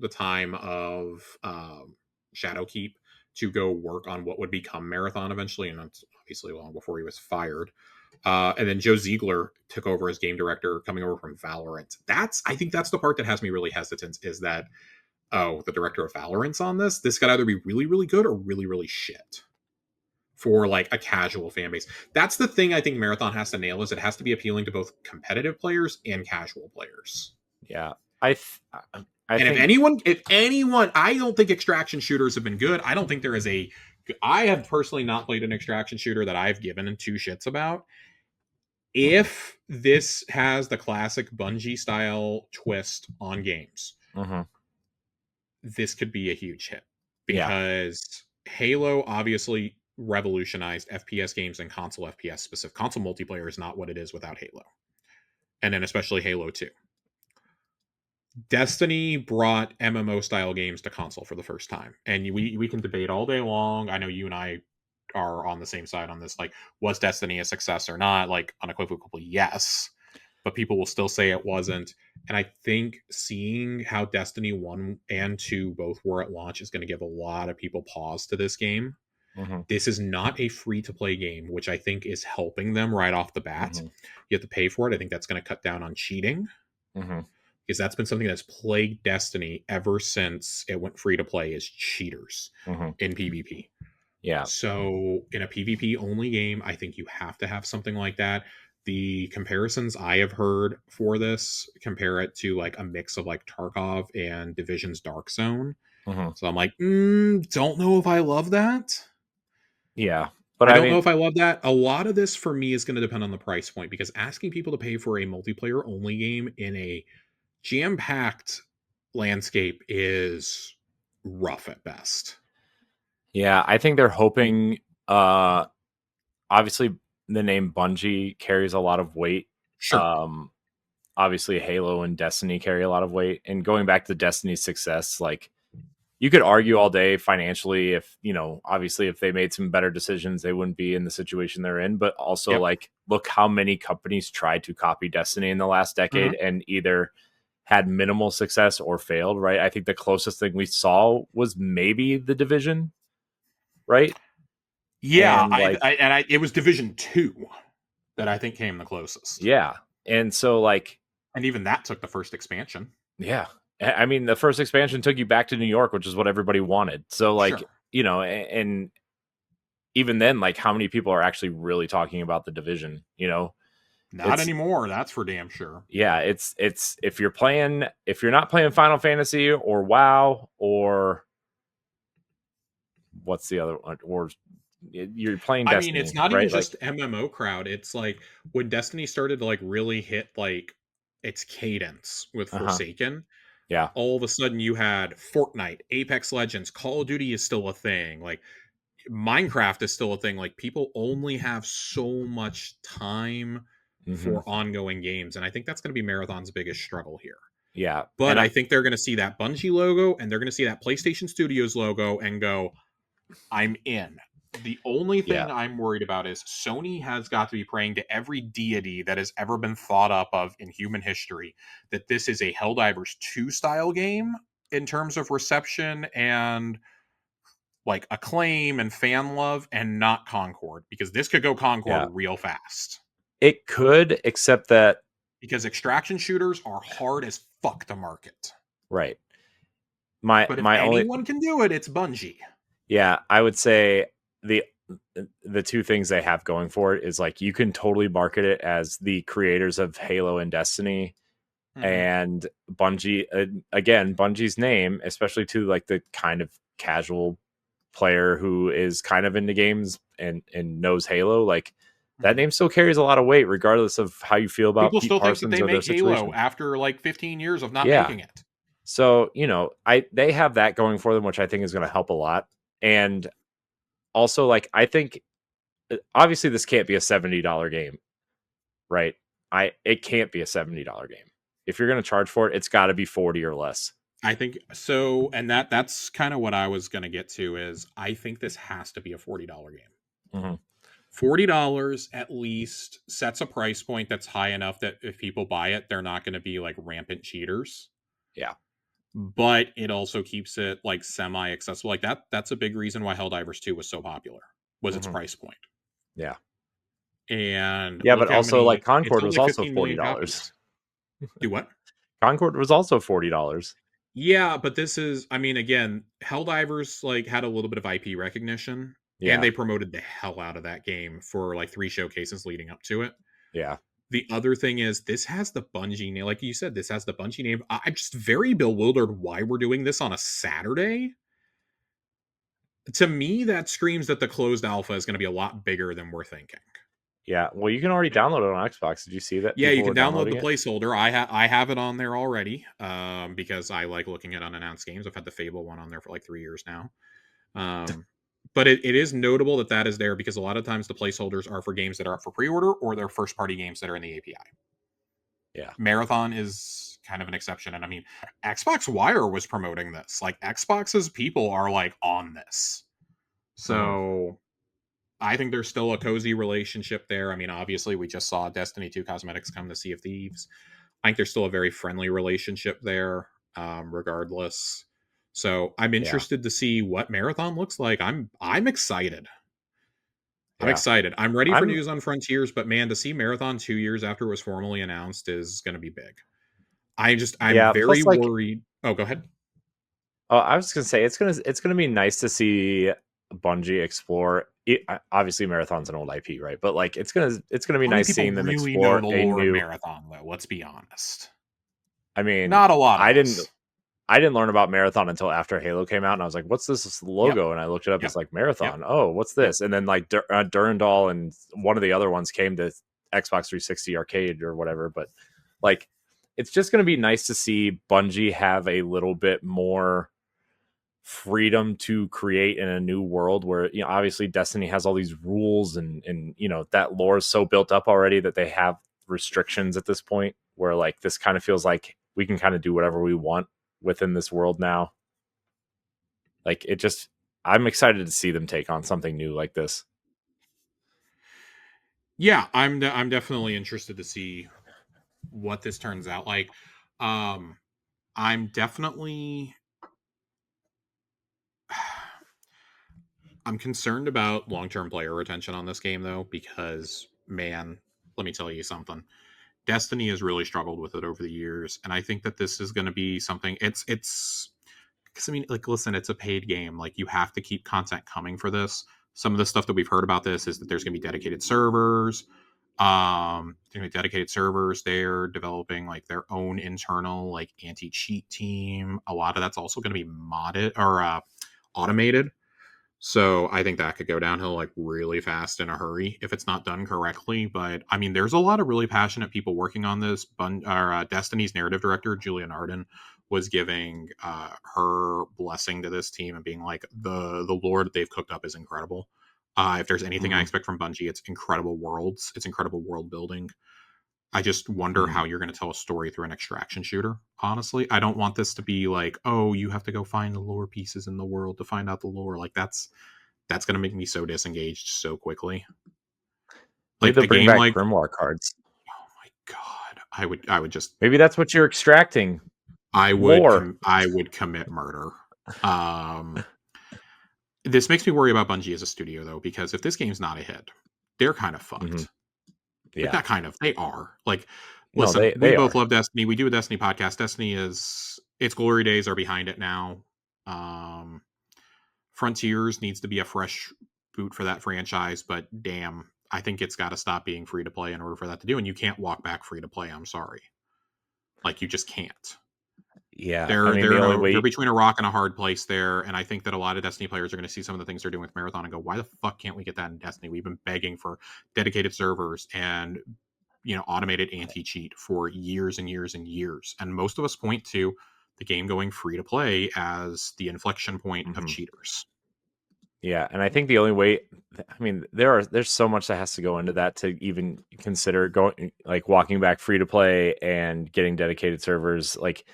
the time of Shadowkeep to go work on what would become Marathon eventually, and that's obviously long before he was fired. And then Joe Ziegler took over as game director, coming over from Valorant. I think that's the part that has me really hesitant is that, oh, the director of Valorant's on this. This could either be really, really good or really, really shit for like a casual fan base. That's the thing I think Marathon has to nail is it has to be appealing to both competitive players and casual players. Yeah. I th- I And think if anyone, I don't think extraction shooters have been good. I don't think there is a. I have personally not played an extraction shooter that I've given two shits about. mhm, If this has the classic Bungie style twist on games, mhm. this could be a huge hit Yeah. because Halo obviously revolutionized FPS games and console FPS specific. Console multiplayer is not what it is without Halo. And then especially Halo 2. Destiny brought MMO style games to console for the first time. And we can debate all day long. I know you and I are on the same side on this. Like, was Destiny a success or not? Like, unequivocally, yes. But people will still say it wasn't. And I think seeing how Destiny 1 and 2 both were at launch is going to give a lot of people pause to this game. Mhm, This is not a free to play game, which I think is helping them right off the bat. mhm, You have to pay for it. I think that's going to cut down on cheating mhm, because that's been something that's plagued Destiny ever since it went free to play is cheaters mhm. in PvP. Yeah. So in a PvP only game, I think you have to have something like that. the comparisons I have heard for this compare it to like a mix of like Tarkov and Division's Dark Zone. Mhm. So I'm like, don't know if I love that. Yeah, but I I don't know mean, if I love that. A lot of this for me is going to depend on the price point because asking people to pay for a multiplayer only game in a jam packed landscape is rough at best. yeah, I think they're hoping. Uh, Obviously, the name Bungie carries a lot of weight. Sure. Um, Obviously, Halo and Destiny carry a lot of weight. And going back to Destiny's success, like you could argue all day financially if obviously if they made some better decisions they wouldn't be in the situation they're in, but also Yep. like look how many companies tried to copy Destiny in the last decade Hmm. and either had minimal success or failed, right? I think the closest thing we saw was maybe the Division, right? Yeah, And like it was Division 2 that I think came the closest. yeah, and so like And even that took the first expansion. yeah, I mean the first expansion took you back to New York, which is what everybody wanted. So like Sure. and even then, like how many people are actually really talking about the Division? Not It's anymore, that's for damn sure. yeah, it's if you're not playing Final Fantasy or WoW or what's the other one, or you're playing I mean, it's Destiny, not even right? just Like MMO crowd. It's like when Destiny started to like really hit like its cadence with uh-huh. Forsaken, Yeah. all of a sudden you had Fortnite, Apex Legends, Call of Duty is still a thing. Like Minecraft is still a thing. Like people only have so much time Hmm. for ongoing games, and I think that's going to be Marathon's biggest struggle here. Yeah. But And I think they're going to see that Bungie logo and they're going to see that PlayStation Studios logo and go, I'm in. The only yeah. thing I'm worried about is Sony has got to be praying to every deity that has ever been thought up of in human history that this is a Helldivers 2 style game in terms of reception and like acclaim and fan love and not Concord because this could go Concord Yeah. real fast. It could, except that Because extraction shooters are hard as fuck to market. right. My But if my only anyone can do it, it's Bungie. yeah, I would say the the two things they have going for it is like you can totally market it as the creators of Halo and Destiny Mm-hmm. and Bungie, again, Bungie's name, especially to like the kind of casual player who is kind of into games and knows Halo, like that Mm-hmm. name still carries a lot of weight regardless of how you feel about People Pete still think that Parsons they or their make Halo situation. after like 15 years of not Yeah. making it. So, I they have that going for them, which I think is going to help a lot. And also like I think obviously this can't be a $70 game, right? It can't be a $70 game. If you're going to charge for it, it's got to be 40 or less. I think so, and that's kind of what I was gonna get to is I think this has to be a $40 game. Hmm. $40 at least sets a price point that's high enough that if people buy it, they're not gonna be like rampant cheaters. Yeah. But it also keeps it like semi accessible. Like that's a big reason why Helldivers 2 was so popular, was its Hmm. price point. Yeah. And Yeah, but look how also like many it Concord sold was like also 15 million $40. copies. Do what? Concord was also $40. Yeah, but this is, I mean, again, Helldivers like had a little bit of IP recognition, and Yeah. they promoted the hell out of that game for like 3 showcases leading up to it. Yeah. The other thing is, this has the Bungie name, like you said, this has the Bungie name. I'm just very bewildered why we're doing this on a Saturday. To me, that screams that the closed alpha is going to be a lot bigger than we're thinking. Yeah. Well, you can already download it on Xbox. Did you see that Yeah, people you can were download downloading the it? placeholder. I have it on there already because I like looking at unannounced games. I've had the Fable one on there for like 3 years now. Um, but it is notable that that is there because a lot of times the placeholders are for games that are up for pre-order or they're first party games that are in the API. Yeah. Marathon is kind of an exception, and I mean, Xbox Wire was promoting this. Like Xbox's people are like on this, Hmm. so I think there's still a cozy relationship there. I mean, obviously, we just saw Destiny 2 cosmetics come to Sea of Thieves. I think there's still a very friendly relationship there, regardless. So I'm Yeah. interested to see what Marathon looks like. I'm excited. I'm Yeah. excited. I'm ready for I'm news on Frontiers, but man, to see Marathon 2 years after it was formally announced is going to be big. I'm yeah. very Plus, like, worried. Oh, go ahead. I was gonna say it's gonna be nice to see Bungie explore obviously Marathon's an old IP, right? But like it's gonna be How many nice people seeing them really know explore the a lore of new. Marathon, though? Let's be honest. I mean, Not a lot of I didn't us. I didn't learn about Marathon until after Halo came out, and I was like, "What's this Yep. logo?" And I looked it up. It's Yep. like Yep. Marathon. Oh, what's Yep. this? And then like Durandal and one of the other ones came to Xbox 360 Arcade or whatever. But like, it's just going to be nice to see Bungie have a little bit more freedom to create in a new world where, obviously Destiny has all these rules, and that lore is so built up already that they have restrictions at this point, where like this kind of feels like we can kind of do whatever we want within this world now. Like it just, I'm excited to see them take on something new like this. Yeah, I'm definitely interested to see what this turns out like. Um, I'm definitely I'm concerned about long-term player retention on this game though, because man, let me tell you something. Destiny has really struggled with it over the years, and I think that this is going to be something. It's because I mean, like, listen, it's a paid game. Like, you have to keep content coming for this. Some of the stuff that we've heard about this is that there's going to be dedicated servers. There's going to be dedicated servers. They're developing like their own internal like anti-cheat team. A lot of that's also going to be modded or automated. So I think that could go downhill like really fast in a hurry if it's not done correctly. But I mean, there's a lot of really passionate people working on this. Destiny's narrative director Julian Arden was giving her blessing to this team and being like, the lore that they've cooked up is incredible. If there's anything I Mm-hmm. expect from Bungie, it's incredible worlds. It's incredible world building. I just wonder Mm-hmm. how you're going to tell a story through an extraction shooter. Honestly, I don't want this to be like, oh, you have to go find the lore pieces in the world to find out the lore. Like that's going to make me so disengaged so quickly. Maybe Like they'll a bring game back like, Grimoire cards. oh my god, I would just, Maybe that's what you're extracting. Lore. I would commit murder. Um, this makes me worry about Bungie as a studio though, because if this game's not a hit, they're kind of Mm-hmm. fucked. Like Yeah. not kind of, they are. Like, No, listen, we they both are. love Destiny. We do a Destiny podcast. Destiny is its glory days are behind it now. Frontiers needs to be a fresh boot for that franchise, but damn, I think it's got to stop being free to play in order for that to do. And you can't walk back free to play. I'm sorry, like you just can't. Yeah. I They're mean, they're the in only a they're way. between a rock and a hard place there, and I think that a lot of Destiny players are going to see some of the things they're doing with Marathon and go, "Why the fuck can't we get that in Destiny? We've been begging for dedicated servers and automated anti cheat for years and years and years." And most of us point to the game going free to play as the inflection point of Mhm. cheaters. Yeah, and I think the only way, I mean, there's so much that has to go into that to even consider going, like, walking back free to play and getting dedicated servers. Like,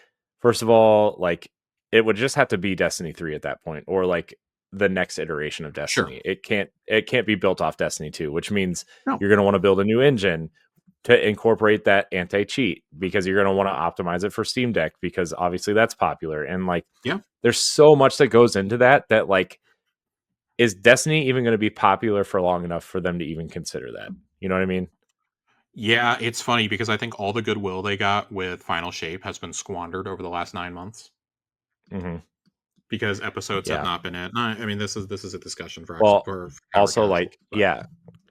first of all, like, it would just have to be Destiny 3 at that point, or like the next iteration of Sure. Destiny. It can't be built off Destiny 2, which means No. you're going to want to build a new engine to incorporate that anti-cheat, because you're going to want to optimize it for Steam Deck, because obviously that's popular. And like, Yeah. there's so much that goes into that like, is Destiny even going to be popular for long enough for them to even consider that? You know what I mean? Yeah, it's funny because I think all the goodwill they got with Final Shape has been squandered over the last 9 months Hmm. because episodes have Yeah. not been it. I mean, this is a discussion Well, for casual also, casual, like, but yeah,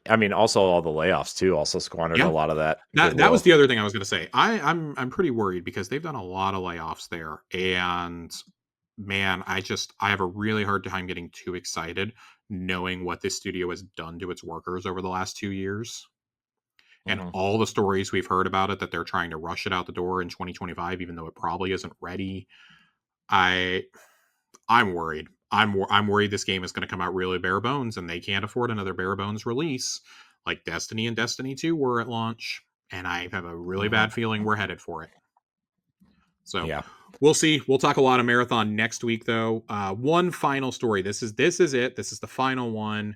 I mean, also all the layoffs too also squandered a yeah, lot of that that was goodwill. the other thing I was going to say. I'm pretty worried because they've done a lot of layoffs there, and man, I have a really hard time getting too excited knowing what this studio has done to its workers over the last 2 years. And Hmm. all the stories we've heard about it that they're trying to rush it out the door in 2025, even though it probably isn't ready. I I'm worried. I'm worried this game is going to come out really bare bones, and they can't afford another bare bones release like Destiny and Destiny 2 were at launch. And I have a really Hmm. bad feeling we're headed for it. So Yeah. we'll see. We'll talk a lot of marathon next week, though. One final story. This is it. This is the final one.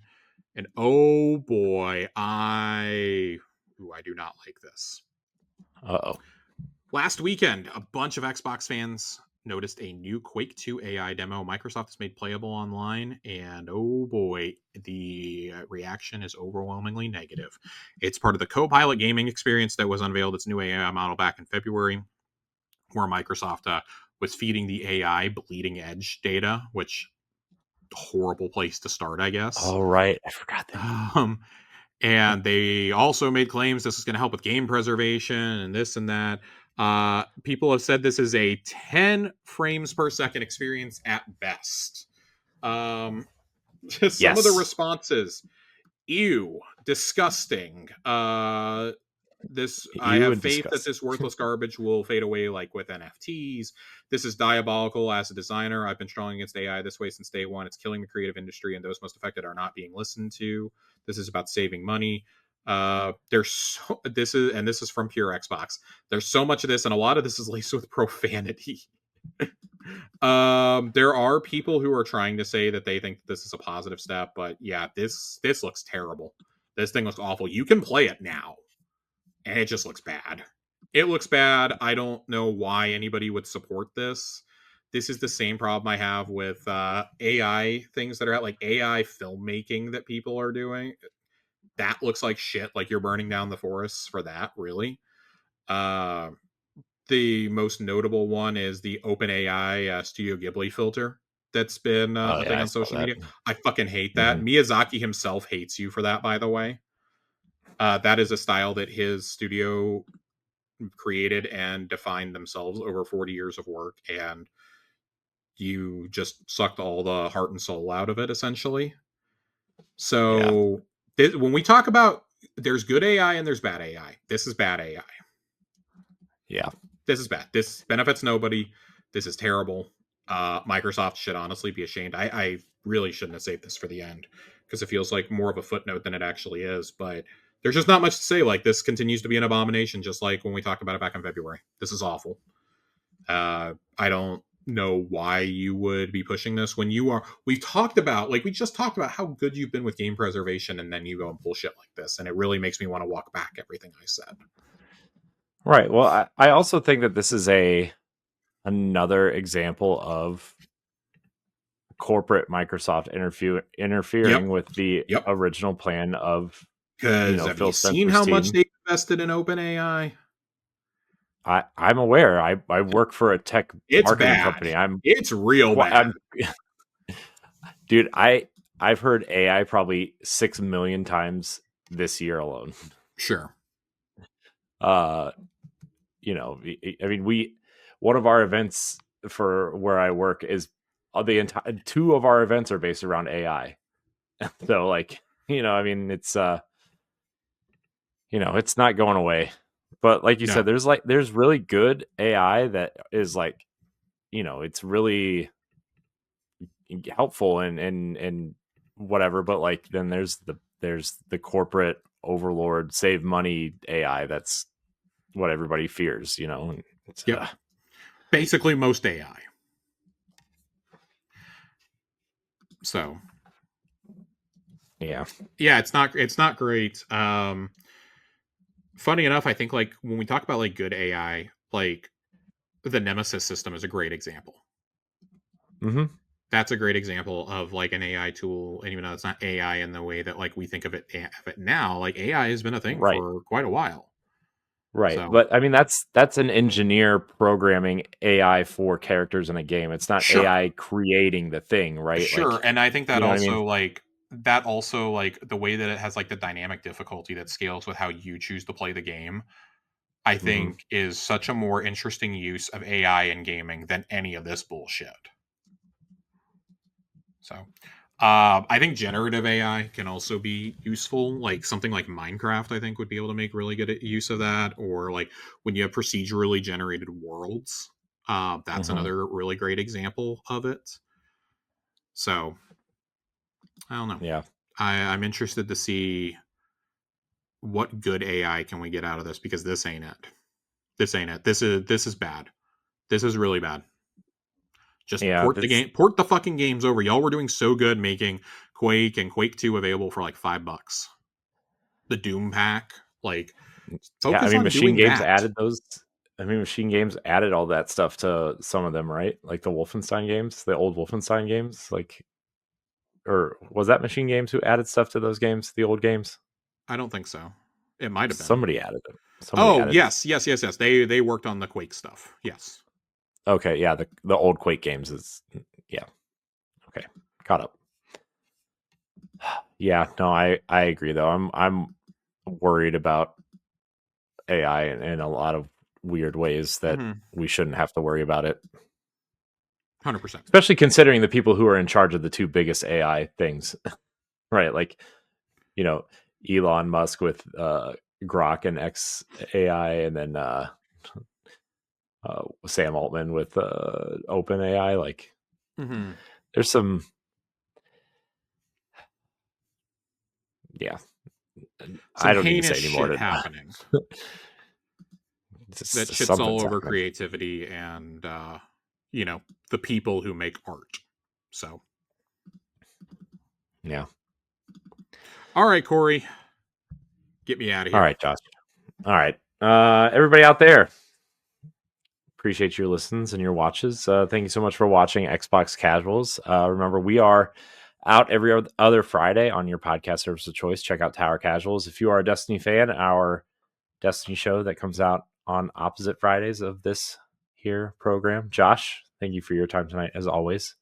And oh boy, I do not like this. Uh-oh. Last weekend, a bunch of Xbox fans noticed a new Quake 2 AI demo Microsoft has made playable online, and oh boy, the reaction is overwhelmingly negative. It's part of the Copilot gaming experience that was unveiled, its new AI model back in February, where Microsoft was feeding the AI bleeding edge data, which horrible place to start, I guess. Oh, right. I forgot that. Um, and they also made claims this is going to help with game preservation and this and that. People have said this is a 10 frames per second experience at best. Um, just some of the Yes. responses: ew, disgusting. This I You have and faith that disgust. this worthless garbage will fade away like with NFTs. This is diabolical. As a designer, I've been strong against AI this way since day one. It's killing the creative industry, and those most affected are not being listened to. This is about saving money. There's so this is from Pure Xbox. There's so much of this, and a lot of this is laced with profanity. There are people who are trying to say that they think this is a positive step, but yeah, this looks terrible. This thing looks awful. You can play it now, and it just looks bad. It looks bad. I don't know why anybody would support this. This is the same problem I have with AI things that are out, like AI filmmaking that people are doing. That looks like shit. Like you're burning down the forests for that, really. Uh, the most notable one is the OpenAI Studio Ghibli filter that's been Oh a yeah, thing I on saw social that. media. I fucking hate that. Hmm. Miyazaki himself hates you for that, by the way. That is a style that his studio created and defined themselves over 40 years of work, and you just sucked all the heart and soul out of it, essentially. Yeah. So, when we talk about there's good AI and there's bad AI, this is bad AI. Yeah. This is bad. This benefits nobody. This is terrible. Microsoft should honestly be ashamed. I really shouldn't have saved this for the end because it feels like more of a footnote than it actually is. But there's just not much to say. Like this continues to be an abomination, just like when we talked about it back in February. This is awful. I don't know why you would be pushing this when you are. We talked about like we just talked about how good you've been with game preservation, and then you go and bullshit like this, and it really makes me want to walk back everything I said. Right. Well, I also think that this is a another example of corporate Microsoft interfering Yep. with the Yep. original plan of Because have Phil you seen Spencer's how much team. they invested in OpenAI? I'm aware. I work for a tech It's marketing bad. company. I'm It's real quite. bad. I'm dude. I've heard AI probably 6 million times this year alone. Sure. Uh, I mean, one of our events for where I work is the entire two of our events are based around AI. So like, I mean, it's not going away. But like you No. said, there's really good AI that is like, it's really helpful and whatever. But like, then there's the corporate overlord save money AI that's what everybody fears. And it's, Yep. Basically most AI. So yeah. yeah, it's not great. Funny enough, I think like when we talk about like good AI, like the Nemesis system is a great example. Hmm. That's a great example of like an AI tool, and even though it's not AI in the way that like we think of it now, like AI has been a thing Right. for quite a while. Right. So But I mean, that's an engineer programming AI for characters in a game. It's not sure, AI creating the thing, right? sure, Like, and I think you know what I mean? that also like the way that it has like the dynamic difficulty that scales with how you choose to play the game. I Hmm. think is such a more interesting use of AI in gaming than any of this bullshit. So, I think generative AI can also be useful. Like something like Minecraft, I think would be able to make really good use of that. Or like when you have procedurally generated worlds, that's Hmm. another really great example of it. So I don't know. Yeah. I'm interested to see what good AI can we get out of this because this ain't it. This ain't it. This is bad. This is really bad. Just Yeah. port the fucking games over. Y'all were doing so good making Quake and Quake 2 available for like $5. The Doom pack, like Yeah. I focus mean, on Machine doing Games that. added those. I mean, Machine Games added all that stuff to some of them, right? Like the Wolfenstein games, the old Wolfenstein games. Like, or was that Machine Games who added stuff to those games, the old games? I don't think so. It might have been. Somebody added them. Somebody Oh, added. yes, yes, yes, yes. They worked on the Quake stuff. Yes. Okay. Yeah. The old Quake games is, yeah. Okay. Caught up. Yeah, no, I agree though. I'm worried about AI in a lot of weird ways that Mm-hmm. we shouldn't have to worry about it. 100%. Especially considering the people who are in charge of the two biggest AI things, right? Like, you know, Elon Musk with Grok and XAI, and then Sam Altman with Open AI. Like, Mm-hmm. there's some, yeah, Some I don't need to heinous say any more shit to happening that shits all something's over happening. creativity and you know, the people who make art. So, Yeah. all right, Corey, get me out of All here. right, Josh. All right. Everybody out there, appreciate your listens and your watches. Thank you so much for watching Xbox Casuals. Remember, we are out every other Friday on your podcast service of choice. Check out Tower Casuals. If you are a Destiny fan, our Destiny show that comes out on opposite Fridays of this here program. Josh, thank you for your time tonight, as always.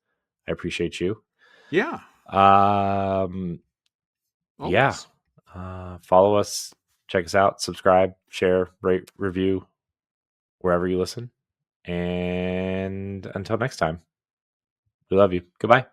I appreciate you. Yeah, Um, yeah. always. Follow us, check us out, subscribe, share, rate, review, wherever you listen. And until next time, we love you. Goodbye.